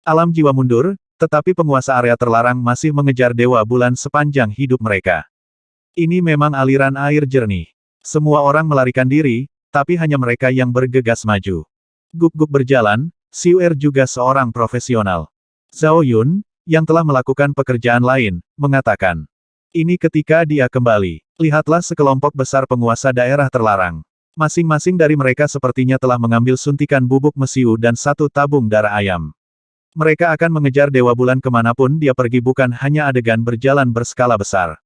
Alam jiwa mundur, tetapi penguasa area terlarang masih mengejar Dewa Bulan sepanjang hidup mereka. Ini memang aliran air jernih. Semua orang melarikan diri, tapi hanya mereka yang bergegas maju. Guk-guk berjalan, Xiuer juga seorang profesional. Zhao Yun, yang telah melakukan pekerjaan lain, mengatakan. Ini ketika dia kembali. Lihatlah sekelompok besar penguasa daerah terlarang. Masing-masing dari mereka sepertinya telah mengambil suntikan bubuk mesiu dan satu tabung darah ayam. Mereka akan mengejar Dewa Bulan kemanapun dia pergi, bukan hanya adegan berjalan berskala besar.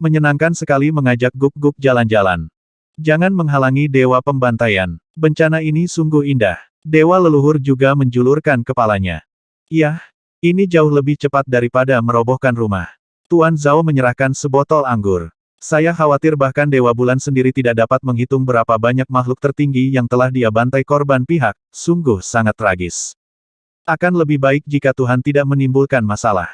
Menyenangkan sekali mengajak Guk-guk jalan-jalan. Jangan menghalangi Dewa Pembantaian. Bencana ini sungguh indah. Dewa leluhur juga menjulurkan kepalanya. Yah, ini jauh lebih cepat daripada merobohkan rumah. Tuan Zhao menyerahkan sebotol anggur. Saya khawatir bahkan Dewa Bulan sendiri tidak dapat menghitung berapa banyak makhluk tertinggi yang telah dia bantai korban pihak, sungguh sangat tragis. Akan lebih baik jika Tuhan tidak menimbulkan masalah.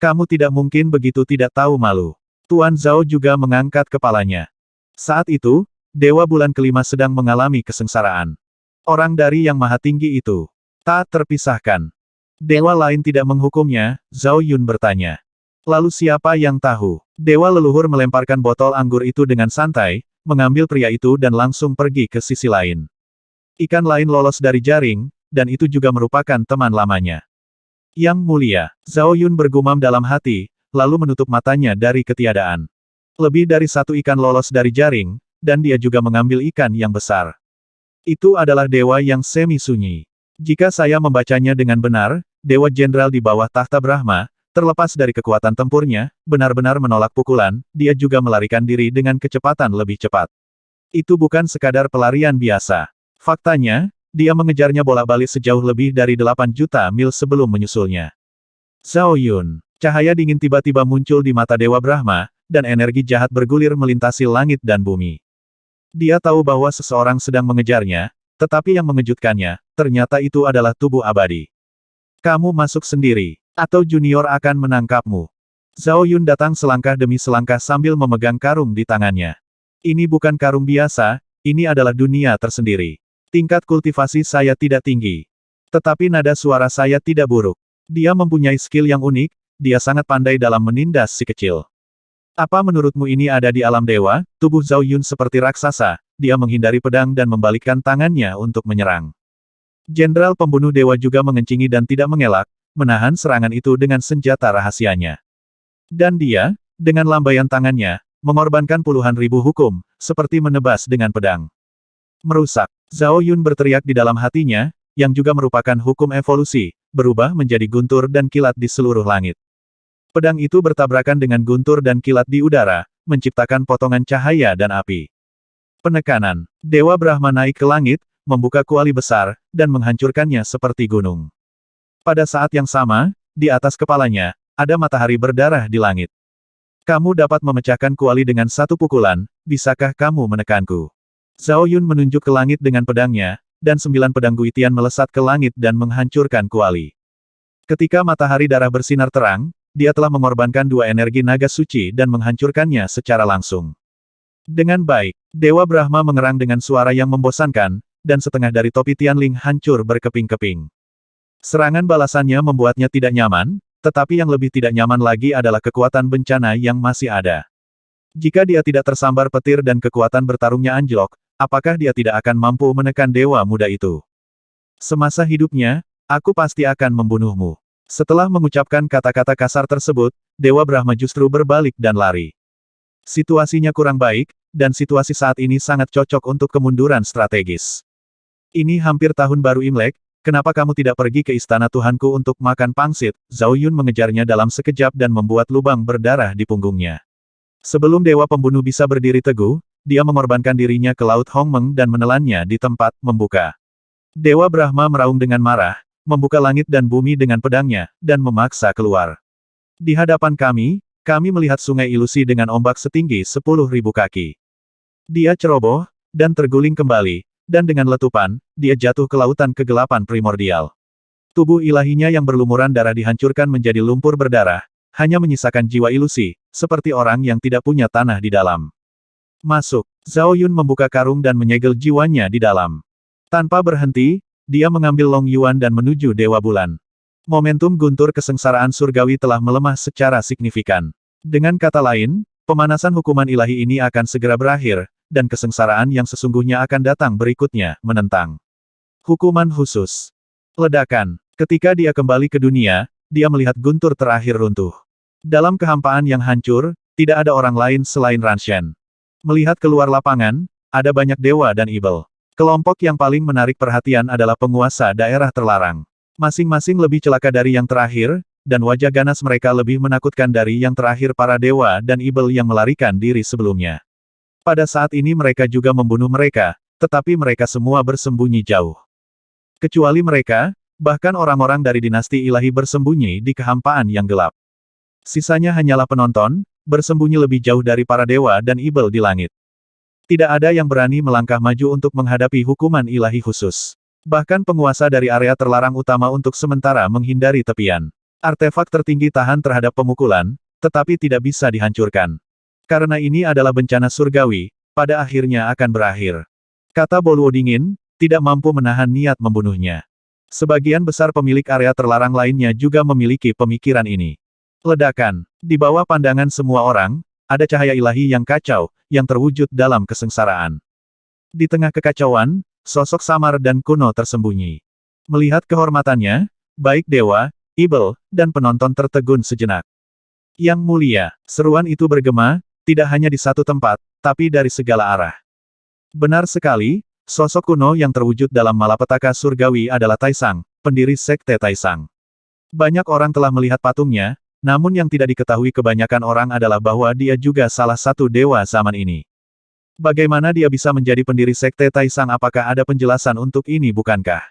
Kamu tidak mungkin begitu tidak tahu malu. Tuan Zhao juga mengangkat kepalanya. Saat itu, Dewa Bulan kelima sedang mengalami kesengsaraan. Orang dari yang maha tinggi itu tak terpisahkan. Dewa lain tidak menghukumnya, Zhao Yun bertanya. Lalu siapa yang tahu? Dewa leluhur melemparkan botol anggur itu dengan santai, mengambil pria itu dan langsung pergi ke sisi lain. Ikan lain lolos dari jaring, dan itu juga merupakan teman lamanya. Yang mulia, Zhao Yun bergumam dalam hati, lalu menutup matanya dari ketiadaan. Lebih dari satu ikan lolos dari jaring, dan dia juga mengambil ikan yang besar. Itu adalah dewa yang semi-sunyi. Jika saya membacanya dengan benar, Dewa Jenderal di bawah tahta Brahma, terlepas dari kekuatan tempurnya, benar-benar menolak pukulan, dia juga melarikan diri dengan kecepatan lebih cepat. Itu bukan sekadar pelarian biasa. Faktanya, dia mengejarnya bolak-balik sejauh lebih dari 8 juta mil sebelum menyusulnya. Zhao Yun. Cahaya dingin tiba-tiba muncul di mata Dewa Brahma, dan energi jahat bergulir melintasi langit dan bumi. Dia tahu bahwa seseorang sedang mengejarnya, tetapi yang mengejutkannya, ternyata itu adalah tubuh abadi. Kamu masuk sendiri. Atau junior akan menangkapmu. Zhao Yun datang selangkah demi selangkah sambil memegang karung di tangannya. Ini bukan karung biasa, ini adalah dunia tersendiri. Tingkat kultivasi saya tidak tinggi. Tetapi nada suara saya tidak buruk. Dia mempunyai skill yang unik, dia sangat pandai dalam menindas si kecil. Apa menurutmu ini ada di alam dewa? Tubuh Zhao Yun seperti raksasa, dia menghindari pedang dan membalikkan tangannya untuk menyerang. Jenderal pembunuh dewa juga mengencingi dan tidak mengelak, menahan serangan itu dengan senjata rahasianya. Dan dia, dengan lambaian tangannya, mengorbankan puluhan ribu hukum, seperti menebas dengan pedang. Merusak. Zhao Yun berteriak di dalam hatinya, yang juga merupakan hukum evolusi, berubah menjadi guntur dan kilat di seluruh langit. Pedang itu bertabrakan dengan guntur dan kilat di udara, menciptakan potongan cahaya dan api. Penekanan. Dewa Brahma naik ke langit, membuka kuali besar, dan menghancurkannya seperti gunung. Pada saat yang sama, di atas kepalanya, ada matahari berdarah di langit. Kamu dapat memecahkan kuali dengan satu pukulan, bisakah kamu menekanku? Zhao Yun menunjuk ke langit dengan pedangnya, dan 9 pedang Guitian melesat ke langit dan menghancurkan kuali. Ketika matahari darah bersinar terang, dia telah mengorbankan 2 energi naga suci dan menghancurkannya secara langsung. Dengan baik, Dewa Brahma mengerang dengan suara yang membosankan, dan setengah dari topi Tianling hancur berkeping-keping. Serangan balasannya membuatnya tidak nyaman, tetapi yang lebih tidak nyaman lagi adalah kekuatan bencana yang masih ada. Jika dia tidak tersambar petir dan kekuatan bertarungnya anjlok, apakah dia tidak akan mampu menekan dewa muda itu? Semasa hidupnya, aku pasti akan membunuhmu. Setelah mengucapkan kata-kata kasar tersebut, Dewa Brahma justru berbalik dan lari. Situasinya kurang baik, dan situasi saat ini sangat cocok untuk kemunduran strategis. Ini hampir tahun baru Imlek. Kenapa kamu tidak pergi ke istana Tuhanku untuk makan pangsit? Zhao Yun mengejarnya dalam sekejap dan membuat lubang berdarah di punggungnya. Sebelum dewa pembunuh bisa berdiri teguh, dia mengorbankan dirinya ke Laut Hongmeng dan menelannya di tempat membuka. Dewa Brahma meraung dengan marah, membuka langit dan bumi dengan pedangnya, dan memaksa keluar. Di hadapan kami melihat sungai ilusi dengan ombak setinggi 10.000 kaki. Dia ceroboh, dan terguling kembali, dan dengan letupan, dia jatuh ke lautan kegelapan primordial. Tubuh ilahinya yang berlumuran darah dihancurkan menjadi lumpur berdarah, hanya menyisakan jiwa ilusi, seperti orang yang tidak punya tanah di dalam. Masuk. Zhao Yun membuka karung dan menyegel jiwanya di dalam. Tanpa berhenti, dia mengambil Long Yuan dan menuju Dewa Bulan. Momentum guntur kesengsaraan surgawi telah melemah secara signifikan. Dengan kata lain, pemanasan hukuman ilahi ini akan segera berakhir, dan kesengsaraan yang sesungguhnya akan datang berikutnya, menentang. Hukuman khusus. Ledakan. Ketika dia kembali ke dunia, dia melihat guntur terakhir runtuh. Dalam kehampaan yang hancur, tidak ada orang lain selain Ranshen. Melihat keluar lapangan, ada banyak dewa dan ibel. Kelompok yang paling menarik perhatian adalah penguasa daerah terlarang. Masing-masing lebih celaka dari yang terakhir, dan wajah ganas mereka lebih menakutkan dari yang terakhir para dewa dan ibel yang melarikan diri sebelumnya. Pada saat ini mereka juga membunuh mereka, tetapi mereka semua bersembunyi jauh. Kecuali mereka, bahkan orang-orang dari dinasti ilahi bersembunyi di kehampaan yang gelap. Sisanya hanyalah penonton, bersembunyi lebih jauh dari para dewa dan ibel di langit. Tidak ada yang berani melangkah maju untuk menghadapi hukuman ilahi khusus. Bahkan penguasa dari area terlarang utama untuk sementara menghindari tepian. Artefak tertinggi tahan terhadap pemukulan, tetapi tidak bisa dihancurkan. Karena ini adalah bencana surgawi, pada akhirnya akan berakhir. Kata Boluo dingin, tidak mampu menahan niat membunuhnya. Sebagian besar pemilik area terlarang lainnya juga memiliki pemikiran ini. Ledakan. Di bawah pandangan semua orang, ada cahaya ilahi yang kacau, yang terwujud dalam kesengsaraan. Di tengah kekacauan, sosok samar dan kuno tersembunyi. Melihat kehormatannya, baik dewa, ibel, dan penonton tertegun sejenak. Yang mulia, seruan itu bergema, tidak hanya di satu tempat, tapi dari segala arah. Benar sekali, sosok kuno yang terwujud dalam malapetaka surgawi adalah Taisang, pendiri sekte Taisang. Banyak orang telah melihat patungnya, namun yang tidak diketahui kebanyakan orang adalah bahwa dia juga salah satu dewa zaman ini. Bagaimana dia bisa menjadi pendiri sekte Taisang? Apakah ada penjelasan untuk ini bukankah?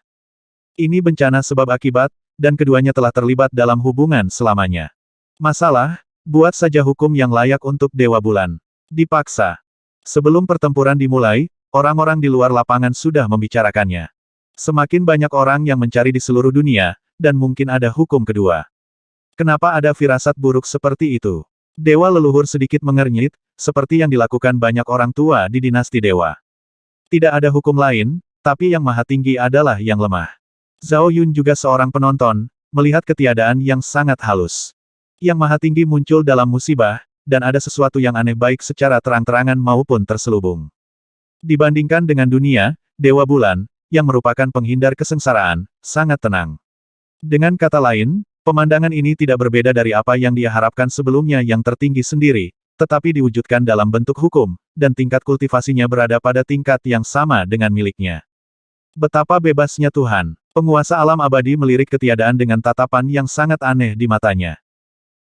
Ini bencana sebab akibat, dan keduanya telah terlibat dalam hubungan selamanya. Masalah, buat saja hukum yang layak untuk Dewa Bulan. Dipaksa. Sebelum pertempuran dimulai, orang-orang di luar lapangan sudah membicarakannya. Semakin banyak orang yang mencari di seluruh dunia, dan mungkin ada hukum kedua. Kenapa ada firasat buruk seperti itu? Dewa leluhur sedikit mengernyit, seperti yang dilakukan banyak orang tua di dinasti dewa. Tidak ada hukum lain, tapi yang maha tinggi adalah yang lemah. Zhao Yun juga seorang penonton, melihat ketiadaan yang sangat halus. Yang maha tinggi muncul dalam musibah, dan ada sesuatu yang aneh baik secara terang-terangan maupun terselubung. Dibandingkan dengan dunia, Dewa Bulan, yang merupakan penghindar kesengsaraan, sangat tenang. Dengan kata lain, pemandangan ini tidak berbeda dari apa yang dia harapkan sebelumnya yang tertinggi sendiri, tetapi diwujudkan dalam bentuk hukum, dan tingkat kultivasinya berada pada tingkat yang sama dengan miliknya. Betapa bebasnya Tuhan! Penguasa alam abadi melirik ketiadaan dengan tatapan yang sangat aneh di matanya.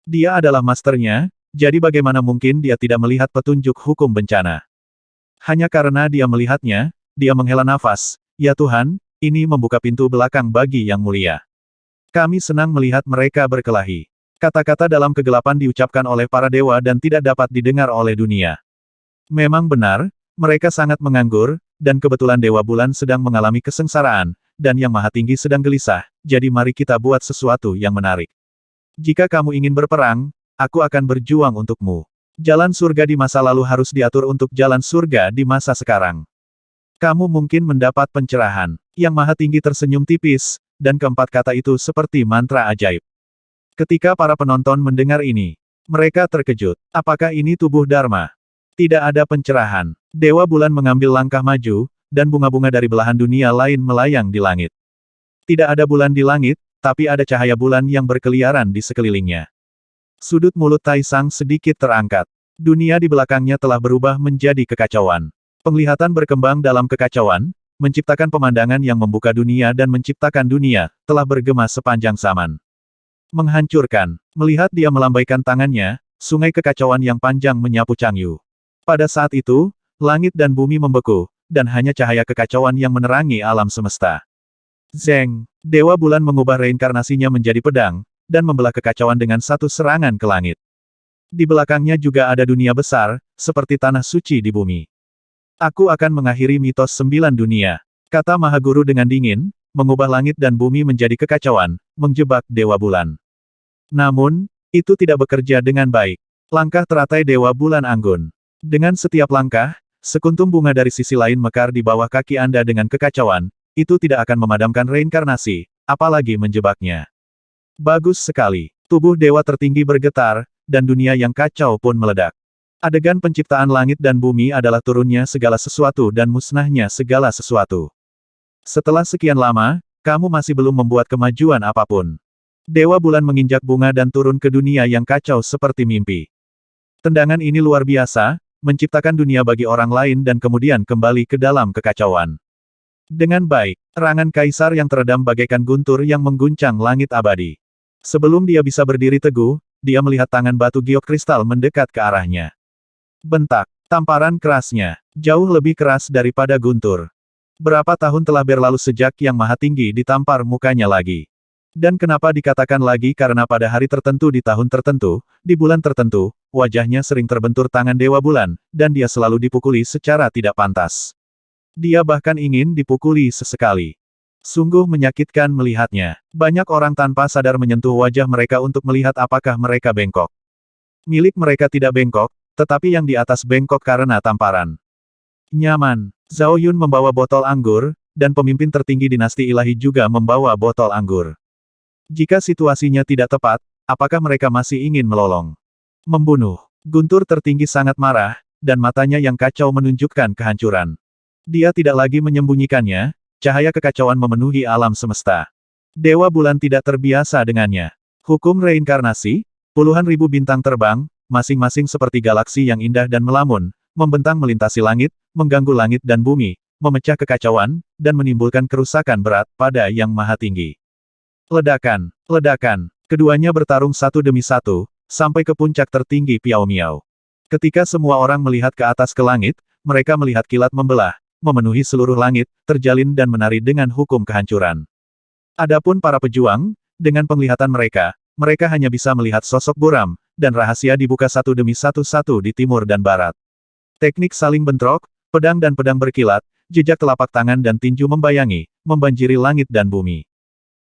Dia adalah masternya, jadi bagaimana mungkin dia tidak melihat petunjuk hukum bencana? Hanya karena dia melihatnya, dia menghela nafas, ya Tuhan, ini membuka pintu belakang bagi yang mulia. Kami senang melihat mereka berkelahi. Kata-kata dalam kegelapan diucapkan oleh para dewa dan tidak dapat didengar oleh dunia. Memang benar, mereka sangat menganggur, dan kebetulan Dewa Bulan sedang mengalami kesengsaraan, dan Yang Maha Tinggi sedang gelisah, jadi mari kita buat sesuatu yang menarik. Jika kamu ingin berperang, aku akan berjuang untukmu. Jalan surga di masa lalu harus diatur untuk jalan surga di masa sekarang. Kamu mungkin mendapat pencerahan. Yang Maha Tinggi tersenyum tipis, dan keempat kata itu seperti mantra ajaib. Ketika para penonton mendengar ini, mereka terkejut. Apakah ini tubuh Dharma? Tidak ada pencerahan. Dewa Bulan mengambil langkah maju, dan bunga-bunga dari belahan dunia lain melayang di langit. Tidak ada bulan di langit, tapi ada cahaya bulan yang berkeliaran di sekelilingnya. Sudut mulut Taisang sedikit terangkat. Dunia di belakangnya telah berubah menjadi kekacauan. Penglihatan berkembang dalam kekacauan, menciptakan pemandangan yang membuka dunia dan menciptakan dunia, telah bergema sepanjang zaman. Menghancurkan. Melihat dia melambaikan tangannya, sungai kekacauan yang panjang menyapu Changyu. Pada saat itu, langit dan bumi membeku, dan hanya cahaya kekacauan yang menerangi alam semesta. Zeng, Dewa Bulan mengubah reinkarnasinya menjadi pedang, dan membelah kekacauan dengan satu serangan ke langit. Di belakangnya juga ada dunia besar, seperti tanah suci di bumi. Aku akan mengakhiri mitos 9 dunia, kata Maha Guru dengan dingin, mengubah langit dan bumi menjadi kekacauan, menjebak Dewa Bulan. Namun, itu tidak bekerja dengan baik. Langkah teratai Dewa Bulan anggun. Dengan setiap langkah, sekuntum bunga dari sisi lain mekar di bawah kaki Anda dengan kekacauan, itu tidak akan memadamkan reinkarnasi, apalagi menjebaknya. Bagus sekali. Tubuh dewa tertinggi bergetar, dan dunia yang kacau pun meledak. Adegan penciptaan langit dan bumi adalah turunnya segala sesuatu dan musnahnya segala sesuatu. Setelah sekian lama, kamu masih belum membuat kemajuan apapun. Dewa Bulan menginjak bunga dan turun ke dunia yang kacau seperti mimpi. Tendangan ini luar biasa, menciptakan dunia bagi orang lain dan kemudian kembali ke dalam kekacauan. Dengan baik, erangan kaisar yang teredam bagaikan guntur yang mengguncang langit abadi. Sebelum dia bisa berdiri teguh, dia melihat tangan batu giok kristal mendekat ke arahnya. Bentak, tamparan kerasnya, jauh lebih keras daripada guntur. Berapa tahun telah berlalu sejak Yang Maha Tinggi ditampar mukanya lagi. Dan kenapa dikatakan lagi karena pada hari tertentu di tahun tertentu, di bulan tertentu, wajahnya sering terbentur tangan Dewa Bulan, dan dia selalu dipukuli secara tidak pantas. Dia bahkan ingin dipukuli sesekali. Sungguh menyakitkan melihatnya. Banyak orang tanpa sadar menyentuh wajah mereka untuk melihat apakah mereka bengkok. Milik mereka tidak bengkok, tetapi yang di atas bengkok karena tamparan. Nyaman. Zhao Yun membawa botol anggur, dan pemimpin tertinggi dinasti ilahi juga membawa botol anggur. Jika situasinya tidak tepat, apakah mereka masih ingin melolong? Membunuh. Guntur tertinggi sangat marah, dan matanya yang kacau menunjukkan kehancuran. Dia tidak lagi menyembunyikannya, cahaya kekacauan memenuhi alam semesta. Dewa Bulan tidak terbiasa dengannya. Hukum reinkarnasi, puluhan ribu bintang terbang, masing-masing seperti galaksi yang indah dan melamun, membentang melintasi langit, mengganggu langit dan bumi, memecah kekacauan, dan menimbulkan kerusakan berat pada Yang Maha Tinggi. Ledakan, ledakan, keduanya bertarung satu demi satu, sampai ke puncak tertinggi Piao Miao. Ketika semua orang melihat ke atas ke langit, mereka melihat kilat membelah, memenuhi seluruh langit, terjalin dan menari dengan hukum kehancuran. Adapun para pejuang, dengan penglihatan mereka, mereka hanya bisa melihat sosok buram, dan rahasia dibuka satu demi satu di timur dan barat. Teknik saling bentrok, pedang dan pedang berkilat, jejak telapak tangan dan tinju membayangi, membanjiri langit dan bumi.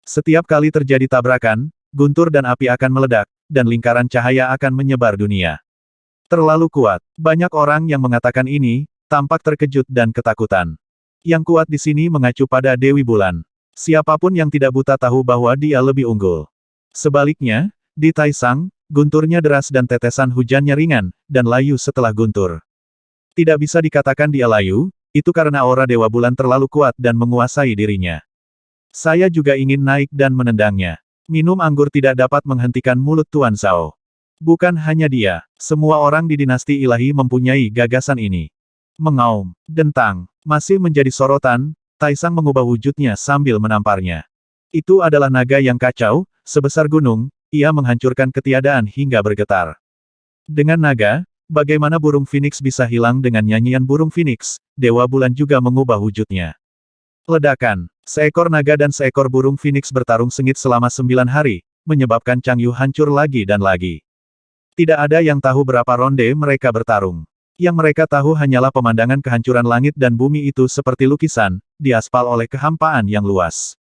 Setiap kali terjadi tabrakan, guntur dan api akan meledak, dan lingkaran cahaya akan menyebar dunia. Terlalu kuat. Banyak orang yang mengatakan ini, tampak terkejut dan ketakutan. Yang kuat di sini mengacu pada Dewi Bulan. Siapapun yang tidak buta tahu bahwa dia lebih unggul. Sebaliknya, di Taisang, gunturnya deras dan tetesan hujannya ringan, dan layu setelah guntur. Tidak bisa dikatakan dia layu, itu karena aura Dewa Bulan terlalu kuat dan menguasai dirinya. Saya juga ingin naik dan menendangnya. Minum anggur tidak dapat menghentikan mulut Tuan Zhao. Bukan hanya dia, semua orang di dinasti ilahi mempunyai gagasan ini. Mengaum, dentang, masih menjadi sorotan, Taisang mengubah wujudnya sambil menamparnya. Itu adalah naga yang kacau, sebesar gunung, ia menghancurkan ketiadaan hingga bergetar. Dengan naga, bagaimana burung Phoenix bisa hilang dengan nyanyian burung Phoenix, Dewa Bulan juga mengubah wujudnya. Ledakan. Seekor naga dan seekor burung Phoenix bertarung sengit selama 9 hari, menyebabkan Changyu hancur lagi dan lagi. Tidak ada yang tahu berapa ronde mereka bertarung. Yang mereka tahu hanyalah pemandangan kehancuran langit dan bumi itu seperti lukisan, diaspal oleh kehampaan yang luas.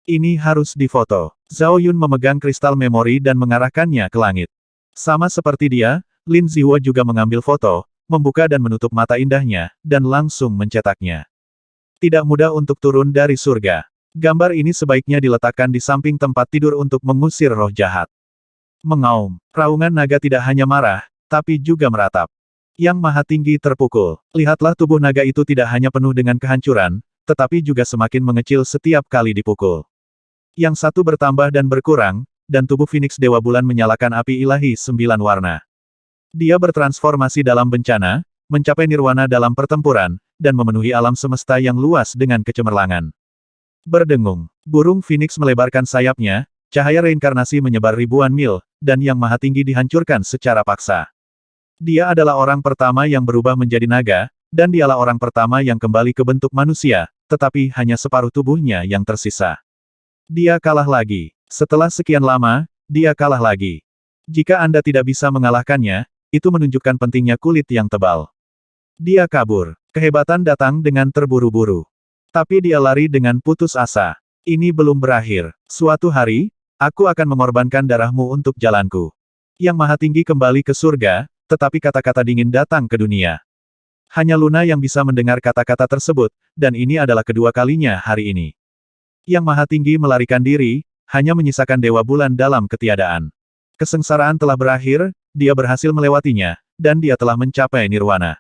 Ini harus difoto. Zhao Yun memegang kristal memori dan mengarahkannya ke langit. Sama seperti dia, Lin Zihuo juga mengambil foto, membuka dan menutup mata indahnya, dan langsung mencetaknya. Tidak mudah untuk turun dari surga. Gambar ini sebaiknya diletakkan di samping tempat tidur untuk mengusir roh jahat. Mengaum. Raungan naga tidak hanya marah, tapi juga meratap. Yang Maha Tinggi terpukul. Lihatlah tubuh naga itu tidak hanya penuh dengan kehancuran, tetapi juga semakin mengecil setiap kali dipukul. Yang satu bertambah dan berkurang, dan tubuh Phoenix Dewa Bulan menyalakan api ilahi 9 warna. Dia bertransformasi dalam bencana, mencapai nirwana dalam pertempuran, dan memenuhi alam semesta yang luas dengan kecemerlangan. Berdengung, burung Phoenix melebarkan sayapnya, cahaya reinkarnasi menyebar ribuan mil, dan Yang Maha Tinggi dihancurkan secara paksa. Dia adalah orang pertama yang berubah menjadi naga, dan dialah orang pertama yang kembali ke bentuk manusia, tetapi hanya separuh tubuhnya yang tersisa. Dia kalah lagi. Setelah sekian lama, dia kalah lagi. Jika Anda tidak bisa mengalahkannya, itu menunjukkan pentingnya kulit yang tebal. Dia kabur. Kehebatan datang dengan terburu-buru. Tapi dia lari dengan putus asa. Ini belum berakhir. Suatu hari, aku akan mengorbankan darahmu untuk jalanku. Yang Maha Tinggi kembali ke surga, tetapi kata-kata dingin datang ke dunia. Hanya Luna yang bisa mendengar kata-kata tersebut, dan ini adalah kedua kalinya hari ini. Yang Maha Tinggi melarikan diri, hanya menyisakan Dewa Bulan dalam ketiadaan. Kesengsaraan telah berakhir, dia berhasil melewatinya, dan dia telah mencapai nirwana.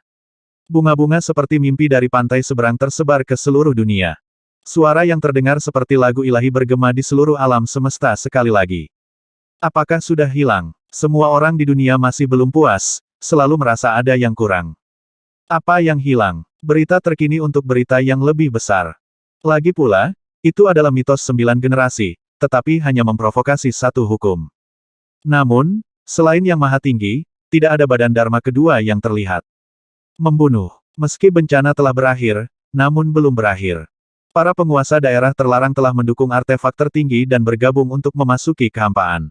Bunga-bunga seperti mimpi dari pantai seberang tersebar ke seluruh dunia. Suara yang terdengar seperti lagu ilahi bergema di seluruh alam semesta sekali lagi. Apakah sudah hilang? Semua orang di dunia masih belum puas, selalu merasa ada yang kurang. Apa yang hilang? Berita terkini untuk berita yang lebih besar. Lagi pula, itu adalah mitos 9 generasi, tetapi hanya memprovokasi satu hukum. Namun, selain yang maha tinggi, tidak ada badan Dharma kedua yang terlihat. Membunuh. Meski bencana telah berakhir, namun belum berakhir. Para penguasa daerah terlarang telah mendukung artefak tertinggi dan bergabung untuk memasuki kehampaan.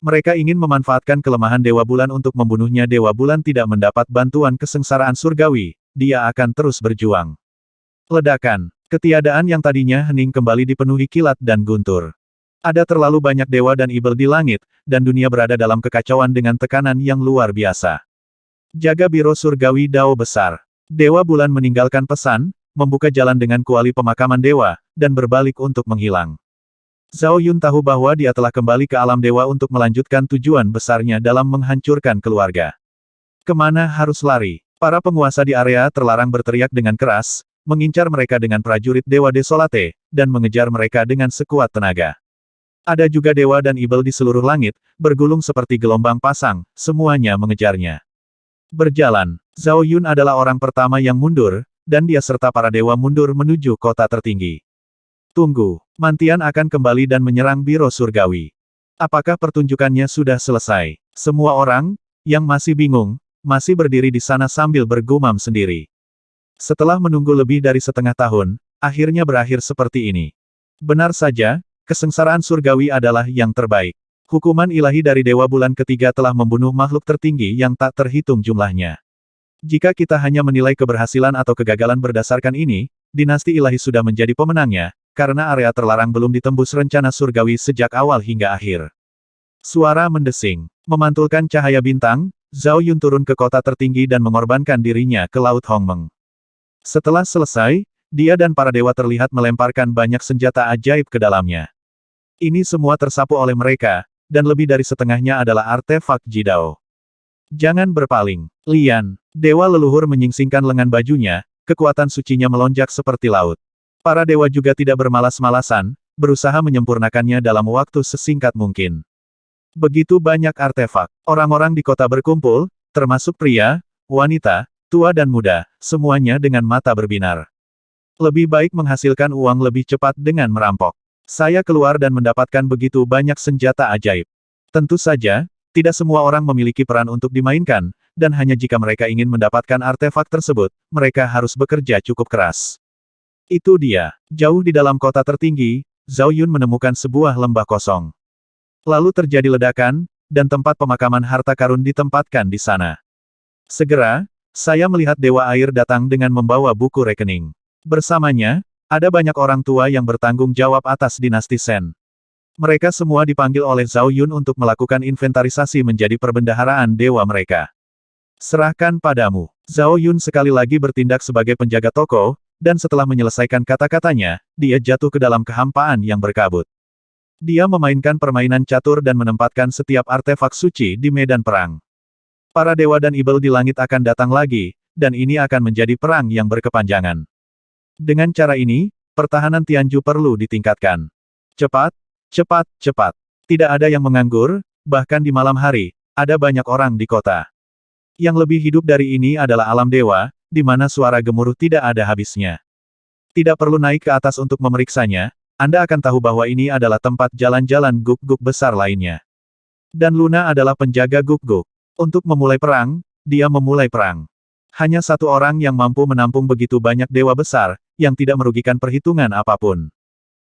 Mereka ingin memanfaatkan kelemahan Dewa Bulan untuk membunuhnya. Dewa Bulan tidak mendapat bantuan kesengsaraan surgawi, dia akan terus berjuang. Ledakan. Ketiadaan yang tadinya hening kembali dipenuhi kilat dan guntur. Ada terlalu banyak dewa dan ibel di langit, dan dunia berada dalam kekacauan dengan tekanan yang luar biasa. Jaga Biro Surgawi Dao Besar. Dewa Bulan meninggalkan pesan, membuka jalan dengan kuali pemakaman dewa, dan berbalik untuk menghilang. Zhao Yun tahu bahwa dia telah kembali ke alam dewa untuk melanjutkan tujuan besarnya dalam menghancurkan keluarga. Kemana harus lari? Para penguasa di area terlarang berteriak dengan keras, mengincar mereka dengan prajurit Dewa Desolate, dan mengejar mereka dengan sekuat tenaga. Ada juga dewa dan ibel di seluruh langit, bergulung seperti gelombang pasang, semuanya mengejarnya. Berjalan, Zhao Yun adalah orang pertama yang mundur, dan dia serta para dewa mundur menuju kota tertinggi. Tunggu, Mantian akan kembali dan menyerang Biro Surgawi. Apakah pertunjukannya sudah selesai? Semua orang, yang masih bingung, masih berdiri di sana sambil bergumam sendiri. Setelah menunggu lebih dari setengah tahun, akhirnya berakhir seperti ini. Benar saja, kesengsaraan surgawi adalah yang terbaik. Hukuman ilahi dari Dewa Bulan ketiga telah membunuh makhluk tertinggi yang tak terhitung jumlahnya. Jika kita hanya menilai keberhasilan atau kegagalan berdasarkan ini, dinasti ilahi sudah menjadi pemenangnya, karena area terlarang belum ditembus rencana surgawi sejak awal hingga akhir. Suara mendesing. Memantulkan cahaya bintang, Zhao Yun turun ke kota tertinggi dan mengorbankan dirinya ke Laut Hongmeng. Setelah selesai, dia dan para dewa terlihat melemparkan banyak senjata ajaib ke dalamnya. Ini semua tersapu oleh mereka, dan lebih dari setengahnya adalah artefak Jidao. Jangan berpaling, Lian. Dewa leluhur menyingsingkan lengan bajunya, kekuatan sucinya melonjak seperti laut. Para dewa juga tidak bermalas-malasan, berusaha menyempurnakannya dalam waktu sesingkat mungkin. Begitu banyak artefak, orang-orang di kota berkumpul, termasuk pria, wanita, tua dan muda, semuanya dengan mata berbinar. Lebih baik menghasilkan uang lebih cepat dengan merampok. Saya keluar dan mendapatkan begitu banyak senjata ajaib. Tentu saja, tidak semua orang memiliki peran untuk dimainkan, dan hanya jika mereka ingin mendapatkan artefak tersebut, mereka harus bekerja cukup keras. Itu dia. Jauh di dalam kota tertinggi, Zhao Yun menemukan sebuah lembah kosong. Lalu terjadi ledakan, dan tempat pemakaman harta karun ditempatkan di sana. Segera, saya melihat Dewa Air datang dengan membawa buku rekening. Bersamanya, ada banyak orang tua yang bertanggung jawab atas dinasti Shen. Mereka semua dipanggil oleh Zhao Yun untuk melakukan inventarisasi menjadi perbendaharaan dewa mereka. Serahkan padamu. Zhao Yun sekali lagi bertindak sebagai penjaga toko, dan setelah menyelesaikan kata-katanya, dia jatuh ke dalam kehampaan yang berkabut. Dia memainkan permainan catur dan menempatkan setiap artefak suci di medan perang. Para dewa dan ibel di langit akan datang lagi, dan ini akan menjadi perang yang berkepanjangan. Dengan cara ini, pertahanan Tianju perlu ditingkatkan. Cepat, cepat, cepat. Tidak ada yang menganggur, bahkan di malam hari, ada banyak orang di kota. Yang lebih hidup dari ini adalah alam dewa, di mana suara gemuruh tidak ada habisnya. Tidak perlu naik ke atas untuk memeriksanya, Anda akan tahu bahwa ini adalah tempat jalan-jalan guk-guk besar lainnya. Dan Luna adalah penjaga guk-guk. Untuk memulai perang, dia memulai perang. Hanya satu orang yang mampu menampung begitu banyak dewa besar, yang tidak merugikan perhitungan apapun.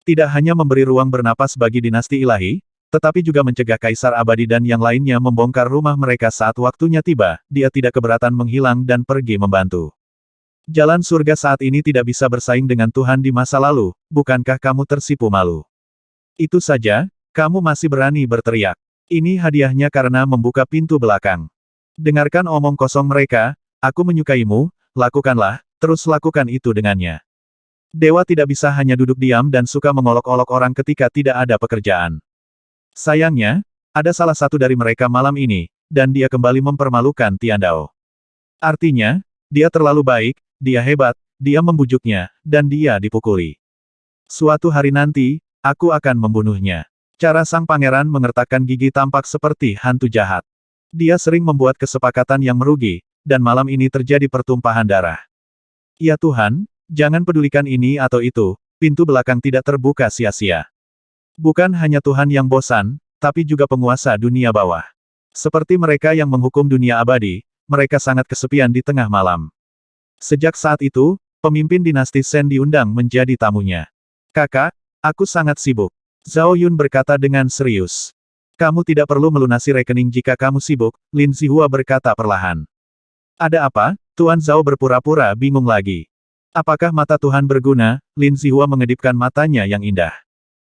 Tidak hanya memberi ruang bernapas bagi dinasti ilahi, tetapi juga mencegah Kaisar Abadi dan yang lainnya membongkar rumah mereka saat waktunya tiba, dia tidak keberatan menghilang dan pergi membantu. Jalan surga saat ini tidak bisa bersaing dengan Tuhan di masa lalu, bukankah kamu tersipu malu? Itu saja, kamu masih berani berteriak. Ini hadiahnya karena membuka pintu belakang. Dengarkan omong kosong mereka, aku menyukaimu, lakukanlah, terus lakukan itu dengannya. Dewa tidak bisa hanya duduk diam dan suka mengolok-olok orang ketika tidak ada pekerjaan. Sayangnya, ada salah satu dari mereka malam ini, dan dia kembali mempermalukan Tiandao. Artinya, dia terlalu baik, dia hebat, dia membujuknya, dan dia dipukuli. Suatu hari nanti, aku akan membunuhnya. Cara sang pangeran mengertakkan gigi tampak seperti hantu jahat. Dia sering membuat kesepakatan yang merugi, dan malam ini terjadi pertumpahan darah. Ya Tuhan, jangan pedulikan ini atau itu, pintu belakang tidak terbuka sia-sia. Bukan hanya Tuhan yang bosan, tapi juga penguasa dunia bawah. Seperti mereka yang menghukum dunia abadi, mereka sangat kesepian di tengah malam. Sejak saat itu, pemimpin dinasti Shen diundang menjadi tamunya. Kakak, aku sangat sibuk. Zhao Yun berkata dengan serius. Kamu tidak perlu melunasi rekening jika kamu sibuk, Lin Zihua berkata perlahan. Ada apa? Tuan Zhao berpura-pura bingung lagi. Apakah mata Tuhan berguna? Lin Zihua mengedipkan matanya yang indah.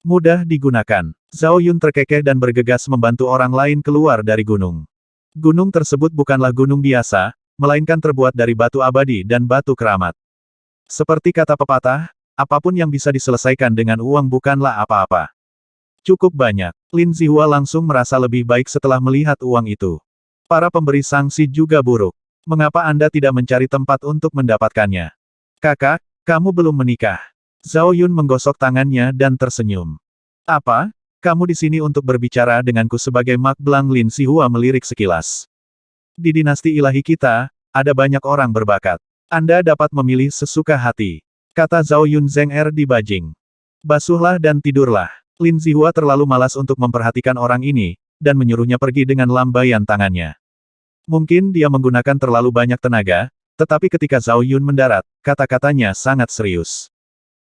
Mudah digunakan. Zhao Yun terkekeh dan bergegas membantu orang lain keluar dari gunung. Gunung tersebut bukanlah gunung biasa, melainkan terbuat dari batu abadi dan batu keramat. Seperti kata pepatah, apapun yang bisa diselesaikan dengan uang bukanlah apa-apa. Cukup banyak. Lin Zihua langsung merasa lebih baik setelah melihat uang itu. Para pemberi sanksi juga buruk. Mengapa Anda tidak mencari tempat untuk mendapatkannya? Kakak, kamu belum menikah. Zhao Yun menggosok tangannya dan tersenyum. Apa? Kamu di sini untuk berbicara denganku sebagai Mak Blang? Lin Zihua melirik sekilas. Di dinasti ilahi kita, ada banyak orang berbakat. Anda dapat memilih sesuka hati. Kata Zhao Yun Zeng di bajing. Basuhlah dan tidurlah. Lin Zihua terlalu malas untuk memperhatikan orang ini, dan menyuruhnya pergi dengan lambaian tangannya. Mungkin dia menggunakan terlalu banyak tenaga, tetapi ketika Zhao Yun mendarat, kata-katanya sangat serius.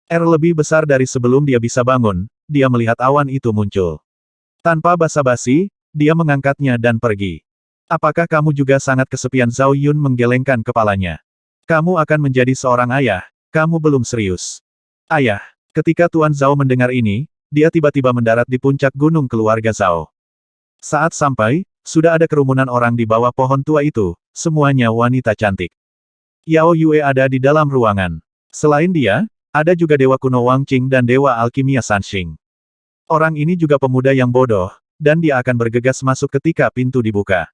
Lebih besar dari sebelum dia bisa bangun, dia melihat awan itu muncul. Tanpa basa-basi, dia mengangkatnya dan pergi. Apakah kamu juga sangat kesepian? Zhao Yun menggelengkan kepalanya. Kamu akan menjadi seorang ayah, kamu belum serius. Ayah, ketika Tuan Zhao mendengar ini, dia tiba-tiba mendarat di puncak gunung keluarga Zhao. Saat sampai, sudah ada kerumunan orang di bawah pohon tua itu, semuanya wanita cantik. Yao Yue ada di dalam ruangan. Selain dia, ada juga Dewa Kuno Wang Qing dan Dewa Alkimia Sanxing. Orang ini juga pemuda yang bodoh, dan dia akan bergegas masuk ketika pintu dibuka.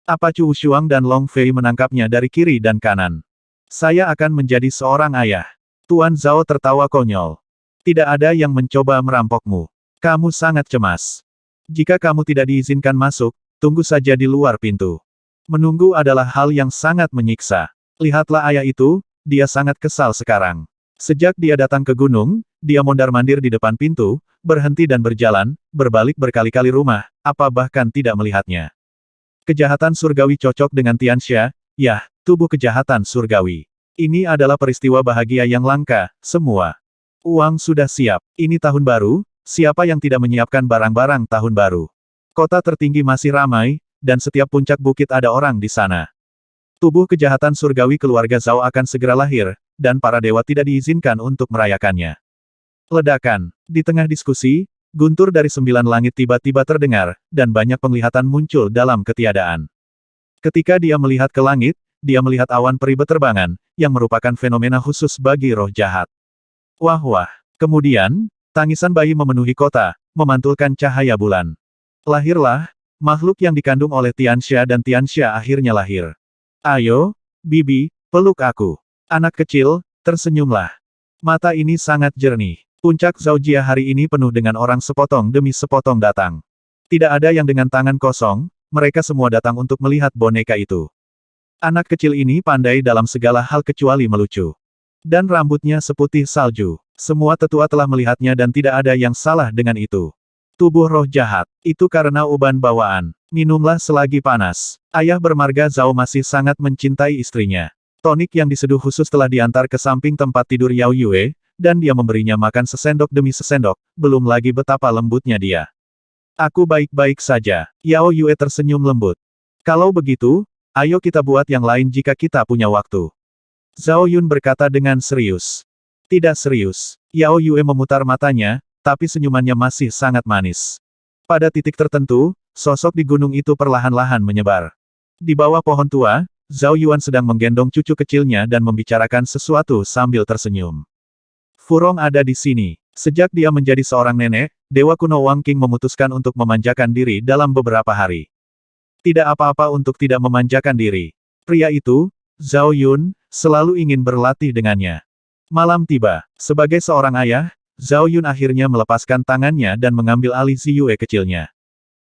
Apa Chu Shuang dan Long Fei menangkapnya dari kiri dan kanan. Saya akan menjadi seorang ayah. Tuan Zhao tertawa konyol. Tidak ada yang mencoba merampokmu. Kamu sangat cemas. Jika kamu tidak diizinkan masuk, tunggu saja di luar pintu. Menunggu adalah hal yang sangat menyiksa. Lihatlah ayah itu, dia sangat kesal sekarang. Sejak dia datang ke gunung, dia mondar-mandir di depan pintu, berhenti dan berjalan, berbalik berkali-kali rumah, apa bahkan tidak melihatnya. Kejahatan surgawi cocok dengan Tianxia, ya, tubuh kejahatan surgawi. Ini adalah peristiwa bahagia yang langka, semua. Uang sudah siap. Ini tahun baru, siapa yang tidak menyiapkan barang-barang tahun baru? Kota tertinggi masih ramai, dan setiap puncak bukit ada orang di sana. Tubuh kejahatan surgawi keluarga Zhao akan segera lahir, dan para dewa tidak diizinkan untuk merayakannya. Ledakan. Di tengah diskusi, guntur dari 9 langit tiba-tiba terdengar, dan banyak penglihatan muncul dalam ketiadaan. Ketika dia melihat ke langit, dia melihat awan peri beterbangan, yang merupakan fenomena khusus bagi roh jahat. Wah-wah. Kemudian, tangisan bayi memenuhi kota, memantulkan cahaya bulan. Lahirlah, makhluk yang dikandung oleh Tianxia dan Tianxia akhirnya lahir. Ayo, Bibi, peluk aku. Anak kecil, tersenyumlah. Mata ini sangat jernih. Puncak Zhaojia hari ini penuh dengan orang sepotong demi sepotong datang. Tidak ada yang dengan tangan kosong, mereka semua datang untuk melihat boneka itu. Anak kecil ini pandai dalam segala hal kecuali melucu. Dan rambutnya seputih salju. Semua tetua telah melihatnya dan tidak ada yang salah dengan itu. Tubuh roh jahat. Itu karena uban bawaan. Minumlah selagi panas. Ayah bermarga Zhao masih sangat mencintai istrinya. Tonik yang diseduh khusus telah diantar ke samping tempat tidur Yao Yue, dan dia memberinya makan sesendok demi sesendok, belum lagi betapa lembutnya dia. Aku baik-baik saja. Yao Yue tersenyum lembut. Kalau begitu, ayo kita buat yang lain jika kita punya waktu. Zhao Yun berkata dengan serius. Tidak serius. Yao Yue memutar matanya, tapi senyumannya masih sangat manis. Pada titik tertentu, sosok di gunung itu perlahan-lahan menyebar. Di bawah pohon tua, Zhao Yuan sedang menggendong cucu kecilnya dan membicarakan sesuatu sambil tersenyum. Furong ada di sini. Sejak dia menjadi seorang nenek, Dewa kuno Wang Qing memutuskan untuk memanjakan diri dalam beberapa hari. Tidak apa-apa untuk tidak memanjakan diri. Pria itu, Zhao Yun, selalu ingin berlatih dengannya. Malam tiba. Sebagai seorang ayah, Zhao Yun akhirnya melepaskan tangannya dan mengambil alih Ziyue kecilnya.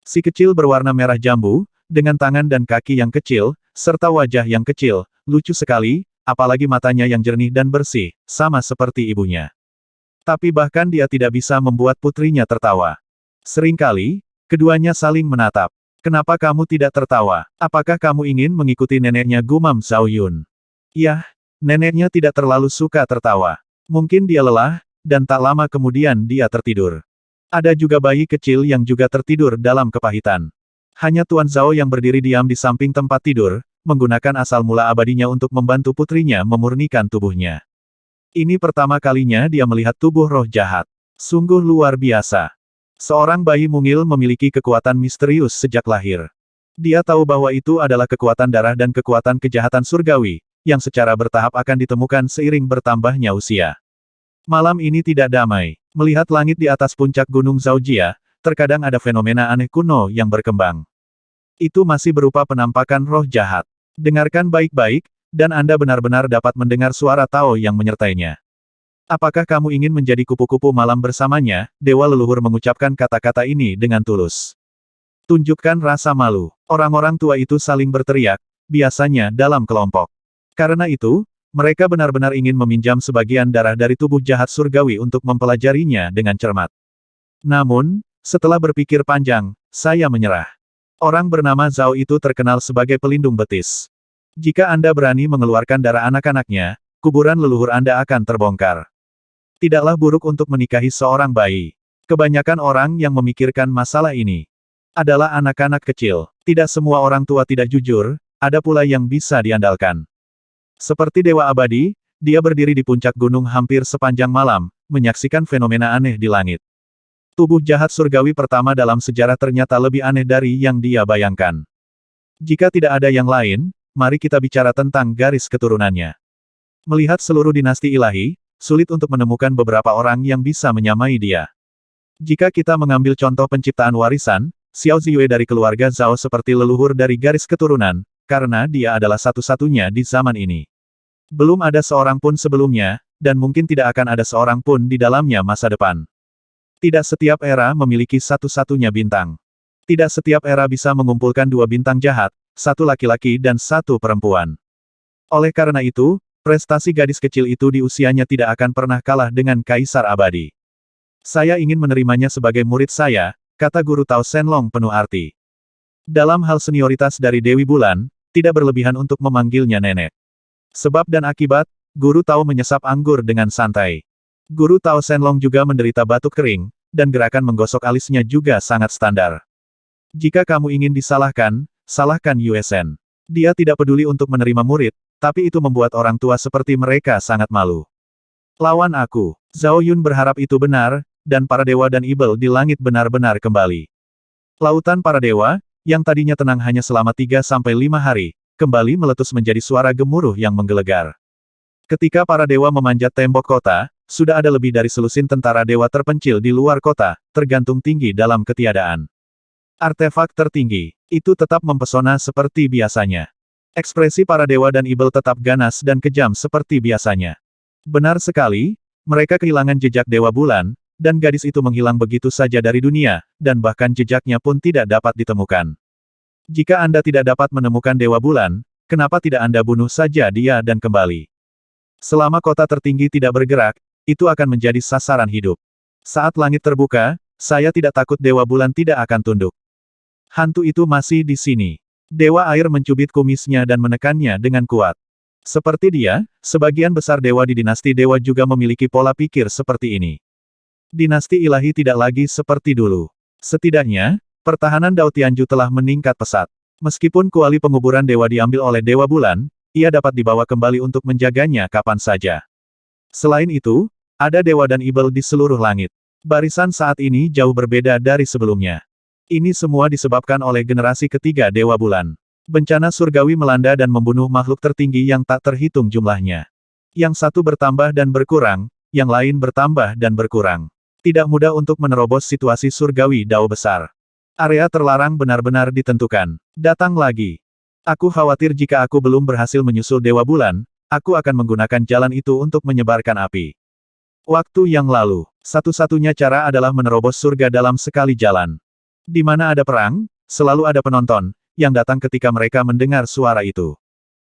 Si kecil berwarna merah jambu, dengan tangan dan kaki yang kecil, serta wajah yang kecil, lucu sekali, apalagi matanya yang jernih dan bersih, sama seperti ibunya. Tapi bahkan dia tidak bisa membuat putrinya tertawa. Seringkali, keduanya saling menatap. Kenapa kamu tidak tertawa? Apakah kamu ingin mengikuti neneknya, gumam Zhao Yun? Yah, neneknya tidak terlalu suka tertawa. Mungkin dia lelah, dan tak lama kemudian dia tertidur. Ada juga bayi kecil yang juga tertidur dalam kepahitan. Hanya Tuan Zhao yang berdiri diam di samping tempat tidur, menggunakan asal mula abadinya untuk membantu putrinya memurnikan tubuhnya. Ini pertama kalinya dia melihat tubuh roh jahat. Sungguh luar biasa. Seorang bayi mungil memiliki kekuatan misterius sejak lahir. Dia tahu bahwa itu adalah kekuatan darah dan kekuatan kejahatan surgawi, yang secara bertahap akan ditemukan seiring bertambahnya usia. Malam ini tidak damai. Melihat langit di atas puncak gunung Zhaojia, terkadang ada fenomena aneh kuno yang berkembang. Itu masih berupa penampakan roh jahat. Dengarkan baik-baik, dan Anda benar-benar dapat mendengar suara Tao yang menyertainya. Apakah kamu ingin menjadi kupu-kupu malam bersamanya? Dewa leluhur mengucapkan kata-kata ini dengan tulus. Tunjukkan rasa malu. Orang-orang tua itu saling berteriak, biasanya dalam kelompok. Karena itu, mereka benar-benar ingin meminjam sebagian darah dari tubuh jahat surgawi untuk mempelajarinya dengan cermat. Namun, setelah berpikir panjang, saya menyerah. Orang bernama Zhao itu terkenal sebagai pelindung betis. Jika Anda berani mengeluarkan darah anak-anaknya, kuburan leluhur Anda akan terbongkar. Tidaklah buruk untuk menikahi seorang bayi. Kebanyakan orang yang memikirkan masalah ini adalah anak-anak kecil. Tidak semua orang tua tidak jujur, ada pula yang bisa diandalkan. Seperti Dewa Abadi, dia berdiri di puncak gunung hampir sepanjang malam, menyaksikan fenomena aneh di langit. Tubuh jahat surgawi pertama dalam sejarah ternyata lebih aneh dari yang dia bayangkan. Jika tidak ada yang lain, mari kita bicara tentang garis keturunannya. Melihat seluruh dinasti ilahi, sulit untuk menemukan beberapa orang yang bisa menyamai dia. Jika kita mengambil contoh penciptaan warisan, Xiao Ziyue dari keluarga Zhao seperti leluhur dari garis keturunan, karena dia adalah satu-satunya di zaman ini. Belum ada seorang pun sebelumnya, dan mungkin tidak akan ada seorang pun di dalamnya masa depan. Tidak setiap era memiliki satu-satunya bintang. Tidak setiap era bisa mengumpulkan dua bintang jahat, satu laki-laki dan satu perempuan. Oleh karena itu, prestasi gadis kecil itu di usianya tidak akan pernah kalah dengan Kaisar Abadi. Saya ingin menerimanya sebagai murid saya, kata guru Tao Shenlong penuh arti. Dalam hal senioritas dari Dewi Bulan, tidak berlebihan untuk memanggilnya nenek. Sebab dan akibat, guru Tao menyesap anggur dengan santai. Guru Tao Shenlong juga menderita batuk kering, dan gerakan menggosok alisnya juga sangat standar. Jika kamu ingin disalahkan, salahkan Yue Shen. Dia tidak peduli untuk menerima murid, tapi itu membuat orang tua seperti mereka sangat malu. Lawan aku. Zhao Yun berharap itu benar, dan para dewa dan ibel di langit benar-benar kembali. Lautan para dewa, yang tadinya tenang hanya selama 3-5 hari, kembali meletus menjadi suara gemuruh yang menggelegar. Ketika para dewa memanjat tembok kota, sudah ada lebih dari selusin tentara dewa terpencil di luar kota, tergantung tinggi dalam ketiadaan. Artefak tertinggi, itu tetap mempesona seperti biasanya. Ekspresi para dewa dan ibel tetap ganas dan kejam seperti biasanya. Benar sekali, mereka kehilangan jejak Dewa Bulan, dan gadis itu menghilang begitu saja dari dunia, dan bahkan jejaknya pun tidak dapat ditemukan. Jika Anda tidak dapat menemukan Dewa Bulan, kenapa tidak Anda bunuh saja dia dan kembali? Selama kota tertinggi tidak bergerak, itu akan menjadi sasaran hidup. Saat langit terbuka, saya tidak takut Dewa Bulan tidak akan tunduk. Hantu itu masih di sini. Dewa air mencubit kumisnya dan menekannya dengan kuat. Seperti dia, sebagian besar dewa di dinasti dewa juga memiliki pola pikir seperti ini. Dinasti ilahi tidak lagi seperti dulu. Setidaknya, pertahanan Dao Tianju telah meningkat pesat. Meskipun kuali penguburan dewa diambil oleh Dewa Bulan, ia dapat dibawa kembali untuk menjaganya kapan saja. Selain itu, ada dewa dan ibel di seluruh langit. Barisan saat ini jauh berbeda dari sebelumnya. Ini semua disebabkan oleh generasi ketiga Dewa Bulan. Bencana surgawi melanda dan membunuh makhluk tertinggi yang tak terhitung jumlahnya. Yang satu bertambah dan berkurang, yang lain bertambah dan berkurang. Tidak mudah untuk menerobos situasi surgawi Dao besar. Area terlarang benar-benar ditentukan. Datang lagi. Aku khawatir jika aku belum berhasil menyusul Dewa Bulan, aku akan menggunakan jalan itu untuk menyebarkan api. Waktu yang lalu, satu-satunya cara adalah menerobos surga dalam sekali jalan. Di mana ada perang, selalu ada penonton, yang datang ketika mereka mendengar suara itu.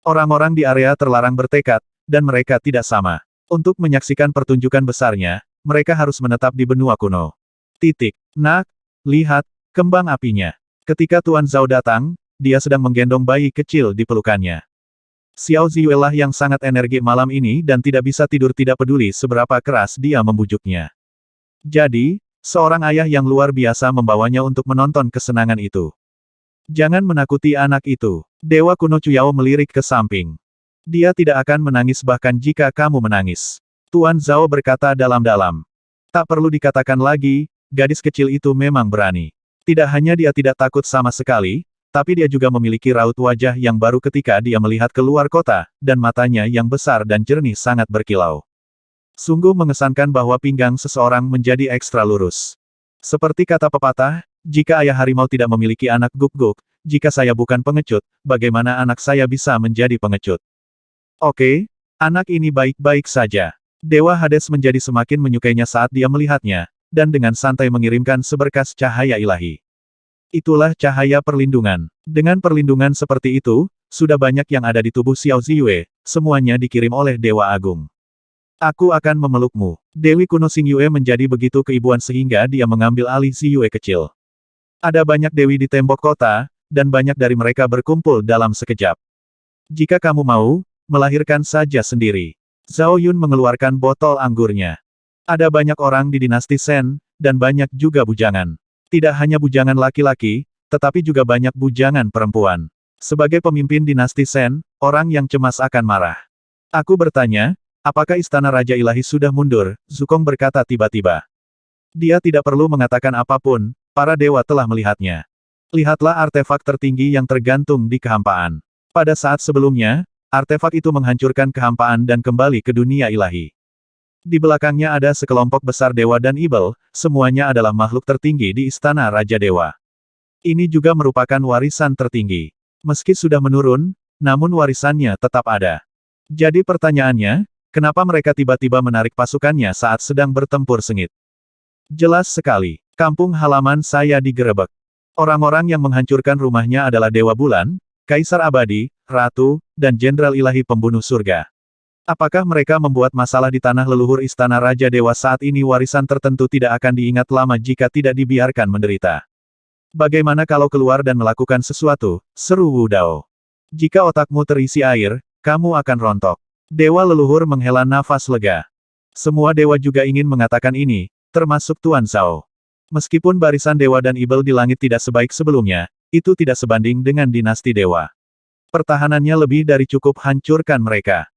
Orang-orang di area terlarang bertekad, dan mereka tidak sama. Untuk menyaksikan pertunjukan besarnya, mereka harus menetap di benua kuno. Nak, lihat, kembang apinya. Ketika Tuan Zhao datang, dia sedang menggendong bayi kecil di pelukannya. Xiao Ziyue lah yang sangat energi malam ini dan tidak bisa tidur tidak peduli seberapa keras dia membujuknya. Jadi, seorang ayah yang luar biasa membawanya untuk menonton kesenangan itu. Jangan menakuti anak itu. Dewa kuno Cuyao melirik ke samping. Dia tidak akan menangis bahkan jika kamu menangis. Tuan Zhao berkata dalam-dalam. Tak perlu dikatakan lagi, gadis kecil itu memang berani. Tidak hanya dia tidak takut sama sekali, tapi dia juga memiliki raut wajah yang baru ketika dia melihat keluar kota, dan matanya yang besar dan jernih sangat berkilau. Sungguh mengesankan bahwa pinggang seseorang menjadi ekstra lurus. Seperti kata pepatah, jika ayah harimau tidak memiliki anak guk-guk, jika saya bukan pengecut, bagaimana anak saya bisa menjadi pengecut? Oke, anak ini baik-baik saja. Dewa Hades menjadi semakin menyukainya saat dia melihatnya, dan dengan santai mengirimkan seberkas cahaya ilahi. Itulah cahaya perlindungan. Dengan perlindungan seperti itu, sudah banyak yang ada di tubuh Xiao Ziyue, semuanya dikirim oleh Dewa Agung. Aku akan memelukmu. Dewi kuno Xingyue menjadi begitu keibuan sehingga dia mengambil alih Ziyue kecil. Ada banyak dewi di tembok kota, dan banyak dari mereka berkumpul dalam sekejap. Jika kamu mau, melahirkan saja sendiri. Zhao Yun mengeluarkan botol anggurnya. Ada banyak orang di dinasti Shen, dan banyak juga bujangan. Tidak hanya bujangan laki-laki, tetapi juga banyak bujangan perempuan. Sebagai pemimpin dinasti Shen, orang yang cemas akan marah. Aku bertanya, apakah istana Raja Ilahi sudah mundur? Zukong berkata tiba-tiba. Dia tidak perlu mengatakan apapun, para dewa telah melihatnya. Lihatlah artefak tertinggi yang tergantung di kehampaan. Pada saat sebelumnya, artefak itu menghancurkan kehampaan dan kembali ke dunia ilahi. Di belakangnya ada sekelompok besar dewa dan ibel, semuanya adalah makhluk tertinggi di istana Raja Dewa. Ini juga merupakan warisan tertinggi. Meski sudah menurun, namun warisannya tetap ada. Jadi pertanyaannya, kenapa mereka tiba-tiba menarik pasukannya saat sedang bertempur sengit? Jelas sekali, kampung halaman saya digerebek. Orang-orang yang menghancurkan rumahnya adalah Dewa Bulan, Kaisar Abadi, Ratu, dan Jenderal Ilahi Pembunuh Surga. Apakah mereka membuat masalah di tanah leluhur Istana Raja Dewa saat ini? Warisan tertentu tidak akan diingat lama jika tidak dibiarkan menderita. Bagaimana kalau keluar dan melakukan sesuatu? Seru Wu Dao. Jika otakmu terisi air, kamu akan rontok. Dewa leluhur menghela nafas lega. Semua dewa juga ingin mengatakan ini, termasuk Tuan Zhao. Meskipun barisan dewa dan ibel di langit tidak sebaik sebelumnya, itu tidak sebanding dengan dinasti dewa. Pertahanannya lebih dari cukup hancurkan mereka.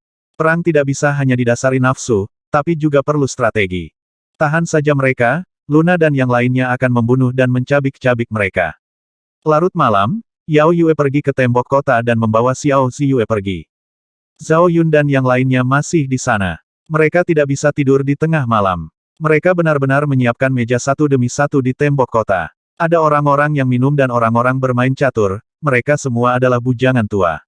Perang tidak bisa hanya didasari nafsu, tapi juga perlu strategi. Tahan saja mereka, Luna dan yang lainnya akan membunuh dan mencabik-cabik mereka. Larut malam, Yao Yue pergi ke tembok kota dan membawa Xiao Ziyue pergi. Zhao Yun dan yang lainnya masih di sana. Mereka tidak bisa tidur di tengah malam. Mereka benar-benar menyiapkan meja satu demi satu di tembok kota. Ada orang-orang yang minum dan orang-orang bermain catur, mereka semua adalah bujangan tua.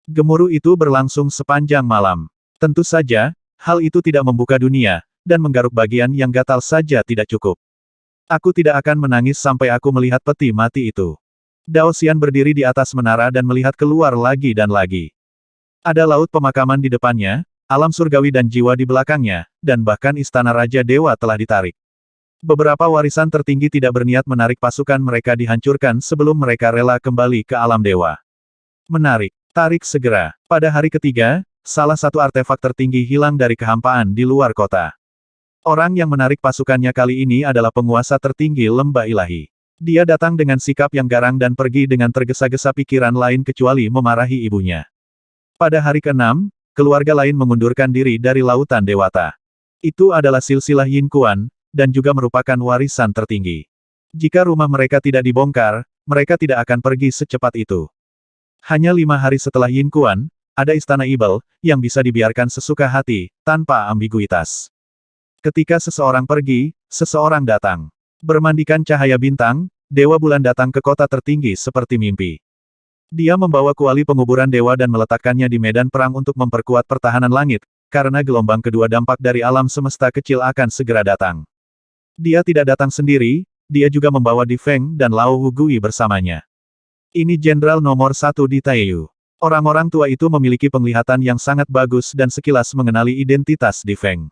Gemuruh itu berlangsung sepanjang malam. Tentu saja, hal itu tidak membuka dunia, dan menggaruk bagian yang gatal saja tidak cukup. Aku tidak akan menangis sampai aku melihat peti mati itu. Dao Xian berdiri di atas menara dan melihat keluar lagi dan lagi. Ada laut pemakaman di depannya, alam surgawi dan jiwa di belakangnya, dan bahkan istana Raja Dewa telah ditarik. Beberapa warisan tertinggi tidak berniat menarik pasukan mereka dihancurkan sebelum mereka rela kembali ke alam dewa. Menarik. Tarik segera. Pada hari ketiga, salah satu artefak tertinggi hilang dari kehampaan di luar kota. Orang yang menarik pasukannya kali ini adalah penguasa tertinggi lembah ilahi. Dia datang dengan sikap yang garang dan pergi dengan tergesa-gesa pikiran lain kecuali memarahi ibunya. Pada hari ke-6, keluarga lain mengundurkan diri dari lautan dewata. Itu adalah silsilah Yin Kuan, dan juga merupakan warisan tertinggi. Jika rumah mereka tidak dibongkar, mereka tidak akan pergi secepat itu. Hanya 5 hari setelah Yin Kuan, ada istana Ibel, yang bisa dibiarkan sesuka hati, tanpa ambiguitas. Ketika seseorang pergi, seseorang datang. Bermandikan cahaya bintang, Dewa Bulan datang ke kota tertinggi seperti mimpi. Dia membawa kuali penguburan dewa dan meletakkannya di medan perang untuk memperkuat pertahanan langit, karena gelombang kedua dampak dari alam semesta kecil akan segera datang. Dia tidak datang sendiri, dia juga membawa Di Feng dan Lao Hugui bersamanya. Ini jenderal nomor 1 di Taeyu. Orang-orang tua itu memiliki penglihatan yang sangat bagus dan sekilas mengenali identitas Di Feng.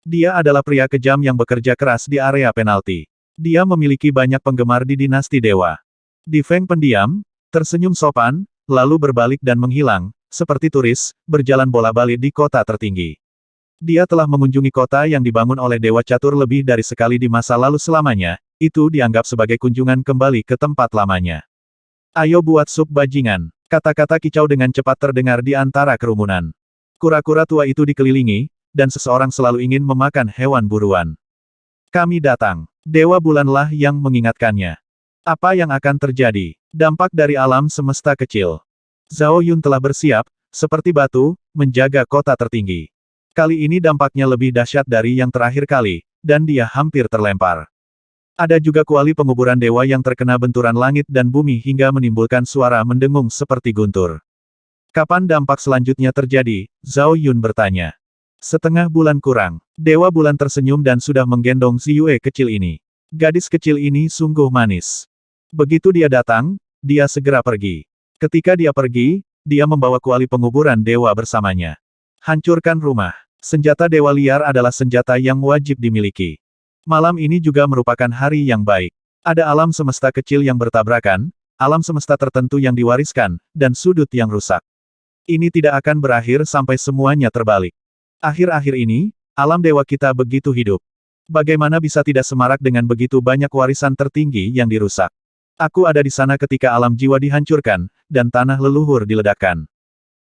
Dia adalah pria kejam yang bekerja keras di area penalti. Dia memiliki banyak penggemar di dinasti dewa. Di Feng pendiam, tersenyum sopan, lalu berbalik dan menghilang, seperti turis, berjalan bola-balik di kota tertinggi. Dia telah mengunjungi kota yang dibangun oleh Dewa Catur lebih dari sekali di masa lalu selamanya, itu dianggap sebagai kunjungan kembali ke tempat lamanya. Ayo buat sup bajingan. Kata-kata kicau dengan cepat terdengar di antara kerumunan. Kura-kura tua itu dikelilingi, dan seseorang selalu ingin memakan hewan buruan. Kami datang. Dewa Bulanlah yang mengingatkannya. Apa yang akan terjadi? Dampak dari alam semesta kecil. Zhao Yun telah bersiap, seperti batu, menjaga kota tertinggi. Kali ini dampaknya lebih dahsyat dari yang terakhir kali, dan dia hampir terlempar. Ada juga kuali penguburan dewa yang terkena benturan langit dan bumi hingga menimbulkan suara mendengung seperti guntur. Kapan dampak selanjutnya terjadi? Zhao Yun bertanya. Setengah bulan kurang. Dewa Bulan tersenyum dan sudah menggendong Ziyue kecil ini. Gadis kecil ini sungguh manis. Begitu dia datang, dia segera pergi. Ketika dia pergi, dia membawa kuali penguburan dewa bersamanya. Hancurkan rumah. Senjata dewa liar adalah senjata yang wajib dimiliki. Malam ini juga merupakan hari yang baik. Ada alam semesta kecil yang bertabrakan, alam semesta tertentu yang diwariskan, dan sudut yang rusak. Ini tidak akan berakhir sampai semuanya terbalik. Akhir-akhir ini, alam dewa kita begitu hidup. Bagaimana bisa tidak semarak dengan begitu banyak warisan tertinggi yang dirusak? Aku ada di sana ketika alam jiwa dihancurkan, dan tanah leluhur diledakkan.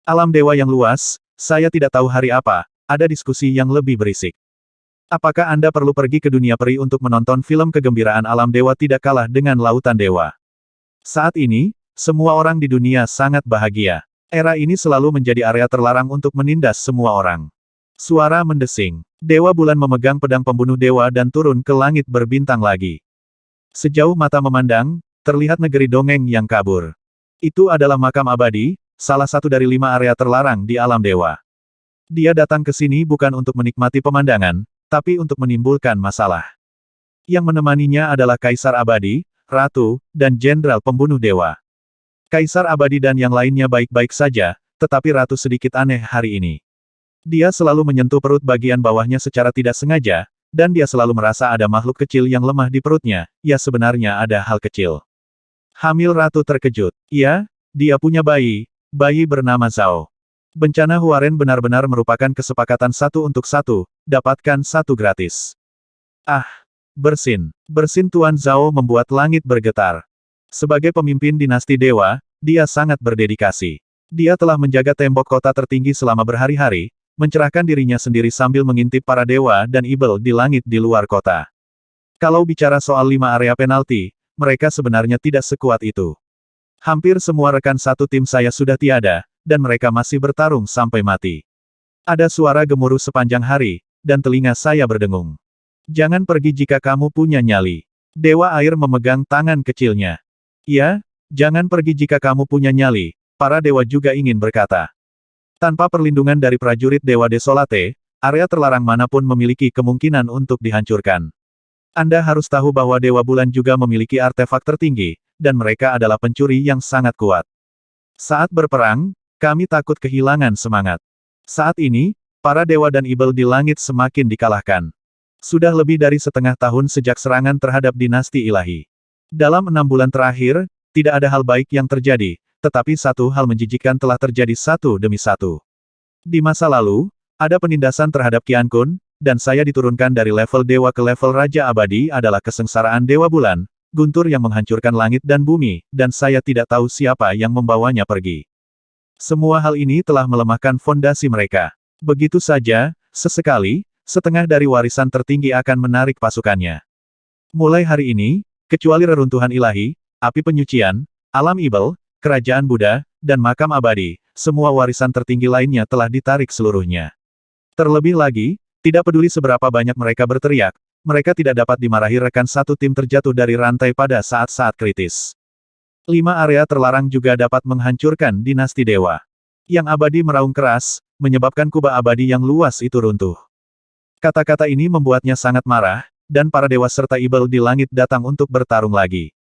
Alam dewa yang luas, saya tidak tahu hari apa, ada diskusi yang lebih berisik. Apakah Anda perlu pergi ke dunia peri untuk menonton film kegembiraan alam dewa tidak kalah dengan lautan dewa? Saat ini, semua orang di dunia sangat bahagia. Era ini selalu menjadi area terlarang untuk menindas semua orang. Suara mendesing. Dewa Bulan memegang pedang pembunuh dewa dan turun ke langit berbintang lagi. Sejauh mata memandang, terlihat negeri dongeng yang kabur. Itu adalah makam abadi, salah satu dari 5 area terlarang di alam dewa. Dia datang ke sini bukan untuk menikmati pemandangan, tapi untuk menimbulkan masalah. Yang menemaninya adalah Kaisar Abadi, Ratu, dan Jenderal Pembunuh Dewa. Kaisar Abadi dan yang lainnya baik-baik saja, tetapi Ratu sedikit aneh hari ini. Dia selalu menyentuh perut bagian bawahnya secara tidak sengaja, dan dia selalu merasa ada makhluk kecil yang lemah di perutnya, ya sebenarnya ada hal kecil. Hamil Ratu terkejut. Ya, dia punya bayi bernama Zhao. Bencana Huaren benar-benar merupakan kesepakatan 1 untuk 1, dapatkan 1 gratis. Ah, bersin. Bersin Tuan Zhao membuat langit bergetar. Sebagai pemimpin dinasti dewa, dia sangat berdedikasi. Dia telah menjaga tembok kota tertinggi selama berhari-hari, mencerahkan dirinya sendiri sambil mengintip para dewa dan ibel di langit di luar kota. Kalau bicara soal 5 area penalti, mereka sebenarnya tidak sekuat itu. Hampir semua rekan satu tim saya sudah tiada, dan mereka masih bertarung sampai mati. Ada suara gemuruh sepanjang hari, dan telinga saya berdengung. Jangan pergi jika kamu punya nyali. Dewa air memegang tangan kecilnya. Ya, jangan pergi jika kamu punya nyali, para dewa juga ingin berkata. Tanpa perlindungan dari prajurit Dewa Desolate, area terlarang manapun memiliki kemungkinan untuk dihancurkan. Anda harus tahu bahwa Dewa Bulan juga memiliki artefak tertinggi, dan mereka adalah pencuri yang sangat kuat. Saat berperang, kami takut kehilangan semangat. Saat ini, para dewa dan ibel di langit semakin dikalahkan. Sudah lebih dari setengah tahun sejak serangan terhadap dinasti ilahi. Dalam 6 bulan terakhir, tidak ada hal baik yang terjadi, tetapi satu hal menjijikkan telah terjadi satu demi satu. Di masa lalu, ada penindasan terhadap Qian Kun, dan saya diturunkan dari level dewa ke level Raja Abadi adalah kesengsaraan Dewa Bulan, guntur yang menghancurkan langit dan bumi, dan saya tidak tahu siapa yang membawanya pergi. Semua hal ini telah melemahkan fondasi mereka. Begitu saja, sesekali, setengah dari warisan tertinggi akan menarik pasukannya. Mulai hari ini, kecuali reruntuhan ilahi, api penyucian, alam ibel, kerajaan Buddha, dan makam abadi, semua warisan tertinggi lainnya telah ditarik seluruhnya. Terlebih lagi, Tidak peduli seberapa banyak mereka berteriak, mereka tidak dapat dimarahi rekan satu tim terjatuh dari rantai pada saat-saat kritis. 5 area terlarang juga dapat menghancurkan dinasti dewa. Yang abadi meraung keras, menyebabkan kubah abadi yang luas itu runtuh. Kata-kata ini membuatnya sangat marah, dan para dewa serta ibel di langit datang untuk bertarung lagi.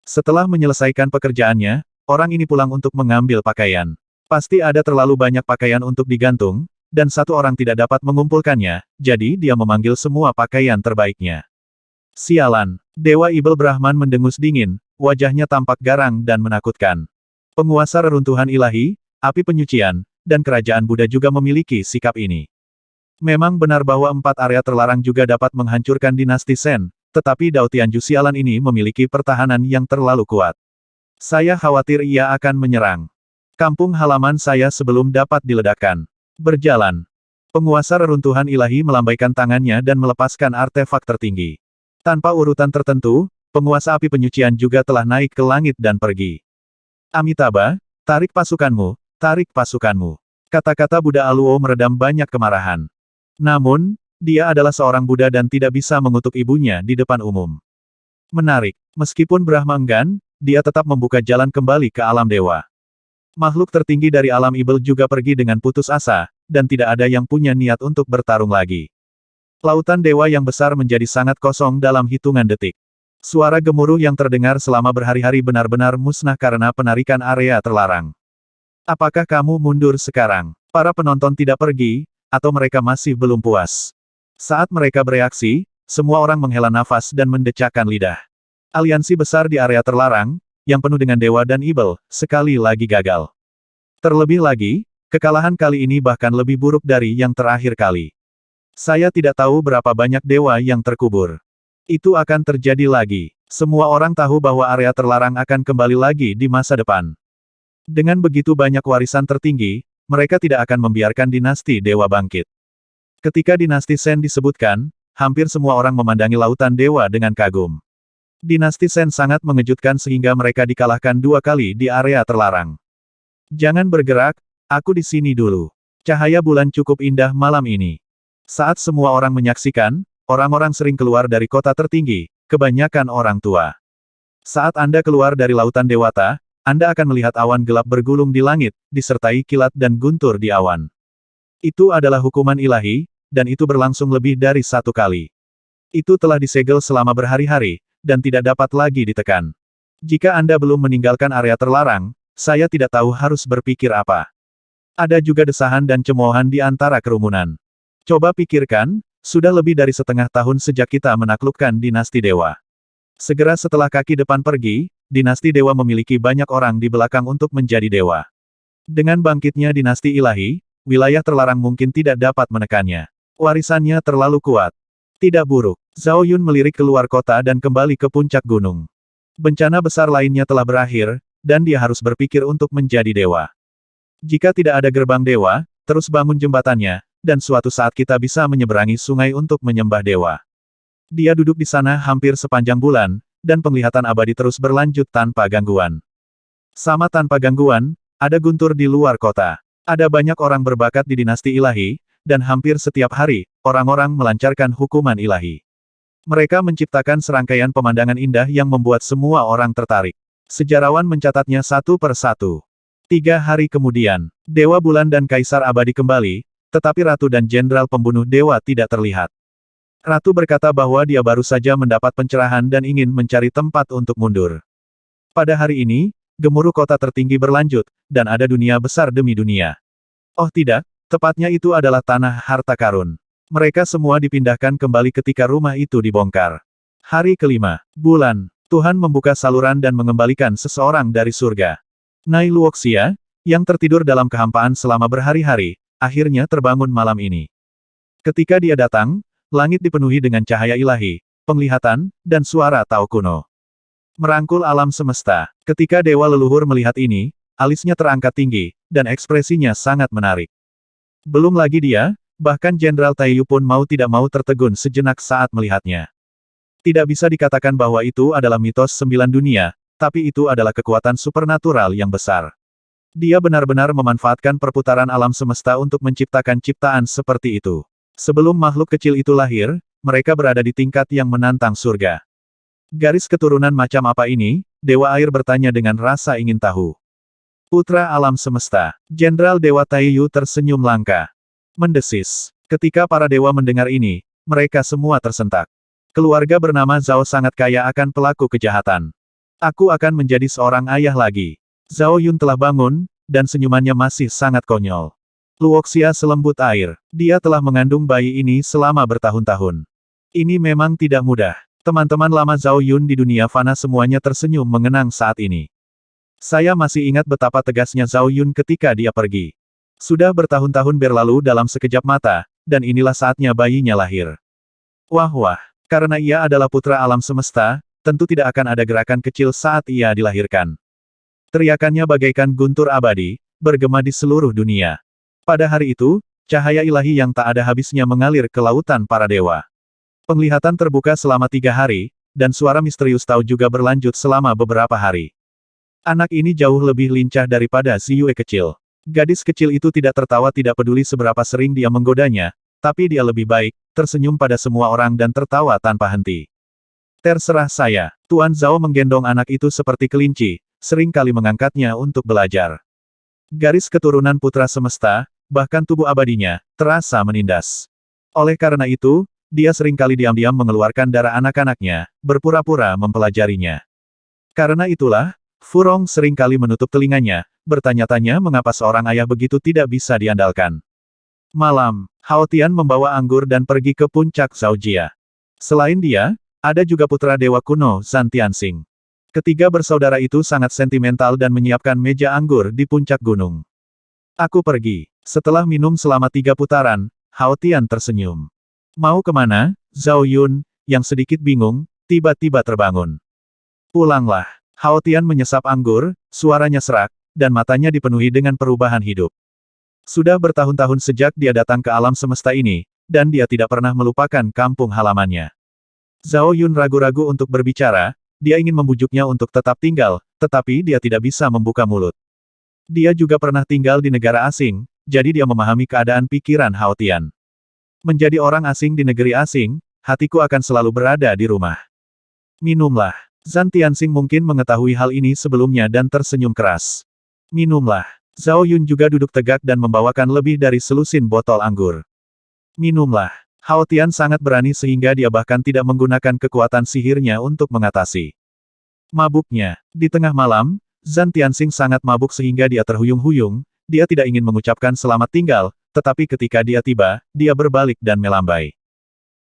Setelah menyelesaikan pekerjaannya, orang ini pulang untuk mengambil pakaian. Pasti ada terlalu banyak pakaian untuk digantung, dan satu orang tidak dapat mengumpulkannya, jadi dia memanggil semua pakaian terbaiknya. Sialan, Dewa Ibel Brahman mendengus dingin, wajahnya tampak garang dan menakutkan. Penguasa reruntuhan ilahi, api penyucian, dan kerajaan Buddha juga memiliki sikap ini. Memang benar bahwa 4 area terlarang juga dapat menghancurkan dinasti Shen, tetapi Dao Tianju sialan ini memiliki pertahanan yang terlalu kuat. Saya khawatir ia akan menyerang kampung halaman saya sebelum dapat diledakkan. Berjalan. Penguasa reruntuhan ilahi melambaikan tangannya dan melepaskan artefak tertinggi. Tanpa urutan tertentu, penguasa api penyucian juga telah naik ke langit dan pergi. Amitabha, tarik pasukanmu, tarik pasukanmu. Kata-kata Buddha Aluo meredam banyak kemarahan. Namun, dia adalah seorang Buddha dan tidak bisa mengutuk ibunya di depan umum. Menarik, meskipun Brahma enggan, dia tetap membuka jalan kembali ke alam dewa. Makhluk tertinggi dari alam ibel juga pergi dengan putus asa, dan tidak ada yang punya niat untuk bertarung lagi. Lautan dewa yang besar menjadi sangat kosong dalam hitungan detik. Suara gemuruh yang terdengar selama berhari-hari benar-benar musnah karena penarikan area terlarang. Apakah kamu mundur sekarang? Para penonton tidak pergi, atau mereka masih belum puas? Saat mereka bereaksi, semua orang menghela nafas dan mendecakkan lidah. Aliansi besar di area terlarang, yang penuh dengan dewa dan ibel, sekali lagi gagal. Terlebih lagi, kekalahan kali ini bahkan lebih buruk dari yang terakhir kali. Saya tidak tahu berapa banyak dewa yang terkubur. Itu akan terjadi lagi. Semua orang tahu bahwa area terlarang akan kembali lagi di masa depan. Dengan begitu banyak warisan tertinggi, mereka tidak akan membiarkan dinasti dewa bangkit. Ketika dinasti Shen disebutkan, hampir semua orang memandangi lautan dewa dengan kagum. Dinasti Shen sangat mengejutkan sehingga mereka dikalahkan 2 kali di area terlarang. Jangan bergerak, aku di sini dulu. Cahaya bulan cukup indah malam ini. Saat semua orang menyaksikan, orang-orang sering keluar dari kota tertinggi, kebanyakan orang tua. Saat Anda keluar dari lautan dewata, Anda akan melihat awan gelap bergulung di langit, disertai kilat dan guntur di awan. Itu adalah hukuman ilahi, dan itu berlangsung lebih dari 1 kali. Itu telah disegel selama berhari-hari, dan tidak dapat lagi ditekan. Jika Anda belum meninggalkan area terlarang, saya tidak tahu harus berpikir apa. Ada juga desahan dan cemoohan di antara kerumunan. Coba pikirkan, sudah lebih dari setengah tahun sejak kita menaklukkan dinasti dewa. Segera setelah kaki depan pergi, dinasti dewa memiliki banyak orang di belakang untuk menjadi dewa. Dengan bangkitnya dinasti ilahi, wilayah terlarang mungkin tidak dapat menekannya. Warisannya terlalu kuat. Tidak buruk. Zhao Yun melirik keluar kota dan kembali ke puncak gunung. Bencana besar lainnya telah berakhir, dan dia harus berpikir untuk menjadi dewa. Jika tidak ada gerbang dewa, terus bangun jembatannya, dan suatu saat kita bisa menyeberangi sungai untuk menyembah dewa. Dia duduk di sana hampir sepanjang bulan, dan penglihatan abadi terus berlanjut tanpa gangguan. Sama tanpa gangguan, ada guntur di luar kota. Ada banyak orang berbakat di dinasti ilahi, dan hampir setiap hari, orang-orang melancarkan hukuman ilahi. Mereka menciptakan serangkaian pemandangan indah yang membuat semua orang tertarik. Sejarawan mencatatnya satu per satu. 3 hari kemudian, Dewa Bulan dan Kaisar Abadi kembali, tetapi Ratu dan Jenderal Pembunuh Dewa tidak terlihat. Ratu berkata bahwa dia baru saja mendapat pencerahan dan ingin mencari tempat untuk mundur. Pada hari ini, gemuruh kota tertinggi berlanjut, dan ada dunia besar demi dunia. Oh tidak, tepatnya itu adalah tanah harta karun. Mereka semua dipindahkan kembali ketika rumah itu dibongkar. Hari kelima, bulan, Tuhan membuka saluran dan mengembalikan seseorang dari surga. Nai Luoxia, yang tertidur dalam kehampaan selama berhari-hari, akhirnya terbangun malam ini. Ketika dia datang, langit dipenuhi dengan cahaya ilahi, penglihatan, dan suara Tao kuno. Merangkul alam semesta. Ketika dewa leluhur melihat ini, alisnya terangkat tinggi, dan ekspresinya sangat menarik. Belum lagi dia, bahkan Jenderal Taiyu pun mau tidak mau tertegun sejenak saat melihatnya. Tidak bisa dikatakan bahwa itu adalah mitos 9 dunia, tapi itu adalah kekuatan supernatural yang besar. Dia benar-benar memanfaatkan perputaran alam semesta untuk menciptakan ciptaan seperti itu. Sebelum makhluk kecil itu lahir, mereka berada di tingkat yang menantang surga. Garis keturunan macam apa ini? Dewa Air bertanya dengan rasa ingin tahu. Putra alam semesta, Jenderal Dewa Taiyu tersenyum langka. Mendesis. Ketika para dewa mendengar ini, mereka semua tersentak. Keluarga bernama Zhao sangat kaya akan pelaku kejahatan. Aku akan menjadi seorang ayah lagi. Zhao Yun telah bangun, dan senyumannya masih sangat konyol. Luoxia selembut air. Dia telah mengandung bayi ini selama bertahun-tahun. Ini memang tidak mudah. Teman-teman lama Zhao Yun di dunia fana semuanya tersenyum mengenang saat ini. Saya masih ingat betapa tegasnya Zhao Yun ketika dia pergi. Sudah bertahun-tahun berlalu dalam sekejap mata, dan inilah saatnya bayinya lahir. Wah, karena ia adalah putra alam semesta, tentu tidak akan ada gerakan kecil saat ia dilahirkan. Teriakannya bagaikan guntur abadi, bergema di seluruh dunia. Pada hari itu, cahaya ilahi yang tak ada habisnya mengalir ke lautan para dewa. Penglihatan terbuka selama 3 hari, dan suara misterius Tao juga berlanjut selama beberapa hari. Anak ini jauh lebih lincah daripada Ziyue kecil. Gadis kecil itu tidak tertawa, tidak peduli seberapa sering dia menggodanya, tapi dia lebih baik, tersenyum pada semua orang dan tertawa tanpa henti. Terserah saya. Tuan Zhao menggendong anak itu seperti kelinci, sering kali mengangkatnya untuk belajar. Garis keturunan putra semesta, bahkan tubuh abadinya, terasa menindas. Oleh karena itu, dia seringkali diam-diam mengeluarkan darah anak-anaknya, berpura-pura mempelajarinya. Karena itulah, Furong seringkali menutup telinganya, bertanya-tanya mengapa seorang ayah begitu tidak bisa diandalkan. Malam, Hao Tian membawa anggur dan pergi ke puncak Zhaojia. Selain dia, ada juga putra dewa kuno Zhan Tianxing. Ketiga bersaudara itu sangat sentimental dan menyiapkan meja anggur di puncak gunung. Aku pergi. Setelah minum selama 3 putaran, Hao Tian tersenyum. Mau kemana? Zhao Yun, yang sedikit bingung, tiba-tiba terbangun. Pulanglah. Hao Tian menyesap anggur, suaranya serak, dan matanya dipenuhi dengan perubahan hidup. Sudah bertahun-tahun sejak dia datang ke alam semesta ini, dan dia tidak pernah melupakan kampung halamannya. Zhao Yun ragu-ragu untuk berbicara, dia ingin membujuknya untuk tetap tinggal, tetapi dia tidak bisa membuka mulut. Dia juga pernah tinggal di negara asing, jadi dia memahami keadaan pikiran Hao Tian. Menjadi orang asing di negeri asing, hatiku akan selalu berada di rumah. Minumlah. Zhan Tianxing mungkin mengetahui hal ini sebelumnya dan tersenyum keras. Minumlah. Zhao Yun juga duduk tegak dan membawakan lebih dari selusin botol anggur. Minumlah. Hao Tian sangat berani sehingga dia bahkan tidak menggunakan kekuatan sihirnya untuk mengatasi mabuknya. Di tengah malam, Zhan Tianxing sangat mabuk sehingga dia terhuyung-huyung, dia tidak ingin mengucapkan selamat tinggal, tetapi ketika dia tiba, dia berbalik dan melambai.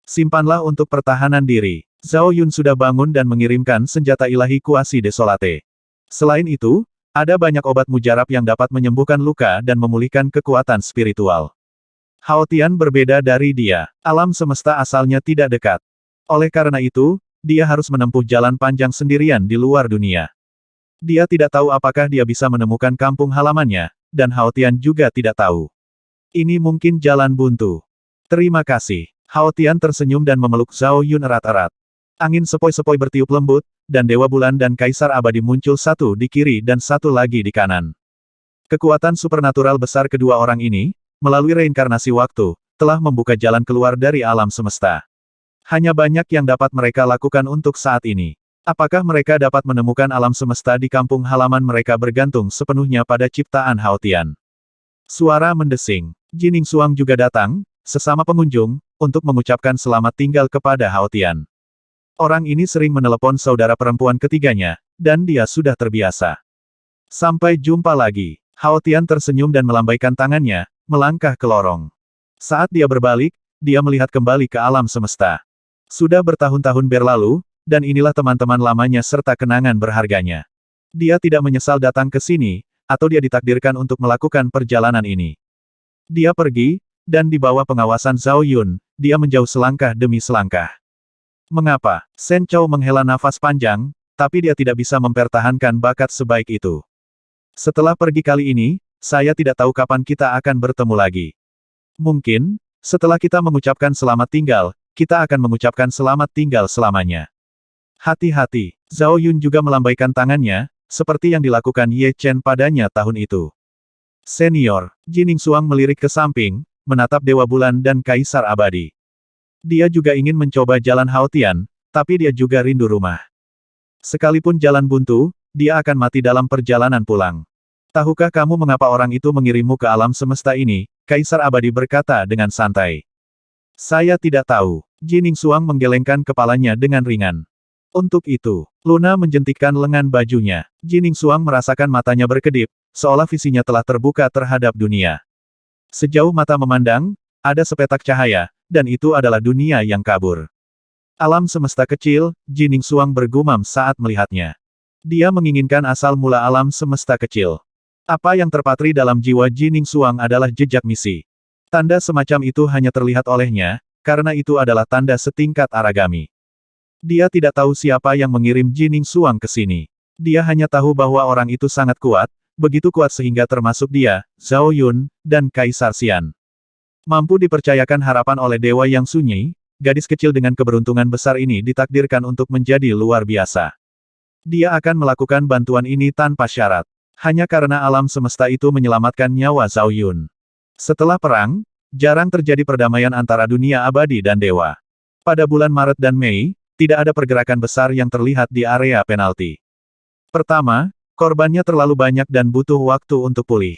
Simpanlah untuk pertahanan diri. Zhao Yun sudah bangun dan mengirimkan senjata ilahi kuasi desolate. Selain itu, ada banyak obat mujarab yang dapat menyembuhkan luka dan memulihkan kekuatan spiritual. Hao Tian berbeda dari dia. Alam semesta asalnya tidak dekat. Oleh karena itu, dia harus menempuh jalan panjang sendirian di luar dunia. Dia tidak tahu apakah dia bisa menemukan kampung halamannya, dan Hao Tian juga tidak tahu. Ini mungkin jalan buntu. Terima kasih. Hao Tian tersenyum dan memeluk Zhao Yun erat-erat. Angin sepoi-sepoi bertiup lembut, dan Dewa Bulan dan Kaisar Abadi muncul satu di kiri dan satu lagi di kanan. Kekuatan supernatural besar kedua orang ini, melalui reinkarnasi waktu, telah membuka jalan keluar dari alam semesta. Hanya banyak yang dapat mereka lakukan untuk saat ini. Apakah mereka dapat menemukan alam semesta di kampung halaman mereka bergantung sepenuhnya pada ciptaan Hao Tian. Suara mendesing. Jining Xuang juga datang, sesama pengunjung, untuk mengucapkan selamat tinggal kepada Hao Tian. Orang ini sering menelepon saudara perempuan ketiganya, dan dia sudah terbiasa. Sampai jumpa lagi. Hao Tian tersenyum dan melambaikan tangannya, melangkah ke lorong. Saat dia berbalik, dia melihat kembali ke alam semesta. Sudah bertahun-tahun berlalu, dan inilah teman-teman lamanya serta kenangan berharganya. Dia tidak menyesal datang ke sini, atau dia ditakdirkan untuk melakukan perjalanan ini. Dia pergi, dan di bawah pengawasan Zhao Yun, dia menjauh selangkah demi selangkah. Mengapa? Shen Chou menghela nafas panjang, tapi dia tidak bisa mempertahankan bakat sebaik itu. Setelah pergi kali ini, saya tidak tahu kapan kita akan bertemu lagi. Mungkin, setelah kita mengucapkan selamat tinggal, kita akan mengucapkan selamat tinggal selamanya. Hati-hati. Zhao Yun juga melambaikan tangannya, seperti yang dilakukan Ye Chen padanya tahun itu. Senior, Jining Xuang melirik ke samping, menatap Dewa Bulan dan Kaisar Abadi. Dia juga ingin mencoba jalan Haotian, tapi dia juga rindu rumah. Sekalipun jalan buntu, dia akan mati dalam perjalanan pulang. Tahukah kamu mengapa orang itu mengirimmu ke alam semesta ini? Kaisar Abadi berkata dengan santai. Saya tidak tahu. Jining Xuang menggelengkan kepalanya dengan ringan. Untuk itu, Luna menjentikkan lengan bajunya. Jining Xuang merasakan matanya berkedip, seolah visinya telah terbuka terhadap dunia. Sejauh mata memandang, ada sepetak cahaya, dan itu adalah dunia yang kabur. Alam semesta kecil, Jining Xuang bergumam saat melihatnya. Dia menginginkan asal mula alam semesta kecil. Apa yang terpatri dalam jiwa Jining Xuang adalah jejak misi. Tanda semacam itu hanya terlihat olehnya, karena itu adalah tanda setingkat Aragami. Dia tidak tahu siapa yang mengirim Jining Xuang ke sini. Dia hanya tahu bahwa orang itu sangat kuat, begitu kuat sehingga termasuk dia, Zhao Yun, dan Kaisar Xian. Mampu dipercayakan harapan oleh Dewa Yang Sunyi, gadis kecil dengan keberuntungan besar ini ditakdirkan untuk menjadi luar biasa. Dia akan melakukan bantuan ini tanpa syarat. Hanya karena alam semesta itu menyelamatkan nyawa Zhao Yun. Setelah perang, jarang terjadi perdamaian antara dunia abadi dan dewa. Pada bulan Maret dan Mei, tidak ada pergerakan besar yang terlihat di area penalti. Pertama, korbannya terlalu banyak dan butuh waktu untuk pulih.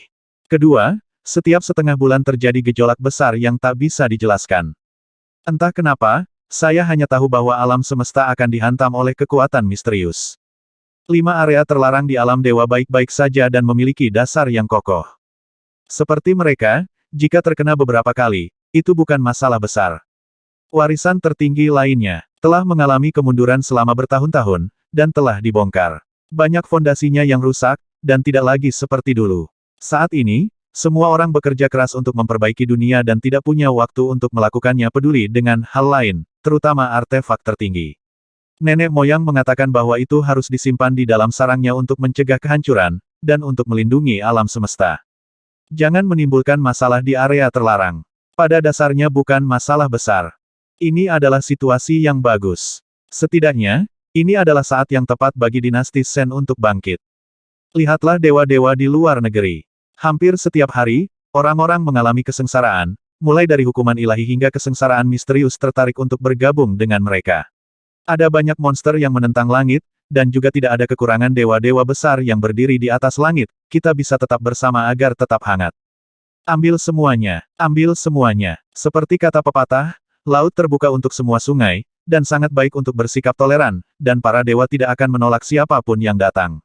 Kedua, setiap setengah bulan terjadi gejolak besar yang tak bisa dijelaskan. Entah kenapa, saya hanya tahu bahwa alam semesta akan dihantam oleh kekuatan misterius. 5 area terlarang di alam dewa baik-baik saja dan memiliki dasar yang kokoh. Seperti mereka, jika terkena beberapa kali, itu bukan masalah besar. Warisan tertinggi lainnya telah mengalami kemunduran selama bertahun-tahun, dan telah dibongkar. Banyak fondasinya yang rusak, dan tidak lagi seperti dulu. Saat ini, semua orang bekerja keras untuk memperbaiki dunia dan tidak punya waktu untuk melakukannya peduli dengan hal lain, terutama artefak tertinggi. Nenek moyang mengatakan bahwa itu harus disimpan di dalam sarangnya untuk mencegah kehancuran, dan untuk melindungi alam semesta. Jangan menimbulkan masalah di area terlarang. Pada dasarnya bukan masalah besar. Ini adalah situasi yang bagus. Setidaknya, ini adalah saat yang tepat bagi dinasti Shen untuk bangkit. Lihatlah dewa-dewa di luar negeri. Hampir setiap hari, orang-orang mengalami kesengsaraan, mulai dari hukuman ilahi hingga kesengsaraan misterius tertarik untuk bergabung dengan mereka. Ada banyak monster yang menentang langit, dan juga tidak ada kekurangan dewa-dewa besar yang berdiri di atas langit, kita bisa tetap bersama agar tetap hangat. Ambil semuanya. Seperti kata pepatah, laut terbuka untuk semua sungai, dan sangat baik untuk bersikap toleran, dan para dewa tidak akan menolak siapapun yang datang.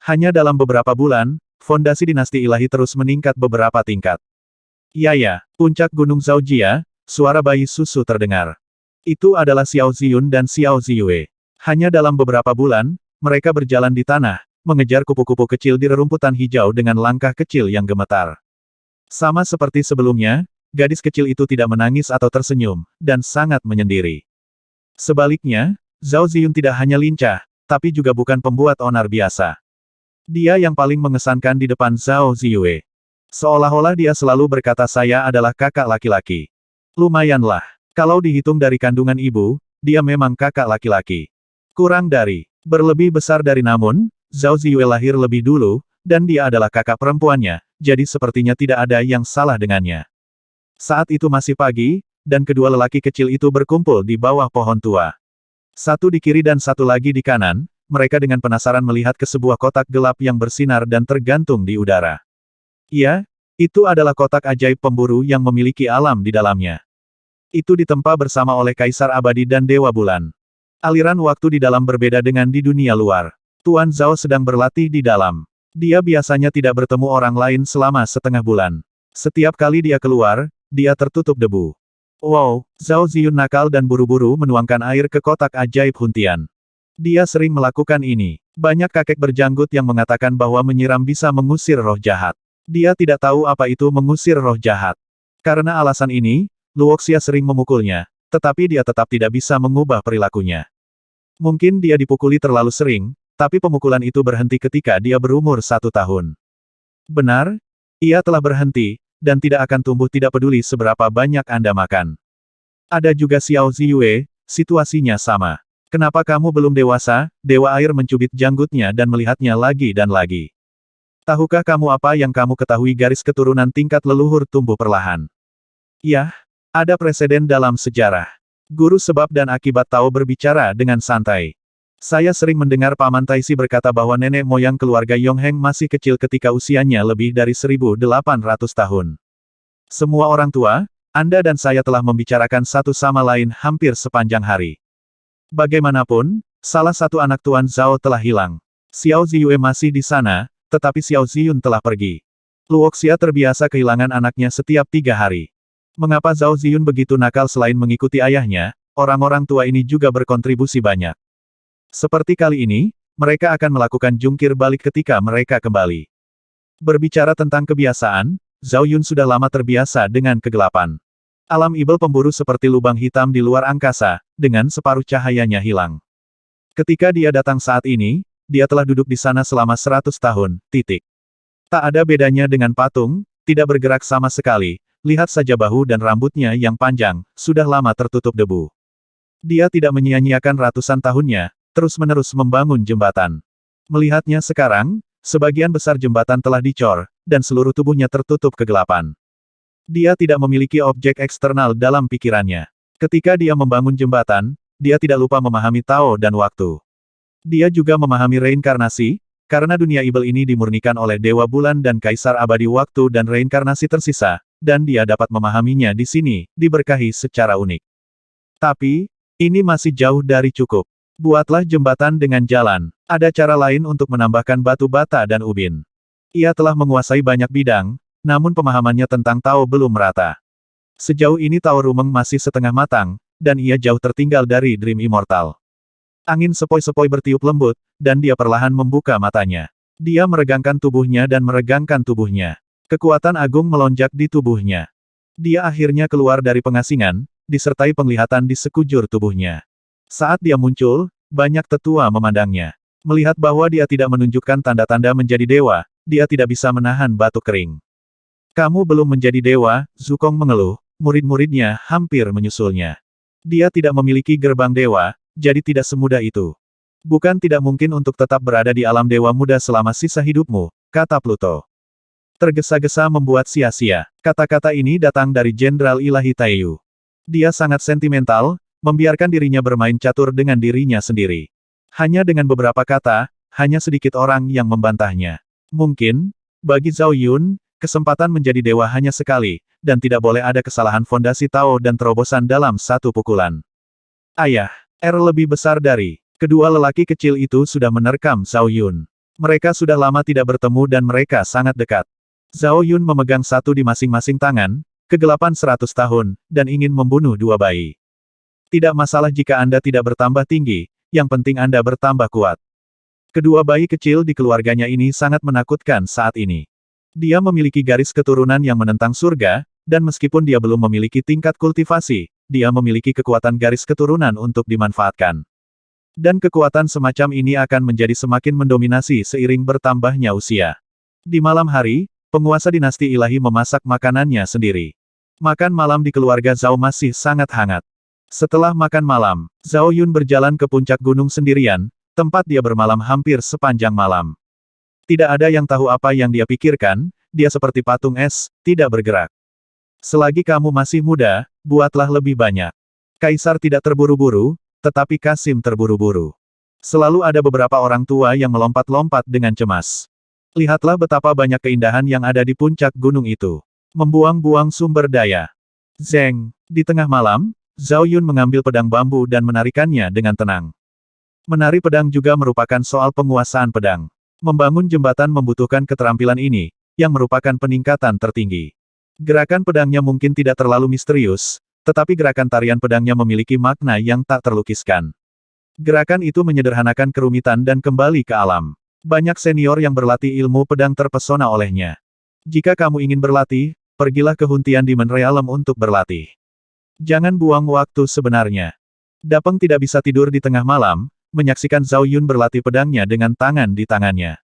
Hanya dalam beberapa bulan, fondasi dinasti ilahi terus meningkat beberapa tingkat. Ya, puncak gunung Zhaojia, suara bayi susu terdengar. Itu adalah Xiao Ziyun dan Xiao Ziyue. Hanya dalam beberapa bulan, mereka berjalan di tanah, mengejar kupu-kupu kecil di rerumputan hijau dengan langkah kecil yang gemetar. Sama seperti sebelumnya, gadis kecil itu tidak menangis atau tersenyum, dan sangat menyendiri. Sebaliknya, Zhao Ziyun tidak hanya lincah, tapi juga bukan pembuat onar biasa. Dia yang paling mengesankan di depan Zhao Ziyue. Seolah-olah dia selalu berkata saya adalah kakak laki-laki. Lumayanlah. Kalau dihitung dari kandungan ibu, dia memang kakak laki-laki. Kurang dari. Berlebih besar dari namun, Zhao Ziyue lahir lebih dulu, dan dia adalah kakak perempuannya, jadi sepertinya tidak ada yang salah dengannya. Saat itu masih pagi, dan kedua lelaki kecil itu berkumpul di bawah pohon tua. Satu di kiri dan satu lagi di kanan, mereka dengan penasaran melihat ke sebuah kotak gelap yang bersinar dan tergantung di udara. Ya, itu adalah kotak ajaib pemburu yang memiliki alam di dalamnya. Itu ditempa bersama oleh Kaisar Abadi dan Dewa Bulan. Aliran waktu di dalam berbeda dengan di dunia luar. Tuan Zhao sedang berlatih di dalam. Dia biasanya tidak bertemu orang lain selama setengah bulan. Setiap kali dia keluar, dia tertutup debu. Wow, Zhao Ziyun nakal dan buru-buru menuangkan air ke kotak ajaib Huntian. Dia sering melakukan ini. Banyak kakek berjanggut yang mengatakan bahwa menyiram bisa mengusir roh jahat. Dia tidak tahu apa itu mengusir roh jahat. Karena alasan ini, Luoxia sering memukulnya, tetapi dia tetap tidak bisa mengubah perilakunya. Mungkin dia dipukuli terlalu sering, tapi pemukulan itu berhenti ketika dia berumur 1 tahun. Benar, ia telah berhenti, dan tidak akan tumbuh tidak peduli seberapa banyak Anda makan. Ada juga Xiao Ziyue, situasinya sama. Kenapa kamu belum dewasa? Dewa air mencubit janggutnya dan melihatnya lagi dan lagi. Tahukah kamu apa yang kamu ketahui garis keturunan tingkat leluhur tumbuh perlahan? Yah, ada preseden dalam sejarah. Guru sebab dan akibat Tao berbicara dengan santai. Saya sering mendengar Paman Taisi berkata bahwa nenek moyang keluarga Yongheng masih kecil ketika usianya lebih dari 1.800 tahun. Semua orang tua, Anda dan saya telah membicarakan satu sama lain hampir sepanjang hari. Bagaimanapun, salah satu anak Tuan Zhao telah hilang. Xiao Ziyue masih di sana, tetapi Xiao Ziyun telah pergi. Luoxia terbiasa kehilangan anaknya setiap 3 hari. Mengapa Zhao Ziyun begitu nakal selain mengikuti ayahnya, orang-orang tua ini juga berkontribusi banyak. Seperti kali ini, mereka akan melakukan jungkir balik ketika mereka kembali. Berbicara tentang kebiasaan, Zhao Yun sudah lama terbiasa dengan kegelapan. Alam ibel pemburu seperti lubang hitam di luar angkasa, dengan separuh cahayanya hilang. Ketika dia datang saat ini, dia telah duduk di sana selama 100 tahun, titik. Tak ada bedanya dengan patung, tidak bergerak sama sekali, lihat saja bahu dan rambutnya yang panjang, sudah lama tertutup debu. Dia tidak menyia-nyiakan ratusan tahunnya, terus-menerus membangun jembatan. Melihatnya sekarang, sebagian besar jembatan telah dicor, dan seluruh tubuhnya tertutup kegelapan. Dia tidak memiliki objek eksternal dalam pikirannya. Ketika dia membangun jembatan, dia tidak lupa memahami Tao dan waktu. Dia juga memahami reinkarnasi, karena dunia ibel ini dimurnikan oleh Dewa Bulan dan Kaisar Abadi Waktu dan reinkarnasi tersisa, dan dia dapat memahaminya di sini, diberkahi secara unik. Tapi, ini masih jauh dari cukup. Buatlah jembatan dengan jalan. Ada cara lain untuk menambahkan batu bata dan ubin. Ia telah menguasai banyak bidang, namun pemahamannya tentang Tao belum merata. Sejauh ini Tao Rumeng masih setengah matang, dan ia jauh tertinggal dari Dream Immortal. Angin sepoi-sepoi bertiup lembut, dan dia perlahan membuka matanya. Dia meregangkan tubuhnya dan meregangkan tubuhnya. Kekuatan agung melonjak di tubuhnya. Dia akhirnya keluar dari pengasingan, disertai penglihatan di sekujur tubuhnya. Saat dia muncul, banyak tetua memandangnya. Melihat bahwa dia tidak menunjukkan tanda-tanda menjadi dewa, dia tidak bisa menahan batuk kering. Kamu belum menjadi dewa, Zukong mengeluh, murid-muridnya hampir menyusulnya. Dia tidak memiliki gerbang dewa, jadi tidak semudah itu. Bukan tidak mungkin untuk tetap berada di alam dewa muda selama sisa hidupmu, kata Pluto. Tergesa-gesa membuat sia-sia. Kata-kata ini datang dari Jenderal Ilahi Taiyu. Dia sangat sentimental, membiarkan dirinya bermain catur dengan dirinya sendiri. Hanya dengan beberapa kata, hanya sedikit orang yang membantahnya. Mungkin, bagi Zhao Yun, kesempatan menjadi dewa hanya sekali, dan tidak boleh ada kesalahan fondasi Tao dan terobosan dalam satu pukulan. Ayah, lebih besar dari kedua lelaki kecil itu sudah menerkam Zhao Yun. Mereka sudah lama tidak bertemu dan mereka sangat dekat. Zhao Yun memegang satu di masing-masing tangan, kegelapan 100 tahun, dan ingin membunuh dua bayi. Tidak masalah jika Anda tidak bertambah tinggi, yang penting Anda bertambah kuat. Kedua bayi kecil di keluarganya ini sangat menakutkan saat ini. Dia memiliki garis keturunan yang menentang surga, dan meskipun dia belum memiliki tingkat kultivasi, dia memiliki kekuatan garis keturunan untuk dimanfaatkan. Dan kekuatan semacam ini akan menjadi semakin mendominasi seiring bertambahnya usia. Di malam hari, penguasa dinasti ilahi memasak makanannya sendiri. Makan malam di keluarga Zhao masih sangat hangat. Setelah makan malam, Zhao Yun berjalan ke puncak gunung sendirian, tempat dia bermalam hampir sepanjang malam. Tidak ada yang tahu apa yang dia pikirkan, dia seperti patung es, tidak bergerak. Selagi kamu masih muda, buatlah lebih banyak. Kaisar tidak terburu-buru, tetapi Kasim terburu-buru. Selalu ada beberapa orang tua yang melompat-lompat dengan cemas. Lihatlah betapa banyak keindahan yang ada di puncak gunung itu. Membuang-buang sumber daya. Zeng, di tengah malam, Zhao Yun mengambil pedang bambu dan menarikannya dengan tenang. Menari pedang juga merupakan soal penguasaan pedang. Membangun jembatan membutuhkan keterampilan ini, yang merupakan peningkatan tertinggi. Gerakan pedangnya mungkin tidak terlalu misterius, tetapi gerakan tarian pedangnya memiliki makna yang tak terlukiskan. Gerakan itu menyederhanakan kerumitan dan kembali ke alam. Banyak senior yang berlatih ilmu pedang terpesona olehnya. Jika kamu ingin berlatih, pergilah ke Huntian Demon Realm untuk berlatih. Jangan buang waktu sebenarnya. Dapeng tidak bisa tidur di tengah malam, menyaksikan Zhao Yun berlatih pedangnya dengan tangan di tangannya.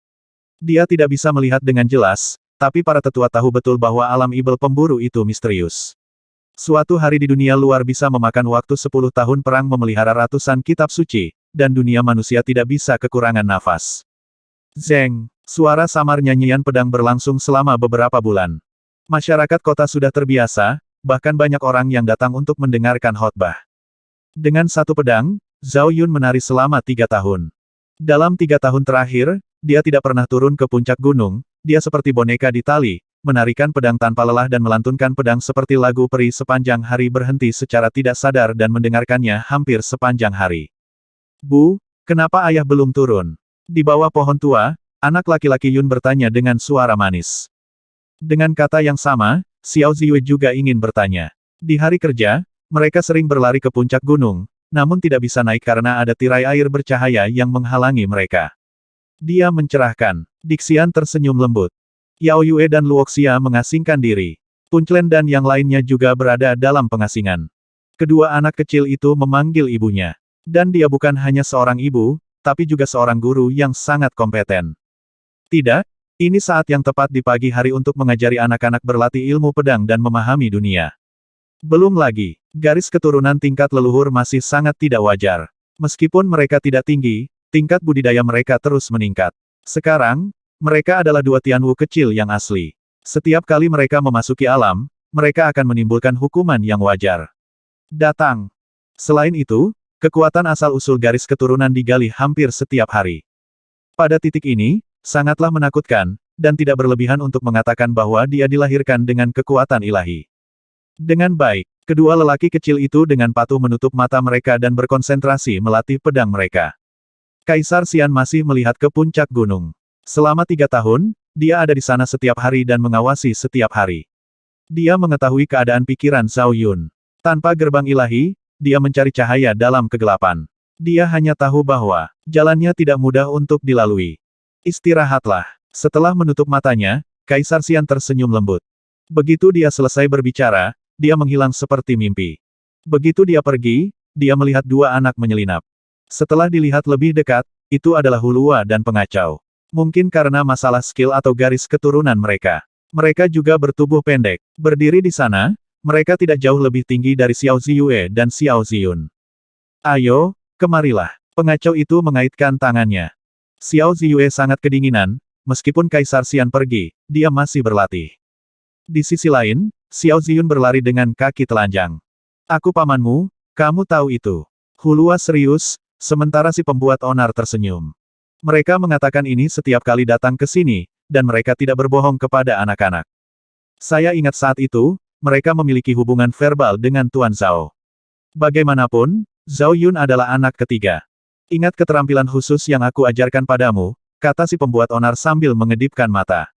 Dia tidak bisa melihat dengan jelas, tapi para tetua tahu betul bahwa alam ibel pemburu itu misterius. Suatu hari di dunia luar bisa memakan waktu 10 tahun perang memelihara ratusan kitab suci, dan dunia manusia tidak bisa kekurangan nafas. Zeng, suara samar nyanyian pedang berlangsung selama beberapa bulan. Masyarakat kota sudah terbiasa, bahkan banyak orang yang datang untuk mendengarkan khotbah. Dengan satu pedang, Zhao Yun menari selama 3 tahun. Dalam 3 tahun terakhir, dia tidak pernah turun ke puncak gunung, dia seperti boneka di tali, menarikan pedang tanpa lelah dan melantunkan pedang seperti lagu peri sepanjang hari berhenti secara tidak sadar dan mendengarkannya hampir sepanjang hari. Bu, kenapa ayah belum turun? Di bawah pohon tua, anak laki-laki Yun bertanya dengan suara manis. Dengan kata yang sama, Xiao Ziyue juga ingin bertanya. Di hari kerja, mereka sering berlari ke puncak gunung, namun tidak bisa naik karena ada tirai air bercahaya yang menghalangi mereka. Dia mencerahkan. Dixian tersenyum lembut. Yao Yue dan Luoxia mengasingkan diri. Punchlen dan yang lainnya juga berada dalam pengasingan. Kedua anak kecil itu memanggil ibunya. Dan dia bukan hanya seorang ibu, tapi juga seorang guru yang sangat kompeten. Tidak, ini saat yang tepat di pagi hari untuk mengajari anak-anak berlatih ilmu pedang dan memahami dunia. Belum lagi, garis keturunan tingkat leluhur masih sangat tidak wajar. Meskipun mereka tidak tinggi, tingkat budidaya mereka terus meningkat. Sekarang, mereka adalah dua Tianwu kecil yang asli. Setiap kali mereka memasuki alam, mereka akan menimbulkan hukuman yang wajar. Datang. Selain itu, kekuatan asal-usul garis keturunan digali hampir setiap hari. Pada titik ini, sangatlah menakutkan, dan tidak berlebihan untuk mengatakan bahwa dia dilahirkan dengan kekuatan ilahi. Dengan baik, kedua lelaki kecil itu dengan patuh menutup mata mereka dan berkonsentrasi melatih pedang mereka. Kaisar Xian masih melihat ke puncak gunung. Selama 3 tahun, dia ada di sana setiap hari dan mengawasi setiap hari. Dia mengetahui keadaan pikiran Zhao Yun. Tanpa gerbang ilahi, dia mencari cahaya dalam kegelapan. Dia hanya tahu bahwa jalannya tidak mudah untuk dilalui. Istirahatlah. Setelah menutup matanya, Kaisar Xian tersenyum lembut. Begitu dia selesai berbicara, dia menghilang seperti mimpi. Begitu dia pergi, dia melihat dua anak menyelinap. Setelah dilihat lebih dekat, itu adalah Hulua dan pengacau. Mungkin karena masalah skill atau garis keturunan mereka. Mereka juga bertubuh pendek. Berdiri di sana, mereka tidak jauh lebih tinggi dari Xiao Ziyue dan Xiao Ziyun. Ayo, kemarilah. Pengacau itu mengaitkan tangannya. Xiao Ziyue sangat kedinginan, meskipun Kaisar Xian pergi, dia masih berlatih. Di sisi lain, Xiao Ziyun berlari dengan kaki telanjang. Aku pamanmu, kamu tahu itu. Hulua serius, sementara si pembuat onar tersenyum. Mereka mengatakan ini setiap kali datang ke sini, dan mereka tidak berbohong kepada anak-anak. Saya ingat saat itu, mereka memiliki hubungan verbal dengan Tuan Zhao. Bagaimanapun, Zhao Yun adalah anak ketiga. Ingat keterampilan khusus yang aku ajarkan padamu, kata si pembuat onar sambil mengedipkan mata.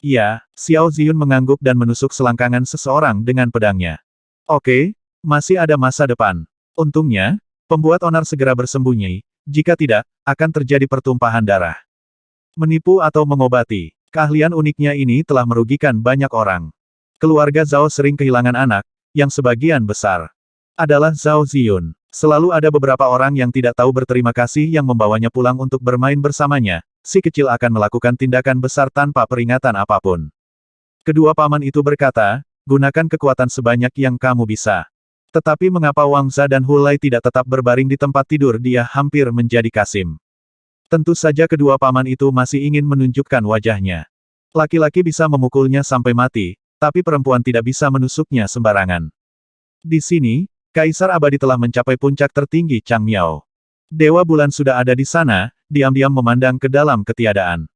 Iya, Xiao Ziyun mengangguk dan menusuk selangkangan seseorang dengan pedangnya. Oke, masih ada masa depan. Untungnya, pembuat onar segera bersembunyi, jika tidak, akan terjadi pertumpahan darah. Menipu atau mengobati, keahlian uniknya ini telah merugikan banyak orang. Keluarga Zhao sering kehilangan anak, yang sebagian besar adalah Zhao Ziyun. Selalu ada beberapa orang yang tidak tahu berterima kasih yang membawanya pulang untuk bermain bersamanya, si kecil akan melakukan tindakan besar tanpa peringatan apapun. Kedua paman itu berkata, gunakan kekuatan sebanyak yang kamu bisa. Tetapi mengapa Wang Za dan Hulai tidak tetap berbaring di tempat tidur dia hampir menjadi kasim. Tentu saja kedua paman itu masih ingin menunjukkan wajahnya. Laki-laki bisa memukulnya sampai mati, tapi perempuan tidak bisa menusuknya sembarangan. Di sini, Kaisar Abadi telah mencapai puncak tertinggi Changmiao. Dewa Bulan sudah ada di sana, diam-diam memandang ke dalam ketiadaan.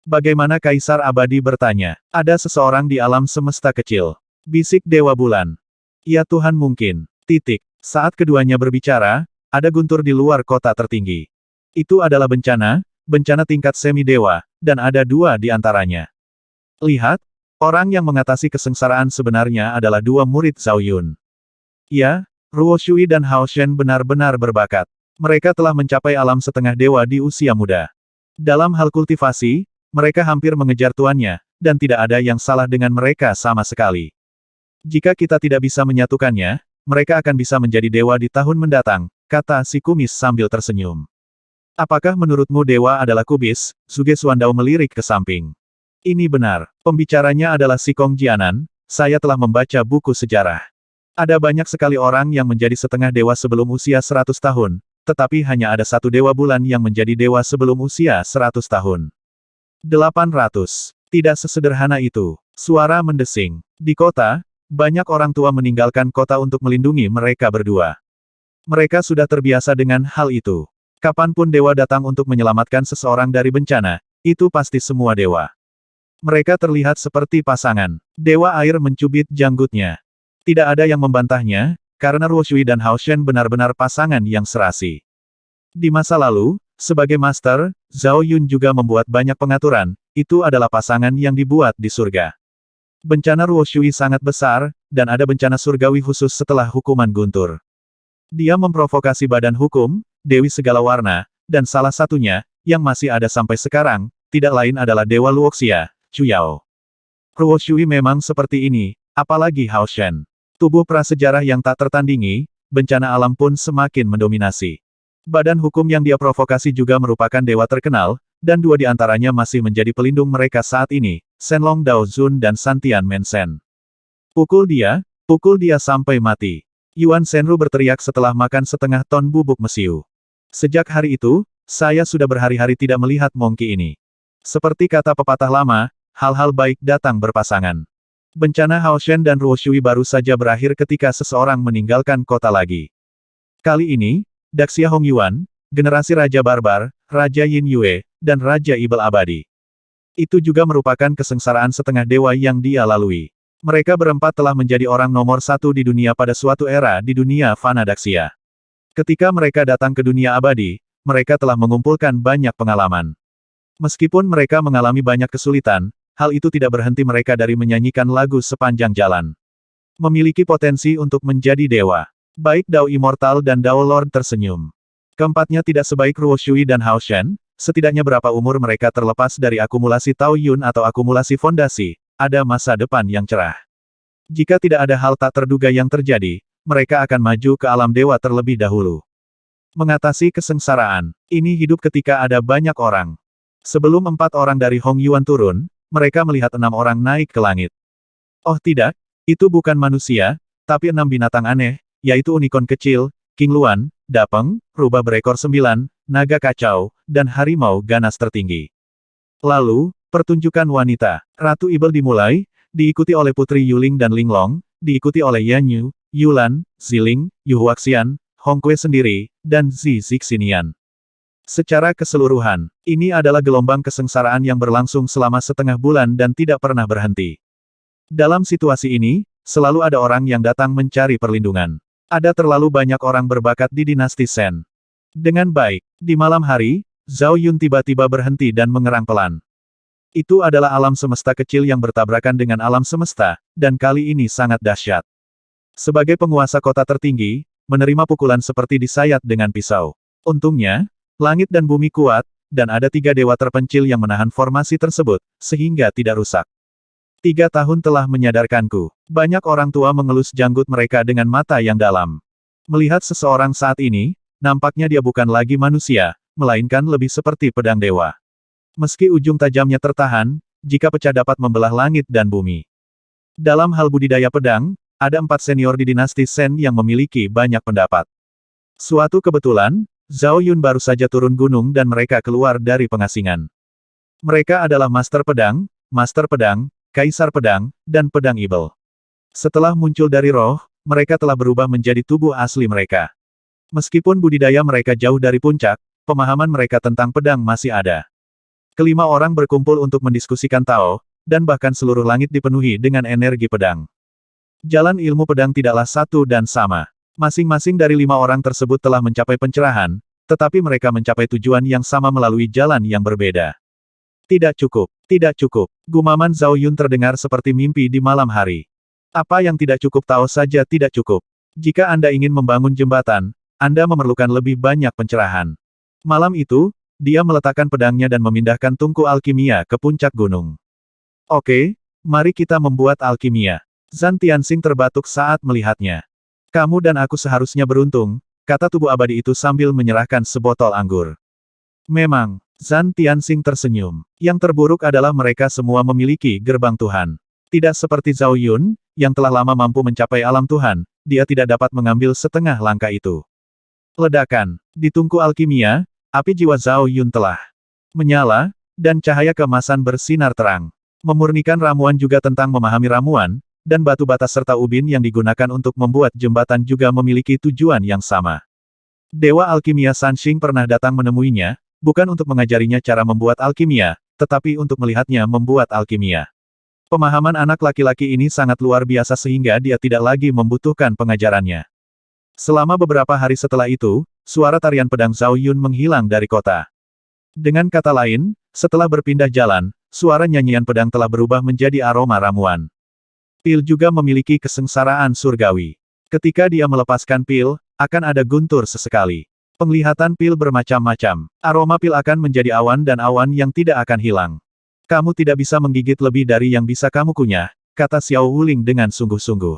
Bagaimana Kaisar Abadi bertanya? Ada seseorang di alam semesta kecil. Bisik Dewa Bulan. Ya Tuhan mungkin. Titik. Saat keduanya berbicara, ada guntur di luar kota tertinggi. Itu adalah bencana tingkat semi-dewa, dan ada dua di antaranya. Lihat, orang yang mengatasi kesengsaraan sebenarnya adalah dua murid Zhao Yun. Ya, Ruo Shui dan Hao Shen benar-benar berbakat. Mereka telah mencapai alam setengah dewa di usia muda. Dalam hal kultivasi, mereka hampir mengejar tuannya, dan tidak ada yang salah dengan mereka sama sekali. Jika kita tidak bisa menyatukannya, mereka akan bisa menjadi dewa di tahun mendatang, kata si kumis sambil tersenyum. Apakah menurutmu dewa adalah kubis? Suge Suandao melirik ke samping. Ini benar. Pembicaranya adalah si Kong Jianan, saya telah membaca buku sejarah. Ada banyak sekali orang yang menjadi setengah dewa sebelum usia 100 tahun, tetapi hanya ada satu dewa bulan yang menjadi dewa sebelum usia 100 tahun. 800. Tidak sesederhana itu. Suara mendesing. Di kota, banyak orang tua meninggalkan kota untuk melindungi mereka berdua. Mereka sudah terbiasa dengan hal itu. Kapanpun dewa datang untuk menyelamatkan seseorang dari bencana, itu pasti semua dewa. Mereka terlihat seperti pasangan. Dewa air mencubit janggutnya. Tidak ada yang membantahnya, karena Ruo Shui dan Hao Shen benar-benar pasangan yang serasi. Di masa lalu, sebagai master, Zhao Yun juga membuat banyak pengaturan, itu adalah pasangan yang dibuat di surga. Bencana Ruo Shui sangat besar, dan ada bencana surgawi khusus setelah hukuman guntur. Dia memprovokasi badan hukum, Dewi segala warna, dan salah satunya, yang masih ada sampai sekarang, tidak lain adalah Dewa Luoxia, Chu Yao. Ruo Shui memang seperti ini, apalagi Hao Shen. Tubuh prasejarah yang tak tertandingi, bencana alam pun semakin mendominasi. Badan hukum yang dia provokasi juga merupakan dewa terkenal, dan dua di antaranya masih menjadi pelindung mereka saat ini, Shenlong Dao Zun dan Santian Men-Shen. Pukul dia sampai mati. Yuan Shenru berteriak setelah makan setengah ton bubuk mesiu. Sejak hari itu, saya sudah berhari-hari tidak melihat Mongki ini. Seperti kata pepatah lama, hal-hal baik datang berpasangan. Bencana Hao Shen dan Ruo Shui baru saja berakhir ketika seseorang meninggalkan kota lagi. Kali ini, Daxia Hong Yuan, generasi Raja Barbar, Raja Yin Yue, dan Raja Ibel Abadi. Itu juga merupakan kesengsaraan setengah dewa yang dia lalui. Mereka berempat telah menjadi orang nomor satu di dunia pada suatu era di dunia fana Daxia. Ketika mereka datang ke dunia abadi, mereka telah mengumpulkan banyak pengalaman. Meskipun mereka mengalami banyak kesulitan, hal itu tidak berhenti mereka dari menyanyikan lagu sepanjang jalan. Memiliki potensi untuk menjadi dewa. Baik Dao Immortal dan Dao Lord tersenyum. Keempatnya tidak sebaik Ruo Shui dan Hao Shen, setidaknya berapa umur mereka terlepas dari akumulasi Tao Yun atau akumulasi fondasi, ada masa depan yang cerah. Jika tidak ada hal tak terduga yang terjadi, mereka akan maju ke alam dewa terlebih dahulu. Mengatasi kesengsaraan, ini hidup ketika ada banyak orang. Sebelum 4 orang dari Hong Yuan turun, mereka melihat 6 orang naik ke langit. Oh tidak, itu bukan manusia, tapi 6 binatang aneh, yaitu unicorn kecil, King Luan, Dapeng, rubah berekor 9, naga kacau, dan harimau ganas tertinggi. Lalu, pertunjukan wanita. Ratu Ibel dimulai, diikuti oleh Putri Yuling dan Linglong, diikuti oleh Yan Yu, Yulan, Ziling, Yu Huaxian, Hong Kue sendiri, dan Zi Zixinian. Secara keseluruhan, ini adalah gelombang kesengsaraan yang berlangsung selama setengah bulan dan tidak pernah berhenti. Dalam situasi ini, selalu ada orang yang datang mencari perlindungan. Ada terlalu banyak orang berbakat di dinasti Shen. Dengan baik, di malam hari, Zhao Yun tiba-tiba berhenti dan mengerang pelan. Itu adalah alam semesta kecil yang bertabrakan dengan alam semesta, dan kali ini sangat dahsyat. Sebagai penguasa kota tertinggi, menerima pukulan seperti disayat dengan pisau. Untungnya, langit dan bumi kuat, dan ada 3 dewa terpencil yang menahan formasi tersebut, sehingga tidak rusak. 3 tahun telah menyadarkanku. Banyak orang tua mengelus janggut mereka dengan mata yang dalam. Melihat seseorang saat ini, nampaknya dia bukan lagi manusia, melainkan lebih seperti pedang dewa. Meski ujung tajamnya tertahan, jika pecah dapat membelah langit dan bumi. Dalam hal budidaya pedang, ada 4 senior di dinasti Shen yang memiliki banyak pendapat. Suatu kebetulan, Zhao Yun baru saja turun gunung dan mereka keluar dari pengasingan. Mereka adalah Master Pedang, Kaisar Pedang, dan Pedang Ibel. Setelah muncul dari roh, mereka telah berubah menjadi tubuh asli mereka. Meskipun budidaya mereka jauh dari puncak, pemahaman mereka tentang pedang masih ada. Kelima orang berkumpul untuk mendiskusikan Tao, dan bahkan seluruh langit dipenuhi dengan energi pedang. Jalan ilmu pedang tidaklah satu dan sama. Masing-masing dari 5 orang tersebut telah mencapai pencerahan, tetapi mereka mencapai tujuan yang sama melalui jalan yang berbeda. Tidak cukup. Gumaman Zhao Yun terdengar seperti mimpi di malam hari. Apa yang tidak cukup tahu saja tidak cukup. Jika Anda ingin membangun jembatan, Anda memerlukan lebih banyak pencerahan. Malam itu, dia meletakkan pedangnya dan memindahkan tungku alkimia ke puncak gunung. Oke, mari kita membuat alkimia. Zhan Tianxing terbatuk saat melihatnya. Kamu dan aku seharusnya beruntung, kata tubuh abadi itu sambil menyerahkan sebotol anggur. Memang. Zhan Tianxing tersenyum. Yang terburuk adalah mereka semua memiliki gerbang Tuhan. Tidak seperti Zhao Yun, yang telah lama mampu mencapai alam Tuhan, dia tidak dapat mengambil setengah langkah itu. Ledakan. Di tungku alkimia, api jiwa Zhao Yun telah menyala, dan cahaya keemasan bersinar terang. Memurnikan ramuan juga tentang memahami ramuan, dan batu bata serta ubin yang digunakan untuk membuat jembatan juga memiliki tujuan yang sama. Dewa Alkimia Sanxing pernah datang menemuinya, bukan untuk mengajarinya cara membuat alkimia, tetapi untuk melihatnya membuat alkimia. Pemahaman anak laki-laki ini sangat luar biasa sehingga dia tidak lagi membutuhkan pengajarannya. Selama beberapa hari setelah itu, suara tarian pedang Zhao Yun menghilang dari kota. Dengan kata lain, setelah berpindah jalan, suara nyanyian pedang telah berubah menjadi aroma ramuan. Pil juga memiliki kesengsaraan surgawi. Ketika dia melepaskan pil, akan ada guntur sesekali. Penglihatan pil bermacam-macam. Aroma pil akan menjadi awan dan awan yang tidak akan hilang. Kamu tidak bisa menggigit lebih dari yang bisa kamu kunyah, kata Xiao Wuling dengan sungguh-sungguh.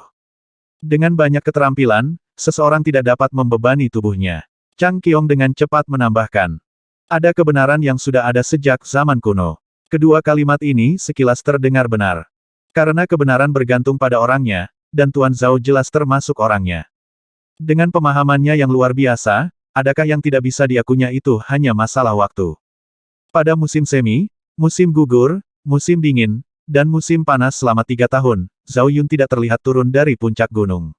Dengan banyak keterampilan, seseorang tidak dapat membebani tubuhnya. Chang Qiong dengan cepat menambahkan. Ada kebenaran yang sudah ada sejak zaman kuno. Kedua kalimat ini sekilas terdengar benar. Karena kebenaran bergantung pada orangnya, dan Tuan Zhao jelas termasuk orangnya. Dengan pemahamannya yang luar biasa, adakah yang tidak bisa dia kunyah itu hanya masalah waktu. Pada musim semi, musim gugur, musim dingin, dan musim panas selama 3 tahun, Zhao Yun tidak terlihat turun dari puncak gunung.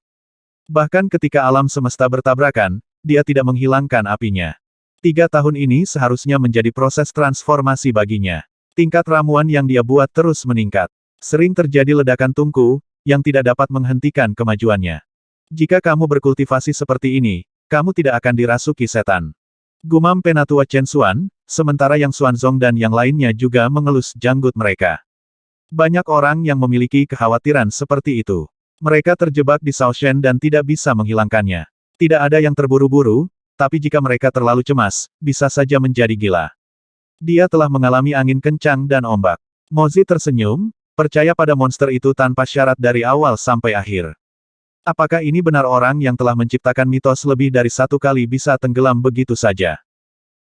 Bahkan ketika alam semesta bertabrakan, dia tidak menghilangkan apinya. 3 tahun ini seharusnya menjadi proses transformasi baginya. Tingkat ramuan yang dia buat terus meningkat. Sering terjadi ledakan tungku, yang tidak dapat menghentikan kemajuannya. Jika kamu berkultivasi seperti ini, kamu tidak akan dirasuki setan. Gumam Penatua Chen Xuan, sementara yang Xuanzong dan yang lainnya juga mengelus janggut mereka. Banyak orang yang memiliki kekhawatiran seperti itu. Mereka terjebak di Shaoshen dan tidak bisa menghilangkannya. Tidak ada yang terburu-buru, tapi jika mereka terlalu cemas, bisa saja menjadi gila. Dia telah mengalami angin kencang dan ombak. Mozi tersenyum, percaya pada monster itu tanpa syarat dari awal sampai akhir. Apakah ini benar orang yang telah menciptakan mitos lebih dari 1 kali bisa tenggelam begitu saja?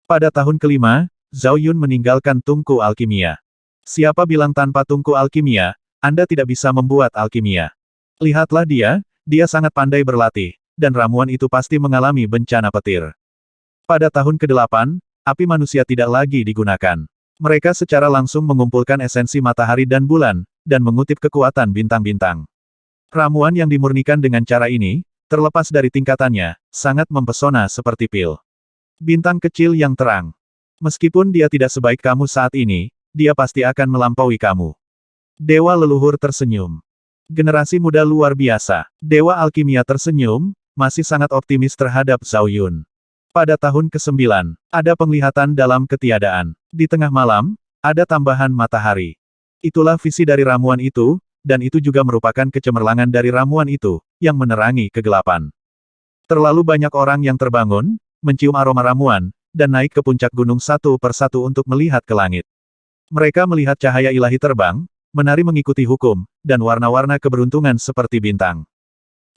Pada tahun kelima, Zhao Yun meninggalkan tungku alkimia. Siapa bilang tanpa tungku alkimia, Anda tidak bisa membuat alkimia? Lihatlah dia sangat pandai berlatih, dan ramuan itu pasti mengalami bencana petir. Pada tahun ke-8, api manusia tidak lagi digunakan. Mereka secara langsung mengumpulkan esensi matahari dan bulan, dan mengutip kekuatan bintang-bintang. Ramuan yang dimurnikan dengan cara ini, terlepas dari tingkatannya, sangat mempesona seperti pil. Bintang kecil yang terang. Meskipun dia tidak sebaik kamu saat ini, dia pasti akan melampaui kamu. Dewa leluhur tersenyum. Generasi muda luar biasa. Dewa alkimia tersenyum, masih sangat optimis terhadap Zhao Yun. Pada tahun ke-9, ada penglihatan dalam ketiadaan. Di tengah malam, ada tambahan matahari. Itulah visi dari ramuan itu, dan itu juga merupakan kecemerlangan dari ramuan itu, yang menerangi kegelapan. Terlalu banyak orang yang terbangun, mencium aroma ramuan, dan naik ke puncak gunung satu persatu untuk melihat ke langit. Mereka melihat cahaya ilahi terbang, menari mengikuti hukum, dan warna-warna keberuntungan seperti bintang.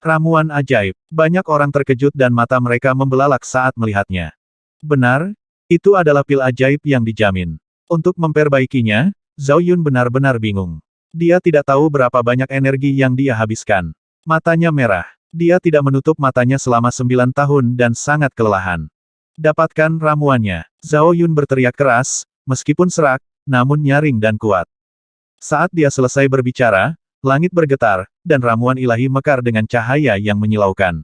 Ramuan ajaib. Banyak orang terkejut dan mata mereka membelalak saat melihatnya. Benar, itu adalah pil ajaib yang dijamin. Untuk memperbaikinya, Zhao Yun benar-benar bingung. Dia tidak tahu berapa banyak energi yang dia habiskan. Matanya merah. Dia tidak menutup matanya selama 9 tahun dan sangat kelelahan. Dapatkan ramuannya. Zhao Yun berteriak keras, meskipun serak, namun nyaring dan kuat. Saat dia selesai berbicara, langit bergetar, dan ramuan ilahi mekar dengan cahaya yang menyilaukan.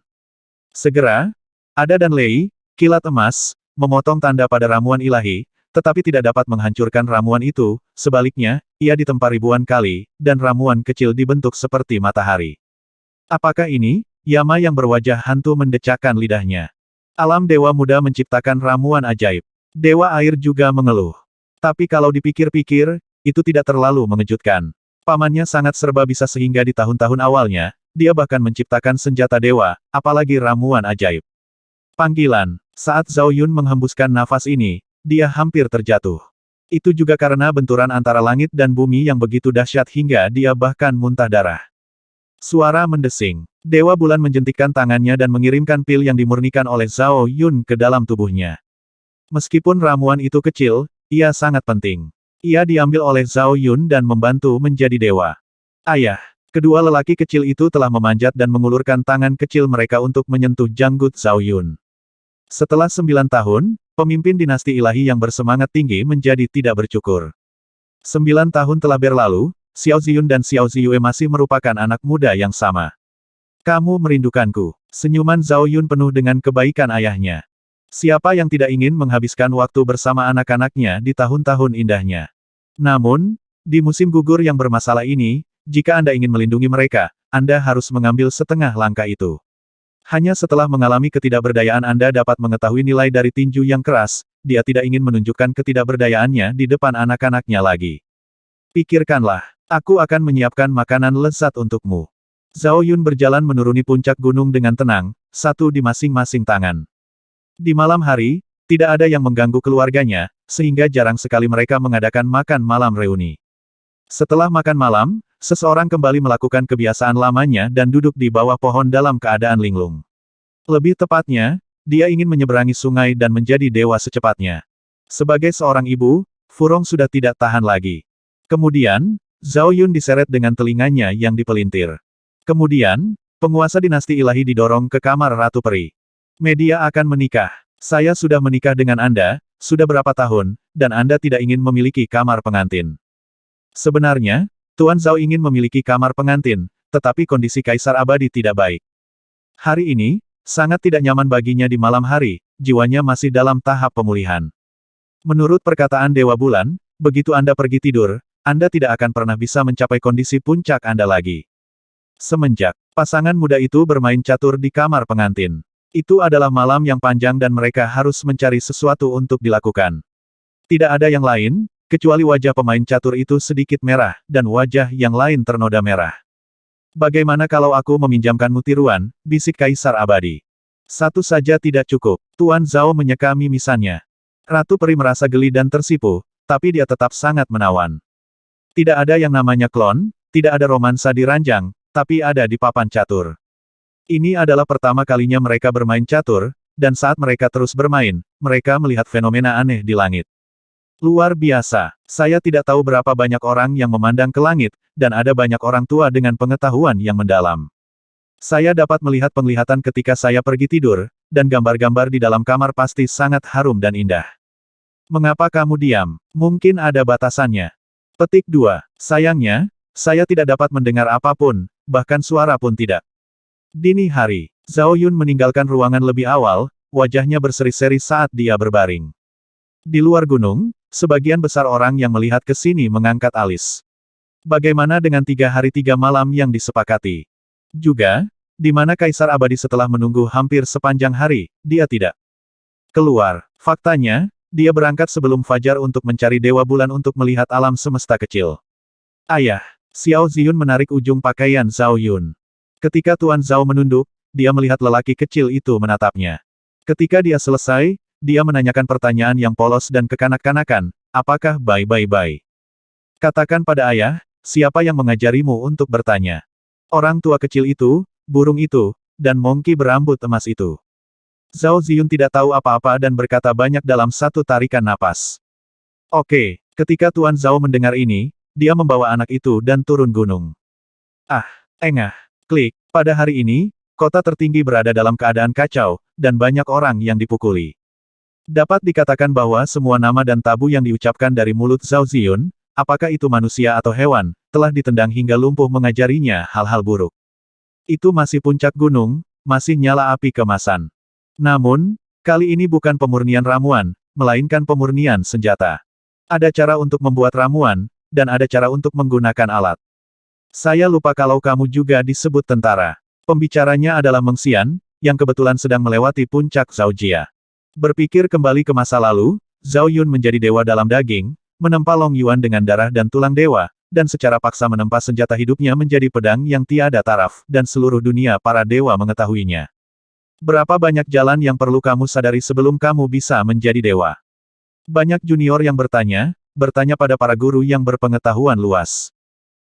Segera, Ada dan Lei, kilat emas, memotong tanda pada ramuan ilahi, tetapi tidak dapat menghancurkan ramuan itu, sebaliknya, ia ditempa ribuan kali, dan ramuan kecil dibentuk seperti matahari. Apakah ini? Yama yang berwajah hantu mendecakkan lidahnya. Alam dewa muda menciptakan ramuan ajaib. Dewa air juga mengeluh. Tapi kalau dipikir-pikir, itu tidak terlalu mengejutkan. Pamannya sangat serba bisa sehingga di tahun-tahun awalnya, dia bahkan menciptakan senjata dewa, apalagi ramuan ajaib. Panggilan. Saat Zhao Yun menghembuskan nafas ini, dia hampir terjatuh. Itu juga karena benturan antara langit dan bumi yang begitu dahsyat hingga dia bahkan muntah darah. Suara mendesing. Dewa bulan menjentikkan tangannya dan mengirimkan pil yang dimurnikan oleh Zhao Yun ke dalam tubuhnya. Meskipun ramuan itu kecil, ia sangat penting. Ia diambil oleh Zhao Yun dan membantu menjadi dewa. Ayah. Kedua lelaki kecil itu telah memanjat dan mengulurkan tangan kecil mereka untuk menyentuh janggut Zhao Yun. Setelah 9 tahun, pemimpin dinasti ilahi yang bersemangat tinggi menjadi tidak bercukur. 9 tahun telah berlalu, Xiao Ziyun dan Xiao Ziyue masih merupakan anak muda yang sama. Kamu merindukanku. Senyuman Zhao Yun penuh dengan kebaikan ayahnya. Siapa yang tidak ingin menghabiskan waktu bersama anak-anaknya di tahun-tahun indahnya? Namun, di musim gugur yang bermasalah ini, jika Anda ingin melindungi mereka, Anda harus mengambil setengah langkah itu. Hanya setelah mengalami ketidakberdayaan Anda dapat mengetahui nilai dari tinju yang keras, dia tidak ingin menunjukkan ketidakberdayaannya di depan anak-anaknya lagi. Pikirkanlah, aku akan menyiapkan makanan lezat untukmu. Zhao Yun berjalan menuruni puncak gunung dengan tenang, satu di masing-masing tangan. Di malam hari, tidak ada yang mengganggu keluarganya, sehingga jarang sekali mereka mengadakan makan malam reuni. Setelah makan malam, seseorang kembali melakukan kebiasaan lamanya dan duduk di bawah pohon dalam keadaan linglung. Lebih tepatnya, dia ingin menyeberangi sungai dan menjadi dewa secepatnya. Sebagai seorang ibu, Furong sudah tidak tahan lagi. Kemudian, Zhao Yun diseret dengan telinganya yang dipelintir. Kemudian, penguasa dinasti ilahi didorong ke kamar Ratu Peri. Media akan menikah. Saya sudah menikah dengan Anda, sudah berapa tahun, dan Anda tidak ingin memiliki kamar pengantin. Sebenarnya, Tuan Zhao ingin memiliki kamar pengantin, tetapi kondisi Kaisar Abadi tidak baik. Hari ini, sangat tidak nyaman baginya di malam hari, jiwanya masih dalam tahap pemulihan. Menurut perkataan Dewa Bulan, begitu Anda pergi tidur, Anda tidak akan pernah bisa mencapai kondisi puncak Anda lagi. Semenjak pasangan muda itu bermain catur di kamar pengantin. Itu adalah malam yang panjang dan mereka harus mencari sesuatu untuk dilakukan. Tidak ada yang lain, kecuali wajah pemain catur itu sedikit merah, dan wajah yang lain ternoda merah. Bagaimana kalau aku meminjamkanmu tiruan, bisik Kaisar Abadi. Satu saja tidak cukup. Tuan Zhao menyeka mimisannya. Ratu Peri merasa geli dan tersipu, tapi dia tetap sangat menawan. Tidak ada yang namanya klon, tidak ada romansa di ranjang, tapi ada di papan catur. Ini adalah pertama kalinya mereka bermain catur, dan saat mereka terus bermain, mereka melihat fenomena aneh di langit. Luar biasa, saya tidak tahu berapa banyak orang yang memandang ke langit, dan ada banyak orang tua dengan pengetahuan yang mendalam. Saya dapat melihat penglihatan ketika saya pergi tidur, dan gambar-gambar di dalam kamar pasti sangat harum dan indah. Mengapa kamu diam? Mungkin ada batasannya. Petik 2. Sayangnya, saya tidak dapat mendengar apapun, bahkan suara pun tidak. Dini hari, Zhao Yun meninggalkan ruangan lebih awal, wajahnya berseri-seri saat dia berbaring. Di luar gunung, sebagian besar orang yang melihat ke sini mengangkat alis. Bagaimana dengan 3 hari 3 malam yang disepakati? Juga, di mana Kaisar Abadi setelah menunggu hampir sepanjang hari, dia tidak keluar. Faktanya, dia berangkat sebelum fajar untuk mencari Dewa Bulan untuk melihat alam semesta kecil. Ayah, Xiao Ziyun menarik ujung pakaian Zhao Yun. Ketika Tuan Zhao menunduk, dia melihat lelaki kecil itu menatapnya. Ketika dia selesai, dia menanyakan pertanyaan yang polos dan kekanak-kanakan, apakah bye-bye-bye? Katakan pada ayah, siapa yang mengajarimu untuk bertanya? Orang tua kecil itu, burung itu, dan monkey berambut emas itu. Zhao Ziyun tidak tahu apa-apa dan berkata banyak dalam satu tarikan napas. Oke, ketika Tuan Zhao mendengar ini, dia membawa anak itu dan turun gunung. Ah, engah. Klik, pada hari ini, kota tertinggi berada dalam keadaan kacau, dan banyak orang yang dipukuli. Dapat dikatakan bahwa semua nama dan tabu yang diucapkan dari mulut Zhao Ziyun, apakah itu manusia atau hewan, telah ditendang hingga lumpuh mengajarinya hal-hal buruk. Itu masih puncak gunung, masih nyala api kemasan. Namun, kali ini bukan pemurnian ramuan, melainkan pemurnian senjata. Ada cara untuk membuat ramuan, dan ada cara untuk menggunakan alat. Saya lupa kalau kamu juga disebut tentara. Pembicaranya adalah Meng Xian, yang kebetulan sedang melewati puncak Zhaojia. Berpikir kembali ke masa lalu, Zhao Yun menjadi dewa dalam daging, menempa Long Yuan dengan darah dan tulang dewa, dan secara paksa menempa senjata hidupnya menjadi pedang yang tiada taraf, dan seluruh dunia para dewa mengetahuinya. Berapa banyak jalan yang perlu kamu sadari sebelum kamu bisa menjadi dewa? Banyak junior yang bertanya pada para guru yang berpengetahuan luas.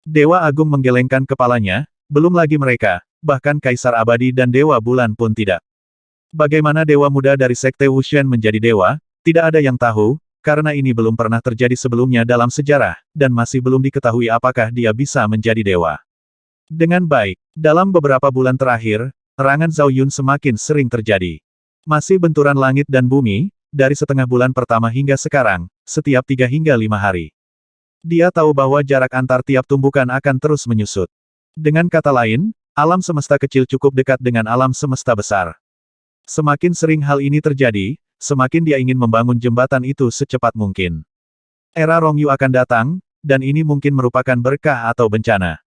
Dewa Agung menggelengkan kepalanya, belum lagi mereka, bahkan Kaisar Abadi dan Dewa Bulan pun tidak. Bagaimana Dewa Muda dari Sekte Wushen menjadi dewa, tidak ada yang tahu, karena ini belum pernah terjadi sebelumnya dalam sejarah, dan masih belum diketahui apakah dia bisa menjadi dewa. Dengan baik, dalam beberapa bulan terakhir, serangan Zhao Yun semakin sering terjadi. Masih benturan langit dan bumi, dari setengah bulan pertama hingga sekarang, setiap 3 hingga 5 hari. Dia tahu bahwa jarak antar tiap tumbukan akan terus menyusut. Dengan kata lain, alam semesta kecil cukup dekat dengan alam semesta besar. Semakin sering hal ini terjadi, semakin dia ingin membangun jembatan itu secepat mungkin. Era Rongyu akan datang, dan ini mungkin merupakan berkah atau bencana.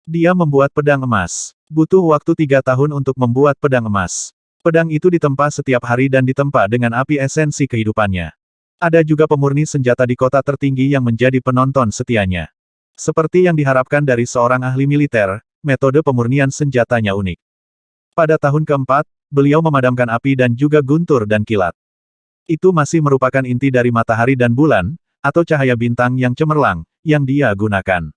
Dia membuat pedang emas. Butuh waktu 3 tahun untuk membuat pedang emas. Pedang itu ditempa setiap hari dan ditempa dengan api esensi kehidupannya. Ada juga pemurni senjata di kota tertinggi yang menjadi penonton setianya. Seperti yang diharapkan dari seorang ahli militer, metode pemurnian senjatanya unik. Pada tahun keempat, beliau memadamkan api dan juga guntur dan kilat. Itu masih merupakan inti dari matahari dan bulan, atau cahaya bintang yang cemerlang, yang dia gunakan.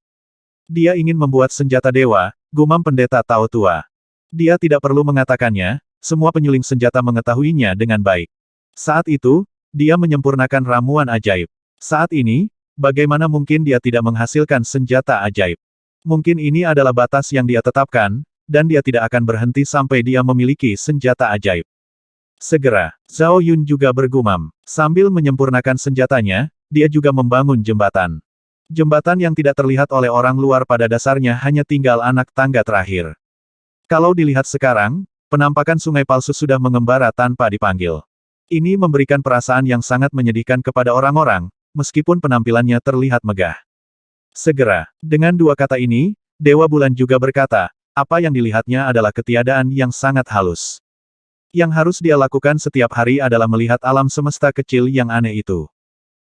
Dia ingin membuat senjata dewa, gumam pendeta Tao tua. Dia tidak perlu mengatakannya, semua penyuling senjata mengetahuinya dengan baik. Saat itu, dia menyempurnakan ramuan ajaib. Saat ini, bagaimana mungkin dia tidak menghasilkan senjata ajaib? Mungkin ini adalah batas yang dia tetapkan, dan dia tidak akan berhenti sampai dia memiliki senjata ajaib. Segera, Zhao Yun juga bergumam. Sambil menyempurnakan senjatanya, dia juga membangun jembatan. Jembatan yang tidak terlihat oleh orang luar pada dasarnya hanya tinggal anak tangga terakhir. Kalau dilihat sekarang, penampakan sungai palsu sudah mengembara tanpa dipanggil. Ini memberikan perasaan yang sangat menyedihkan kepada orang-orang, meskipun penampilannya terlihat megah. Segera, dengan dua kata ini, Dewa Bulan juga berkata, apa yang dilihatnya adalah ketiadaan yang sangat halus. Yang harus dia lakukan setiap hari adalah melihat alam semesta kecil yang aneh itu.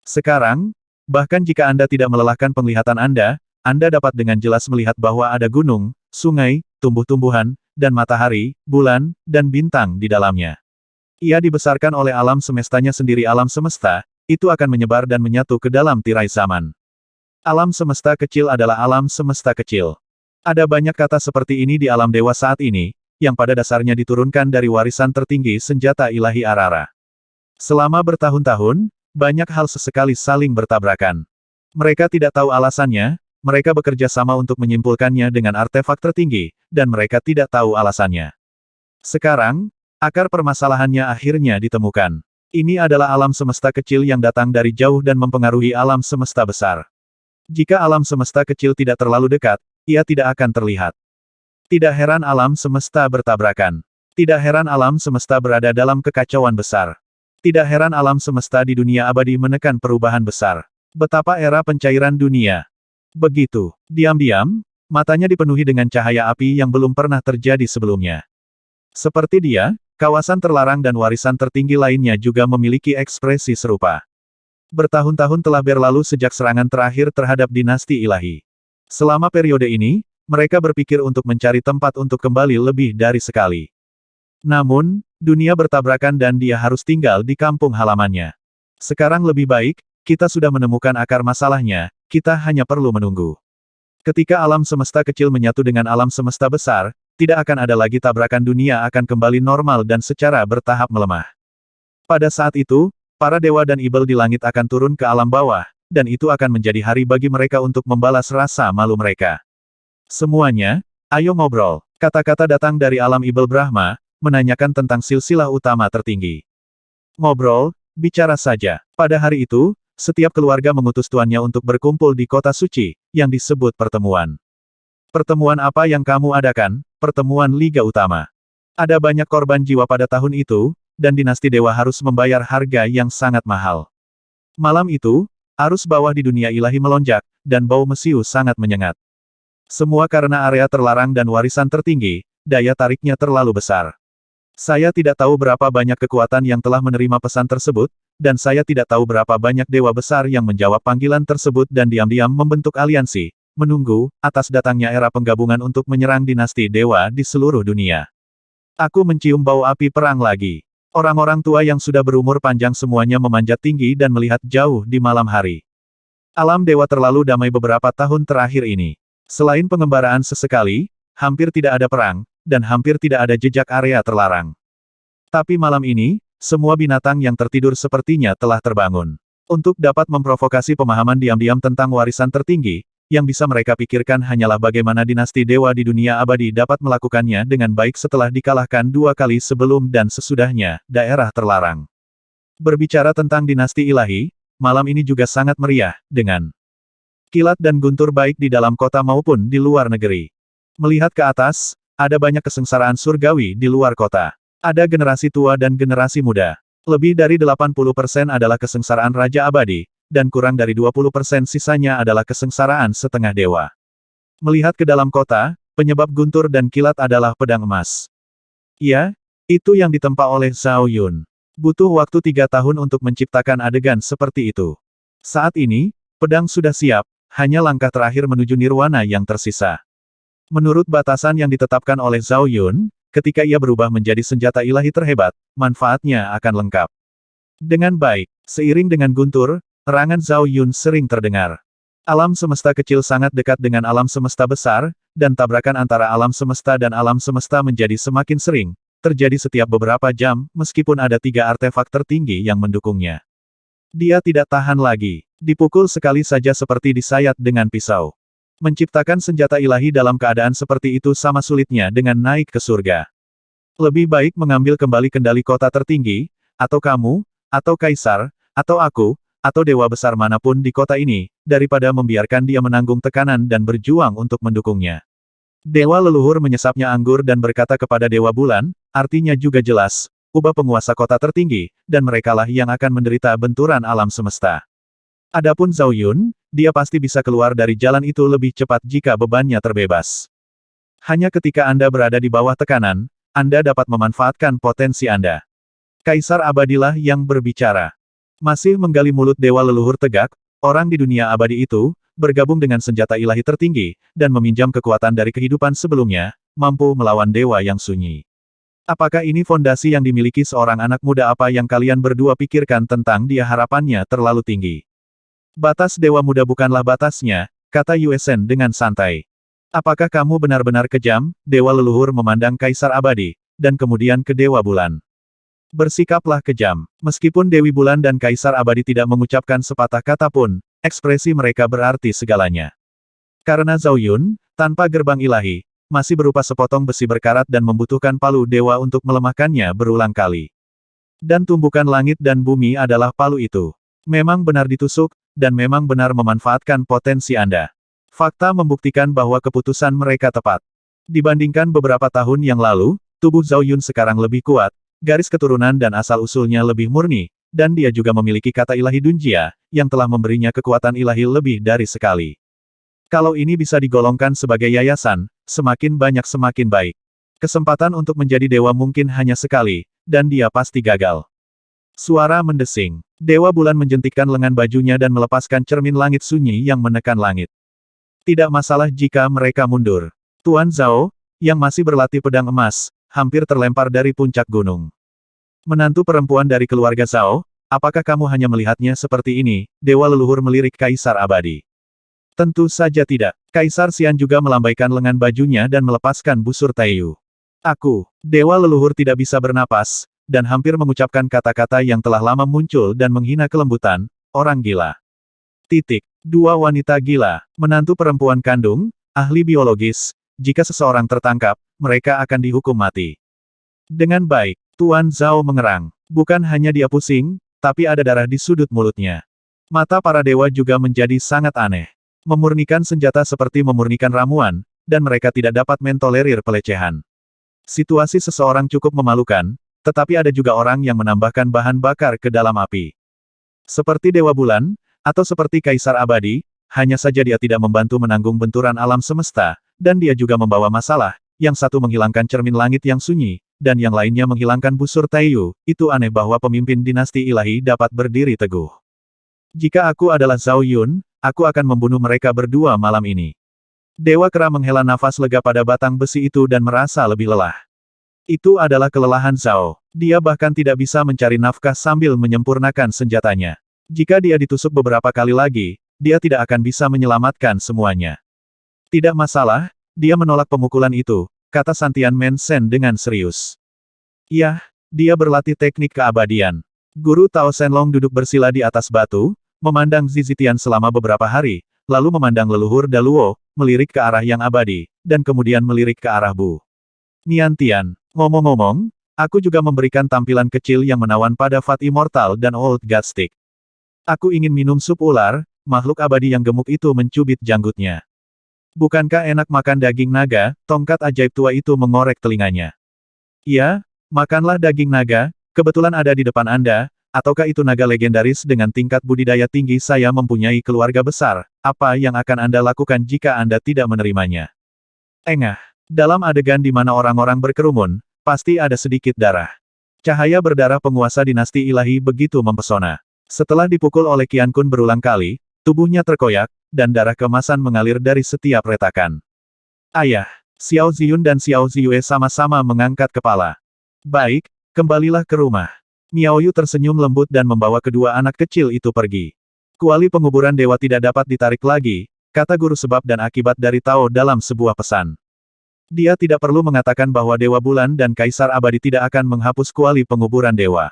Sekarang, bahkan jika Anda tidak melelahkan penglihatan Anda dapat dengan jelas melihat bahwa ada gunung, sungai, tumbuh-tumbuhan, dan matahari, bulan, dan bintang di dalamnya. Ia dibesarkan oleh alam semestanya sendiri. Alam semesta, itu akan menyebar dan menyatu ke dalam tirai zaman. Alam semesta kecil adalah alam semesta kecil. Ada banyak kata seperti ini di alam dewa saat ini, yang pada dasarnya diturunkan dari warisan tertinggi senjata ilahi Arara. Selama bertahun-tahun, banyak hal sesekali saling bertabrakan. Mereka tidak tahu alasannya, mereka bekerja sama untuk menyimpulkannya dengan artefak tertinggi, dan mereka tidak tahu alasannya. Sekarang, akar permasalahannya akhirnya ditemukan. Ini adalah alam semesta kecil yang datang dari jauh dan mempengaruhi alam semesta besar. Jika alam semesta kecil tidak terlalu dekat, ia tidak akan terlihat. Tidak heran alam semesta bertabrakan. Tidak heran alam semesta berada dalam kekacauan besar. Tidak heran alam semesta di dunia abadi menekan perubahan besar. Betapa era pencairan dunia. Begitu, diam-diam, matanya dipenuhi dengan cahaya api yang belum pernah terjadi sebelumnya. Seperti dia, kawasan terlarang dan warisan tertinggi lainnya juga memiliki ekspresi serupa. Bertahun-tahun telah berlalu sejak serangan terakhir terhadap dinasti ilahi. Selama periode ini, mereka berpikir untuk mencari tempat untuk kembali lebih dari sekali. Namun, dunia bertabrakan dan dia harus tinggal di kampung halamannya. Sekarang lebih baik, kita sudah menemukan akar masalahnya, kita hanya perlu menunggu. Ketika alam semesta kecil menyatu dengan alam semesta besar, tidak akan ada lagi tabrakan. Dunia akan kembali normal dan secara bertahap melemah. Pada saat itu, para dewa dan ibel di langit akan turun ke alam bawah, dan itu akan menjadi hari bagi mereka untuk membalas rasa malu mereka. Semuanya, ayo ngobrol. Kata-kata datang dari alam ibel Brahma, menanyakan tentang silsilah utama tertinggi. Ngobrol, bicara saja. Pada hari itu, setiap keluarga mengutus tuannya untuk berkumpul di kota suci, yang disebut pertemuan. Pertemuan apa yang kamu adakan? Pertemuan Liga Utama. Ada banyak korban jiwa pada tahun itu, dan dinasti dewa harus membayar harga yang sangat mahal. Malam itu, arus bawah di dunia ilahi melonjak, dan bau mesiu sangat menyengat. Semua karena area terlarang dan warisan tertinggi, daya tariknya terlalu besar. Saya tidak tahu berapa banyak kekuatan yang telah menerima pesan tersebut, dan saya tidak tahu berapa banyak dewa besar yang menjawab panggilan tersebut dan diam-diam membentuk aliansi, menunggu atas datangnya era penggabungan untuk menyerang dinasti dewa di seluruh dunia. Aku mencium bau api perang lagi. Orang-orang tua yang sudah berumur panjang semuanya memanjat tinggi dan melihat jauh di malam hari. Alam dewa terlalu damai beberapa tahun terakhir ini. Selain pengembaraan sesekali, hampir tidak ada perang, dan hampir tidak ada jejak area terlarang. Tapi malam ini, semua binatang yang tertidur sepertinya telah terbangun. Untuk dapat memprovokasi pemahaman diam-diam tentang warisan tertinggi, yang bisa mereka pikirkan hanyalah bagaimana dinasti dewa di dunia abadi dapat melakukannya dengan baik setelah dikalahkan 2 kali sebelum dan sesudahnya, daerah terlarang. Berbicara tentang dinasti ilahi, malam ini juga sangat meriah, dengan Kilat dan guntur baik di dalam kota maupun di luar negeri. Melihat ke atas, ada banyak kesengsaraan surgawi di luar kota. Ada generasi tua dan generasi muda. Lebih dari 80% adalah kesengsaraan Raja Abadi, dan kurang dari 20% sisanya adalah kesengsaraan setengah dewa. Melihat ke dalam kota, penyebab guntur dan kilat adalah pedang emas. Ya, itu yang ditempa oleh Zhao Yun. Butuh waktu 3 tahun untuk menciptakan adegan seperti itu. Saat ini, pedang sudah siap, hanya langkah terakhir menuju nirwana yang tersisa. Menurut batasan yang ditetapkan oleh Zhao Yun, ketika ia berubah menjadi senjata ilahi terhebat, manfaatnya akan lengkap. Dengan baik, seiring dengan guntur, erangan Zhao Yun sering terdengar. Alam semesta kecil sangat dekat dengan alam semesta besar, dan tabrakan antara alam semesta dan alam semesta menjadi semakin sering, terjadi setiap beberapa jam, meskipun ada 3 artefak tertinggi yang mendukungnya. Dia tidak tahan lagi. Dipukul sekali saja seperti disayat dengan pisau. Menciptakan senjata ilahi dalam keadaan seperti itu sama sulitnya dengan naik ke surga. Lebih baik mengambil kembali kendali kota tertinggi, atau kamu, atau kaisar, atau aku, atau dewa besar manapun di kota ini, daripada membiarkan dia menanggung tekanan dan berjuang untuk mendukungnya. Dewa leluhur menyesapnya anggur dan berkata kepada Dewa Bulan, artinya juga jelas, ubah penguasa kota tertinggi, dan merekalah yang akan menderita benturan alam semesta. Adapun Zhao Yun, dia pasti bisa keluar dari jalan itu lebih cepat jika bebannya terbebas. Hanya ketika Anda berada di bawah tekanan, Anda dapat memanfaatkan potensi Anda. Kaisar Abadilah yang berbicara. Masih menggali mulut dewa leluhur tegak, orang di dunia abadi itu, bergabung dengan senjata ilahi tertinggi, dan meminjam kekuatan dari kehidupan sebelumnya, mampu melawan dewa yang sunyi. Apakah ini fondasi yang dimiliki seorang anak muda? Apa yang kalian berdua pikirkan tentang dia? Harapannya terlalu tinggi. Batas dewa muda bukanlah batasnya, kata Yue Shen dengan santai. Apakah kamu benar-benar kejam? Dewa leluhur memandang Kaisar Abadi, dan kemudian ke Dewa Bulan. Bersikaplah kejam. Meskipun Dewi Bulan dan Kaisar Abadi tidak mengucapkan sepatah kata pun, ekspresi mereka berarti segalanya. Karena Zhao Yun, tanpa gerbang ilahi, masih berupa sepotong besi berkarat dan membutuhkan palu dewa untuk melemahkannya berulang kali. Dan tumbukan langit dan bumi adalah palu itu. Memang benar ditusuk, dan memang benar memanfaatkan potensi Anda. Fakta membuktikan bahwa keputusan mereka tepat. Dibandingkan beberapa tahun yang lalu, tubuh Zhao Yun sekarang lebih kuat, garis keturunan dan asal-usulnya lebih murni, dan dia juga memiliki kata ilahi Dunjia, yang telah memberinya kekuatan ilahi lebih dari sekali. Kalau ini bisa digolongkan sebagai yayasan, semakin banyak semakin baik. Kesempatan untuk menjadi dewa mungkin hanya sekali, dan dia pasti gagal. Suara mendesing. Dewa Bulan menjentikkan lengan bajunya dan melepaskan cermin langit sunyi yang menekan langit. Tidak masalah jika mereka mundur. Tuan Zhao, yang masih berlatih pedang emas, hampir terlempar dari puncak gunung. Menantu perempuan dari keluarga Zhao, apakah kamu hanya melihatnya seperti ini? Dewa leluhur melirik Kaisar Abadi. Tentu saja tidak. Kaisar Xian juga melambaikan lengan bajunya dan melepaskan busur Taiyu. Aku, dewa leluhur tidak bisa bernapas, dan hampir mengucapkan kata-kata yang telah lama muncul dan menghina kelembutan, orang gila. Titik. 2 wanita gila, menantu perempuan kandung, ahli biologis, jika seseorang tertangkap, mereka akan dihukum mati. Dengan baik, Tuan Zhao mengerang. Bukan hanya dia pusing, tapi ada darah di sudut mulutnya. Mata para dewa juga menjadi sangat aneh. Memurnikan senjata seperti memurnikan ramuan, dan mereka tidak dapat mentolerir pelecehan. Situasi seseorang cukup memalukan, tetapi ada juga orang yang menambahkan bahan bakar ke dalam api. Seperti Dewa Bulan, atau seperti Kaisar Abadi, hanya saja dia tidak membantu menanggung benturan alam semesta, dan dia juga membawa masalah, yang satu menghilangkan cermin langit yang sunyi, dan yang lainnya menghilangkan busur Taiyu. Itu aneh bahwa pemimpin dinasti ilahi dapat berdiri teguh. Jika aku adalah Zhao Yun, aku akan membunuh mereka berdua malam ini. Dewa Kera menghela nafas lega pada batang besi itu dan merasa lebih lelah. Itu adalah kelelahan Zhao. Dia bahkan tidak bisa mencari nafkah sambil menyempurnakan senjatanya. Jika dia ditusuk beberapa kali lagi, dia tidak akan bisa menyelamatkan semuanya. Tidak masalah, dia menolak pemukulan itu, kata Santian Men Shen dengan serius. Yah, dia berlatih teknik keabadian. Guru Tao Shenlong duduk bersila di atas batu, memandang Zizitian selama beberapa hari, lalu memandang leluhur Daluo, melirik ke arah yang abadi, dan kemudian melirik ke arah Bu Niantian. Ngomong-ngomong, aku juga memberikan tampilan kecil yang menawan pada Fat Immortal dan Old God Stick. Aku ingin minum sup ular, makhluk abadi yang gemuk itu mencubit janggutnya. Bukankah enak makan daging naga? Tongkat ajaib tua itu mengorek telinganya. Iya, makanlah daging naga, kebetulan ada di depan Anda, ataukah itu naga legendaris dengan tingkat budidaya tinggi? Saya mempunyai keluarga besar, apa yang akan Anda lakukan jika Anda tidak menerimanya? Engah. Dalam adegan di mana orang-orang berkerumun, pasti ada sedikit darah. Cahaya berdarah penguasa dinasti ilahi begitu mempesona. Setelah dipukul oleh Qian Kun berulang kali, tubuhnya terkoyak, dan darah kemasan mengalir dari setiap retakan. Ayah, Xiao Ziyun dan Xiao Ziyue sama-sama mengangkat kepala. Baik, kembalilah ke rumah. Miao Yu tersenyum lembut dan membawa kedua anak kecil itu pergi. Kuali penguburan dewa tidak dapat ditarik lagi, kata guru sebab dan akibat dari Tao dalam sebuah pesan. Dia tidak perlu mengatakan bahwa Dewa Bulan dan Kaisar Abadi tidak akan menghapus kuali penguburan dewa.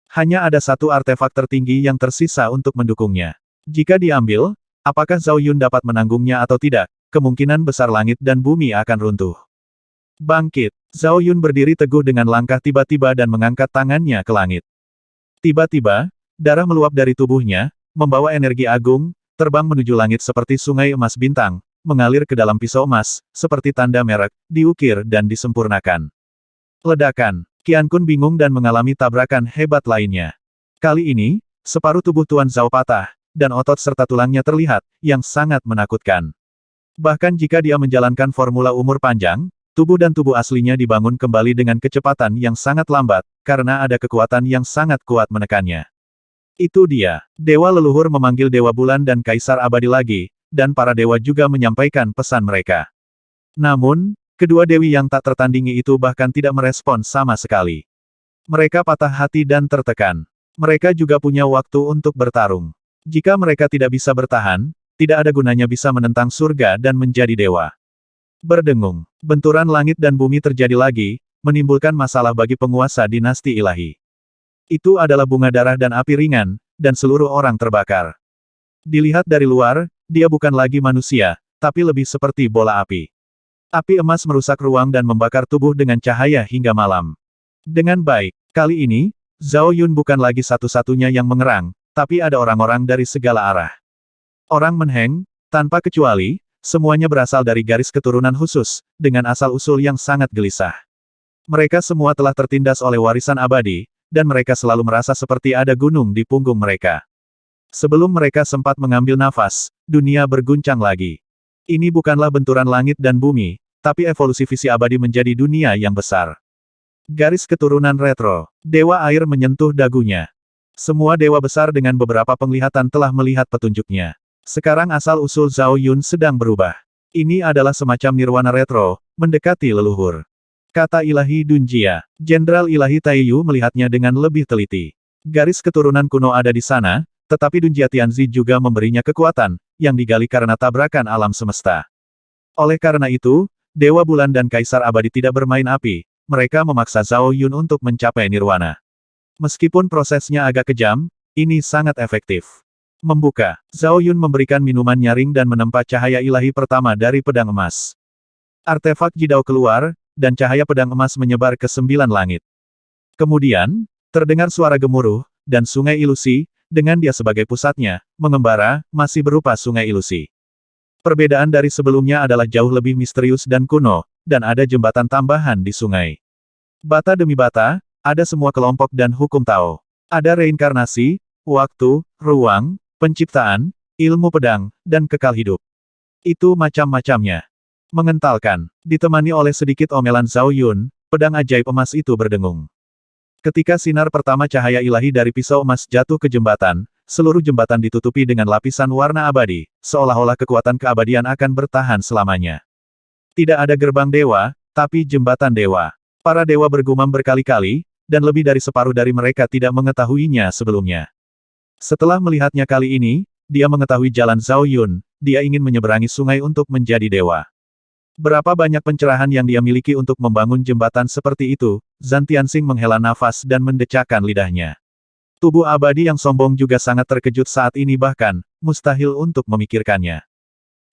Hanya ada satu artefak tertinggi yang tersisa untuk mendukungnya. Jika diambil, apakah Zhao Yun dapat menanggungnya atau tidak, kemungkinan besar langit dan bumi akan runtuh. Bangkit, Zhao Yun berdiri teguh dengan langkah tiba-tiba dan mengangkat tangannya ke langit. Tiba-tiba, darah meluap dari tubuhnya, membawa energi agung, terbang menuju langit seperti sungai emas bintang, mengalir ke dalam pisau emas, seperti tanda merek, diukir dan disempurnakan. Ledakan. Qian Kun bingung dan mengalami tabrakan hebat lainnya. Kali ini, separuh tubuh Tuan Zhao patah, dan otot serta tulangnya terlihat, yang sangat menakutkan. Bahkan jika dia menjalankan formula umur panjang, tubuh dan tubuh aslinya dibangun kembali dengan kecepatan yang sangat lambat, karena ada kekuatan yang sangat kuat menekannya. Itu dia. Dewa leluhur memanggil Dewa Bulan dan Kaisar Abadi lagi, dan para dewa juga menyampaikan pesan mereka. Namun, kedua dewi yang tak tertandingi itu bahkan tidak merespon sama sekali. Mereka patah hati dan tertekan. Mereka juga punya waktu untuk bertarung. Jika mereka tidak bisa bertahan, tidak ada gunanya bisa menentang surga dan menjadi dewa. Berdengung, benturan langit dan bumi terjadi lagi, menimbulkan masalah bagi penguasa dinasti ilahi. Itu adalah bunga darah dan api ringan, dan seluruh orang terbakar. Dilihat dari luar, dia bukan lagi manusia, tapi lebih seperti bola api. Api emas merusak ruang dan membakar tubuh dengan cahaya hingga malam. Dengan baik, kali ini, Zhao Yun bukan lagi satu-satunya yang mengerang, tapi ada orang-orang dari segala arah. Orang menheng, tanpa kecuali, semuanya berasal dari garis keturunan khusus, dengan asal-usul yang sangat gelisah. Mereka semua telah tertindas oleh warisan abadi, dan mereka selalu merasa seperti ada gunung di punggung mereka. Sebelum mereka sempat mengambil nafas, dunia berguncang lagi. Ini bukanlah benturan langit dan bumi, tapi evolusi visi abadi menjadi dunia yang besar. Garis keturunan retro. Dewa air menyentuh dagunya. Semua dewa besar dengan beberapa penglihatan telah melihat petunjuknya. Sekarang asal-usul Zhao Yun sedang berubah. Ini adalah semacam nirwana retro, mendekati leluhur. Kata ilahi Dunjia. Jenderal ilahi Taiyu melihatnya dengan lebih teliti. Garis keturunan kuno ada di sana, tetapi Dunjia Tianzi juga memberinya kekuatan, yang digali karena tabrakan alam semesta. Oleh karena itu, Dewa Bulan dan Kaisar Abadi tidak bermain api, mereka memaksa Zhao Yun untuk mencapai nirwana. Meskipun prosesnya agak kejam, ini sangat efektif. Membuka, Zhao Yun memberikan minuman nyaring dan menempa cahaya ilahi pertama dari pedang emas. Artefak Jidao keluar, dan cahaya pedang emas menyebar ke 9 langit. Kemudian, terdengar suara gemuruh, dan sungai ilusi, dengan dia sebagai pusatnya, mengembara, masih berupa sungai ilusi. Perbedaan dari sebelumnya adalah jauh lebih misterius dan kuno, dan ada jembatan tambahan di sungai. Bata demi bata, ada semua kelompok dan hukum Tao. Ada reinkarnasi, waktu, ruang, penciptaan, ilmu pedang, dan kekal hidup. Itu macam-macamnya. Mengentalkan, ditemani oleh sedikit omelan Zhao Yun, pedang ajaib emas itu berdengung. Ketika sinar pertama cahaya ilahi dari pisau emas jatuh ke jembatan, seluruh jembatan ditutupi dengan lapisan warna abadi, seolah-olah kekuatan keabadian akan bertahan selamanya. Tidak ada gerbang dewa, tapi jembatan dewa. Para dewa bergumam berkali-kali, dan lebih dari separuh dari mereka tidak mengetahuinya sebelumnya. Setelah melihatnya kali ini, dia mengetahui jalan Zhao Yun, dia ingin menyeberangi sungai untuk menjadi dewa. Berapa banyak pencerahan yang dia miliki untuk membangun jembatan seperti itu, Zhan Tianxing menghela nafas dan mendecakkan lidahnya. Tubuh abadi yang sombong juga sangat terkejut saat ini bahkan, mustahil untuk memikirkannya.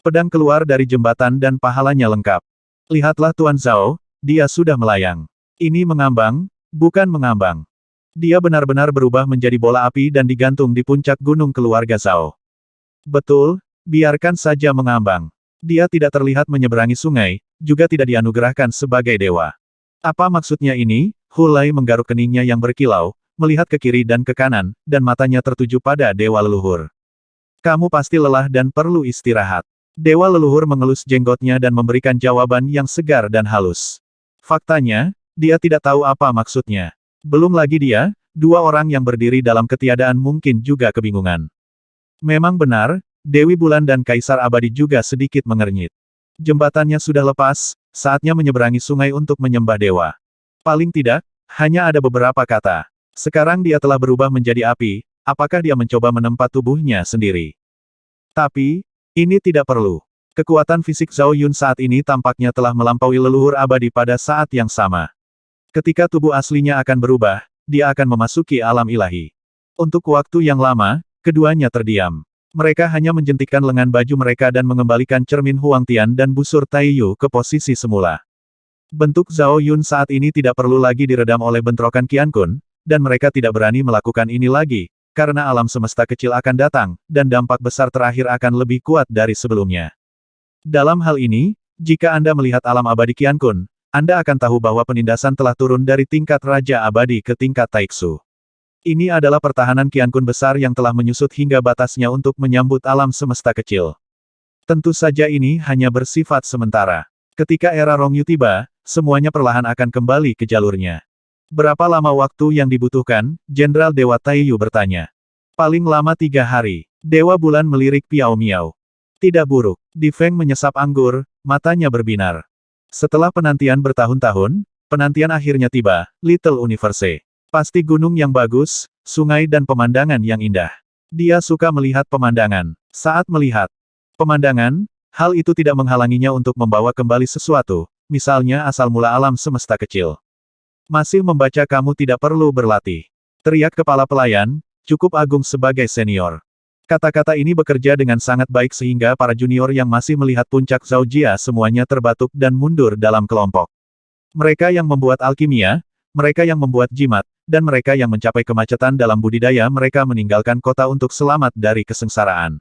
Pedang keluar dari jembatan dan pahalanya lengkap. Lihatlah Tuan Zhao, dia sudah melayang. Ini mengambang, bukan mengambang. Dia benar-benar berubah menjadi bola api dan digantung di puncak gunung keluarga Zhao. Betul, biarkan saja mengambang. Dia tidak terlihat menyeberangi sungai, juga tidak dianugerahkan sebagai dewa. Apa maksudnya ini? Hulai menggaruk keningnya yang berkilau, melihat ke kiri dan ke kanan, dan matanya tertuju pada dewa leluhur. Kamu pasti lelah dan perlu istirahat. Dewa leluhur mengelus jenggotnya dan memberikan jawaban yang segar dan halus. Faktanya, dia tidak tahu apa maksudnya. Belum lagi dia, dua orang yang berdiri dalam ketiadaan mungkin juga kebingungan. Memang benar, Dewi Bulan dan Kaisar Abadi juga sedikit mengernyit. Jembatannya sudah lepas, saatnya menyeberangi sungai untuk menyembah dewa. Paling tidak, hanya ada beberapa kata. Sekarang dia telah berubah menjadi api, apakah dia mencoba menempa tubuhnya sendiri? Tapi, ini tidak perlu. Kekuatan fisik Zhao Yun saat ini tampaknya telah melampaui leluhur abadi pada saat yang sama. Ketika tubuh aslinya akan berubah, dia akan memasuki alam ilahi. Untuk waktu yang lama, keduanya terdiam. Mereka hanya menjentikkan lengan baju mereka dan mengembalikan cermin Huang Tian dan busur Taiyu ke posisi semula. Bentuk Zhao Yun saat ini tidak perlu lagi diredam oleh bentrokan Qian Kun, dan mereka tidak berani melakukan ini lagi, karena alam semesta kecil akan datang, dan dampak besar terakhir akan lebih kuat dari sebelumnya. Dalam hal ini, jika Anda melihat alam abadi Qian Kun, Anda akan tahu bahwa penindasan telah turun dari tingkat Raja Abadi ke tingkat Taiksu. Ini adalah pertahanan Qian Kun besar yang telah menyusut hingga batasnya untuk menyambut alam semesta kecil. Tentu saja ini hanya bersifat sementara. Ketika era Rongyu tiba, semuanya perlahan akan kembali ke jalurnya. Berapa lama waktu yang dibutuhkan? Jenderal Dewa Taiyu bertanya. Paling lama 3 hari. Dewa Bulan melirik Piao Miao. Tidak buruk. Di Feng menyesap anggur, matanya berbinar. Setelah penantian bertahun-tahun, penantian akhirnya tiba, Little Universe. Pasti gunung yang bagus, sungai dan pemandangan yang indah. Dia suka melihat pemandangan. Saat melihat pemandangan, hal itu tidak menghalanginya untuk membawa kembali sesuatu, misalnya asal mula alam semesta kecil. Masih membaca kamu tidak perlu berlatih. Teriak kepala pelayan, cukup agung sebagai senior. Kata-kata ini bekerja dengan sangat baik sehingga para junior yang masih melihat puncak Zhao Jia semuanya terbatuk dan mundur dalam kelompok. Mereka yang membuat alkimia, mereka yang membuat jimat, dan mereka yang mencapai kemacetan dalam budidaya mereka meninggalkan kota untuk selamat dari kesengsaraan.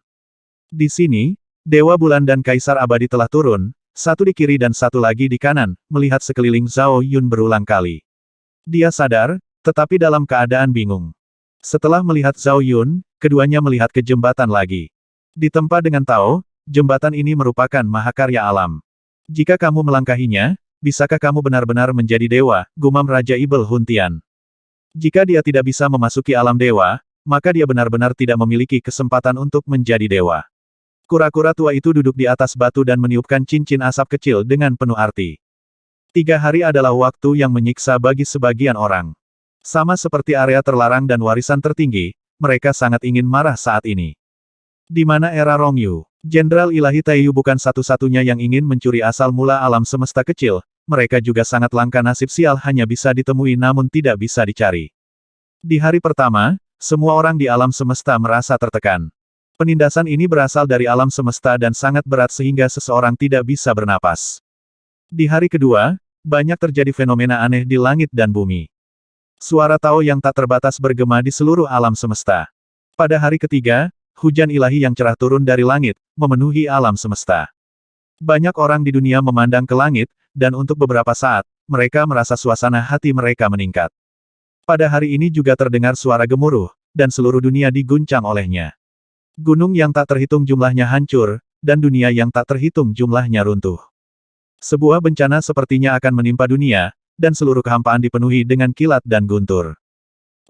Di sini, Dewa Bulan dan Kaisar Abadi telah turun, satu di kiri dan satu lagi di kanan, melihat sekeliling Zhao Yun berulang kali. Dia sadar, tetapi dalam keadaan bingung. Setelah melihat Zhao Yun, keduanya melihat ke jembatan lagi. Ditempa dengan Tao, jembatan ini merupakan mahakarya alam. Jika kamu melangkahinya, bisakah kamu benar-benar menjadi dewa, gumam Raja Ibel Huntian. Jika dia tidak bisa memasuki alam dewa, maka dia benar-benar tidak memiliki kesempatan untuk menjadi dewa. Kura-kura tua itu duduk di atas batu dan meniupkan cincin asap kecil dengan penuh arti. 3 hari adalah waktu yang menyiksa bagi sebagian orang. Sama seperti area terlarang dan warisan tertinggi, mereka sangat ingin marah saat ini. Di mana era Rongyu, Jenderal Ilahi Taiyu bukan satu-satunya yang ingin mencuri asal mula alam semesta kecil, mereka juga sangat langka nasib sial hanya bisa ditemui namun tidak bisa dicari. Di hari pertama, semua orang di alam semesta merasa tertekan. Penindasan ini berasal dari alam semesta dan sangat berat sehingga seseorang tidak bisa bernapas. Di hari kedua, banyak terjadi fenomena aneh di langit dan bumi. Suara Tao yang tak terbatas bergema di seluruh alam semesta. Pada hari ketiga, hujan ilahi yang cerah turun dari langit, memenuhi alam semesta. Banyak orang di dunia memandang ke langit, dan untuk beberapa saat, mereka merasa suasana hati mereka meningkat. Pada hari ini juga terdengar suara gemuruh, dan seluruh dunia diguncang olehnya. Gunung yang tak terhitung jumlahnya hancur, dan dunia yang tak terhitung jumlahnya runtuh. Sebuah bencana sepertinya akan menimpa dunia, dan seluruh kehampaan dipenuhi dengan kilat dan guntur.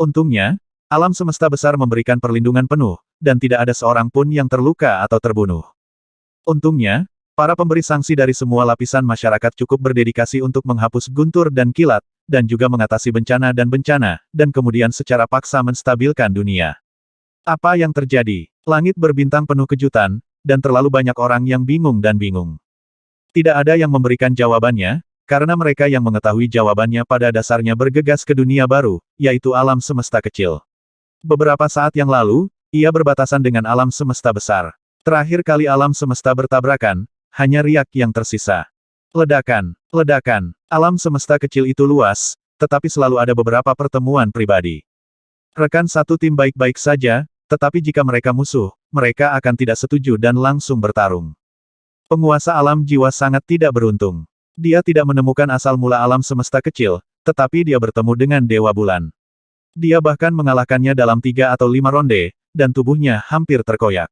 Untungnya, alam semesta besar memberikan perlindungan penuh, dan tidak ada seorang pun yang terluka atau terbunuh. Untungnya, para pemberi sanksi dari semua lapisan masyarakat cukup berdedikasi untuk menghapus guntur dan kilat, dan juga mengatasi bencana, dan kemudian secara paksa menstabilkan dunia. Apa yang terjadi? Langit berbintang penuh kejutan, dan terlalu banyak orang yang bingung. Tidak ada yang memberikan jawabannya, karena mereka yang mengetahui jawabannya pada dasarnya bergegas ke dunia baru, yaitu alam semesta kecil. Beberapa saat yang lalu, ia berbatasan dengan alam semesta besar. Terakhir kali alam semesta bertabrakan, hanya riak yang tersisa. Ledakan, ledakan. Alam semesta kecil itu luas, tetapi selalu ada beberapa pertemuan pribadi. Rekan satu tim baik-baik saja, tetapi jika mereka musuh, mereka akan tidak setuju dan langsung bertarung. Penguasa alam jiwa sangat tidak beruntung. Dia tidak menemukan asal mula alam semesta kecil, tetapi dia bertemu dengan Dewa Bulan. Dia bahkan mengalahkannya dalam 3 atau 5 ronde, dan tubuhnya hampir terkoyak.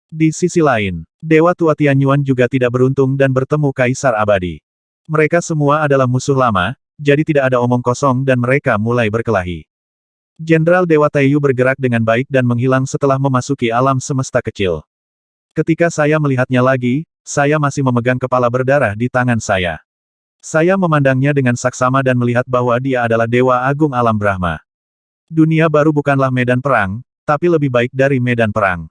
Di sisi lain, Dewa Tua Tianyuan juga tidak beruntung dan bertemu Kaisar Abadi. Mereka semua adalah musuh lama, jadi tidak ada omong kosong dan mereka mulai berkelahi. Jenderal Dewa Taiyu bergerak dengan baik dan menghilang setelah memasuki alam semesta kecil. Ketika saya melihatnya lagi, saya masih memegang kepala berdarah di tangan saya. Saya memandangnya dengan saksama dan melihat bahwa dia adalah Dewa Agung Alam Brahma. Dunia baru bukanlah medan perang, tapi lebih baik dari medan perang.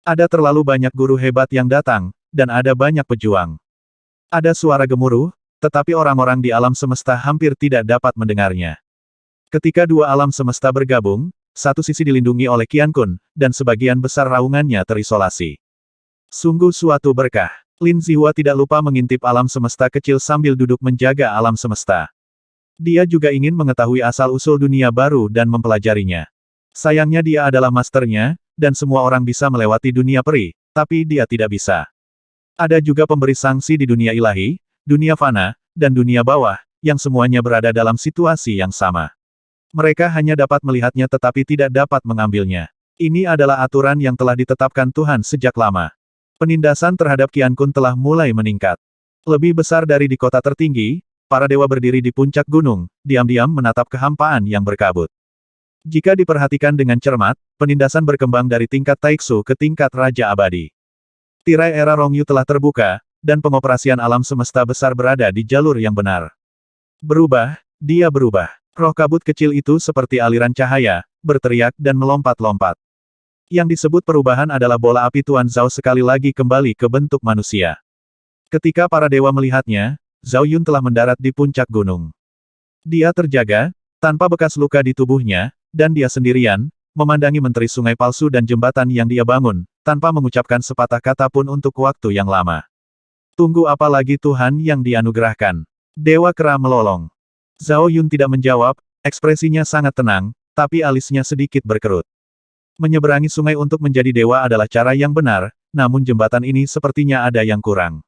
Ada terlalu banyak guru hebat yang datang, dan ada banyak pejuang. Ada suara gemuruh, tetapi orang-orang di alam semesta hampir tidak dapat mendengarnya. Ketika dua alam semesta bergabung, satu sisi dilindungi oleh Qian Kun, dan sebagian besar raungannya terisolasi. Sungguh suatu berkah. Lin Zihua tidak lupa mengintip alam semesta kecil sambil duduk menjaga alam semesta. Dia juga ingin mengetahui asal-usul dunia baru dan mempelajarinya. Sayangnya dia adalah masternya, dan semua orang bisa melewati dunia peri, tapi dia tidak bisa. Ada juga pemberi sanksi di dunia ilahi, dunia fana, dan dunia bawah, yang semuanya berada dalam situasi yang sama. Mereka hanya dapat melihatnya tetapi tidak dapat mengambilnya. Ini adalah aturan yang telah ditetapkan Tuhan sejak lama. Penindasan terhadap Qian Kun telah mulai meningkat. Lebih besar dari di kota tertinggi, para dewa berdiri di puncak gunung, diam-diam menatap kehampaan yang berkabut. Jika diperhatikan dengan cermat, penindasan berkembang dari tingkat Taiksu ke tingkat Raja Abadi. Tirai era Rongyu telah terbuka, dan pengoperasian alam semesta besar berada di jalur yang benar. Berubah, dia berubah. Roh kabut kecil itu seperti aliran cahaya, berteriak dan melompat-lompat. Yang disebut perubahan adalah bola api Tuan Zhao sekali lagi kembali ke bentuk manusia. Ketika para dewa melihatnya, Zhao Yun telah mendarat di puncak gunung. Dia terjaga, tanpa bekas luka di tubuhnya, dan dia sendirian, memandangi menteri sungai palsu dan jembatan yang dia bangun, tanpa mengucapkan sepatah kata pun untuk waktu yang lama. Tunggu apa lagi Tuhan yang dianugerahkan? Dewa Kera melolong. Zhao Yun tidak menjawab, ekspresinya sangat tenang, tapi alisnya sedikit berkerut. Menyeberangi sungai untuk menjadi dewa adalah cara yang benar, namun jembatan ini sepertinya ada yang kurang.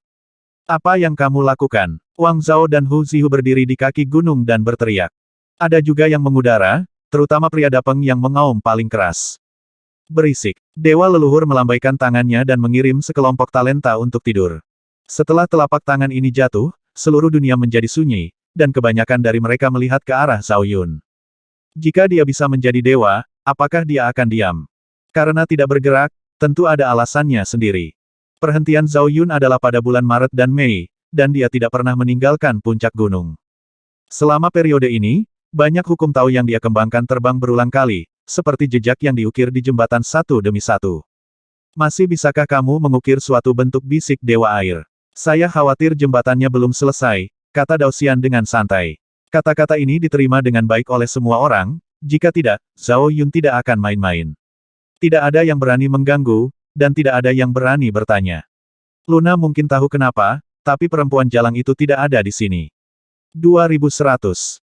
Apa yang kamu lakukan? Wang Zhao dan Hu Zihu berdiri di kaki gunung dan berteriak. Ada juga yang mengudara, terutama pria Dapeng yang mengaum paling keras. Berisik. Dewa leluhur melambaikan tangannya dan mengirim sekelompok talenta untuk tidur. Setelah telapak tangan ini jatuh, seluruh dunia menjadi sunyi, dan kebanyakan dari mereka melihat ke arah Zhao Yun. Jika dia bisa menjadi dewa, apakah dia akan diam? Karena tidak bergerak, tentu ada alasannya sendiri. Perhentian Zhao Yun adalah pada bulan Maret dan Mei, dan dia tidak pernah meninggalkan puncak gunung. Selama periode ini, banyak hukum Tao yang dia kembangkan terbang berulang kali, seperti jejak yang diukir di jembatan satu demi satu. Masih bisakah kamu mengukir suatu bentuk, bisik Dewa Air? Saya khawatir jembatannya belum selesai, kata Dao Xian dengan santai. Kata-kata ini diterima dengan baik oleh semua orang, jika tidak, Zhao Yun tidak akan main-main. Tidak ada yang berani mengganggu, dan tidak ada yang berani bertanya. Luna mungkin tahu kenapa, tapi perempuan jalang itu tidak ada di sini. 2100.